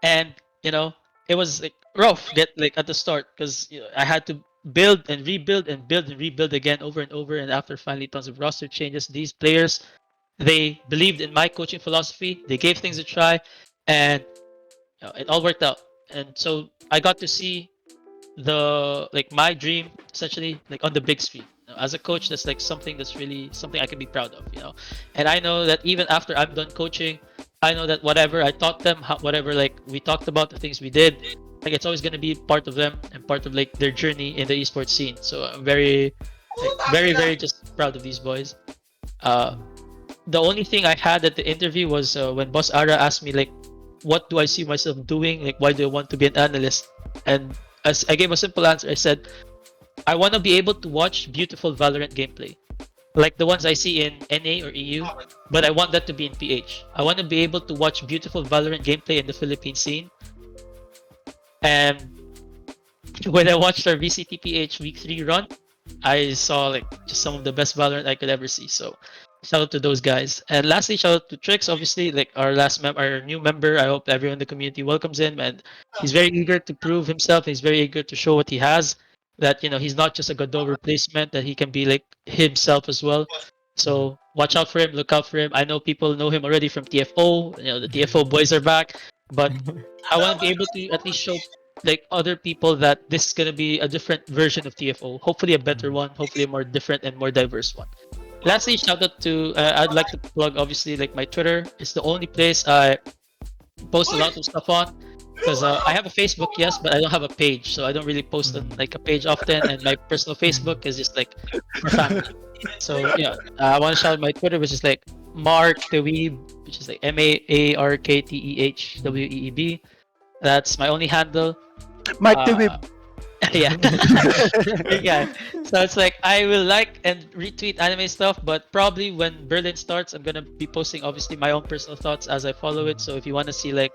And it was like rough at the start, because I had to build and rebuild and build and rebuild again over and over. And after finally tons of roster changes, these players, they believed in my coaching philosophy. They gave things a try, and it all worked out. And so I got to see my dream essentially like on the big screen. As a coach, that's like something that's really something I can be proud of, And I know that even after I'm done coaching, I know that whatever I taught them, whatever like we talked about, the things we did, like it's always gonna be part of them and part of like their journey in the esports scene. So I'm very just proud of these boys. The only thing I had at the interview was when Boss Ara asked me like, what do I see myself doing? Like, why do I want to be an analyst? And as I gave a simple answer, I said, I want to be able to watch beautiful Valorant gameplay, like the ones I see in NA or EU, but I want that to be in PH. I want to be able to watch beautiful Valorant gameplay in the Philippine scene. And when I watched our VCT PH Week 3 run, I saw like just some of the best Valorant I could ever see. So shout out to those guys. And lastly, shout out to Trix, obviously, like our new member. I hope everyone in the community welcomes him, and he's very eager to prove himself. He's very eager to show what he has. That he's not just a Godot replacement. That he can be like himself as well. So watch out for him. Look out for him. I know people know him already from TFO. The TFO boys are back, but I want to be able to at least show like other people that this is gonna be a different version of TFO. Hopefully a better one. Hopefully a more different and more diverse one. Lastly, shout out to I'd like to plug obviously like my Twitter. It's the only place I post a lot of stuff on, because I have a Facebook, yes, but I don't have a page, so I don't really post on like a page often. And my personal Facebook is just like for family. So yeah, I want to shout out my Twitter, which is like Maark the Weeb, which is like MAARKTEHWEEB. That's my only handle. Mike the Whip. Yeah. Yeah. So it's like I will like and retweet anime stuff, but probably when Berlin starts, I'm gonna be posting obviously my own personal thoughts as I follow it. So if you want to see like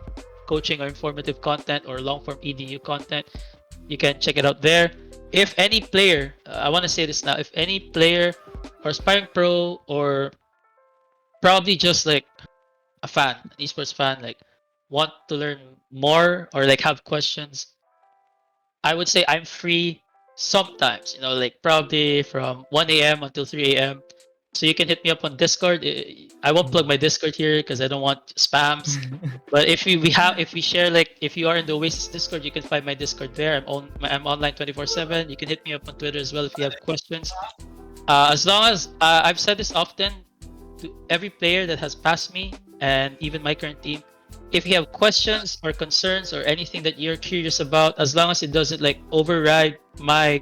coaching or informative content or long form EDU content, you can check it out there. If any player, I want to say this now, if any player or aspiring pro or probably just like a fan, an esports fan, like want to learn more or like have questions, I would say I'm free sometimes, like probably from 1 a.m. until 3 a.m. So you can hit me up on Discord. I won't plug my Discord here because I don't want spams. But if we share, like if you are in the Oasis Discord, you can find my Discord there. I'm online 24/7. You can hit me up on Twitter as well if you have questions. As long as I've said this often to every player that has passed me and even my current team, if you have questions or concerns or anything that you're curious about, as long as it doesn't like override my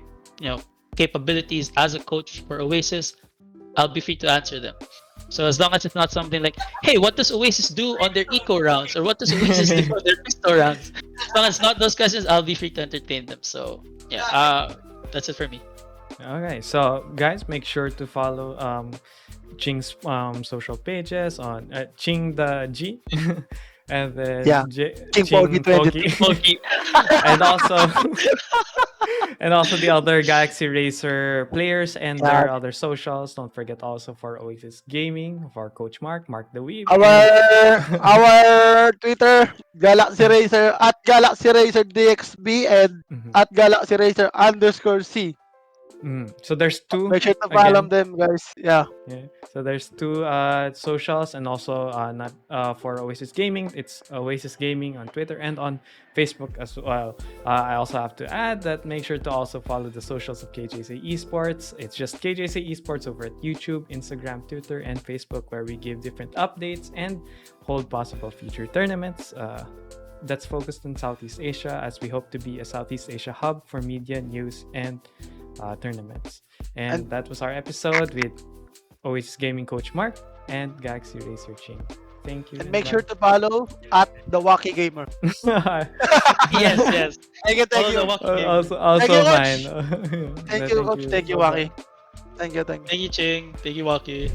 capabilities as a coach for Oasis, I'll be free to answer them. So as long as it's not something like, hey, what does Oasis do on their eco rounds, or what does Oasis do on their pistol rounds, as long as it's not those questions, I'll be free to entertain them. So yeah, that's it for me. Okay, so guys, make sure to follow Ching's social pages on Ching the G. And then Ching Pogi 20. Pogi. and also the other Galaxy Racer players and their other socials. Don't forget also for Oasis Gaming, for Coach Maark the Weeb. Our Twitter, Galaxy Racer at Galaxy Racer DXB and at Galaxy Racer _C. So there's two. Make sure to follow them, guys. Yeah. So there's two socials, and also not for Oasis Gaming. It's Oasis Gaming on Twitter and on Facebook as well. I also have to add that make sure to also follow the socials of KJC Esports. It's just KJC Esports over at YouTube, Instagram, Twitter, and Facebook, where we give different updates and hold possible future tournaments. That's focused on Southeast Asia, as we hope to be a Southeast Asia hub for media, news, and tournaments. And that was our episode with Oasis Gaming Coach Maark and Galaxy Racer Ching. Thank you. And make sure to follow at TheJoaquiGamer. Yes. Thank you. Also Thank you, mine. Thank you, Coach. Thank you, Waki. Thank you. Thank you, Ching. Thank you, Waki.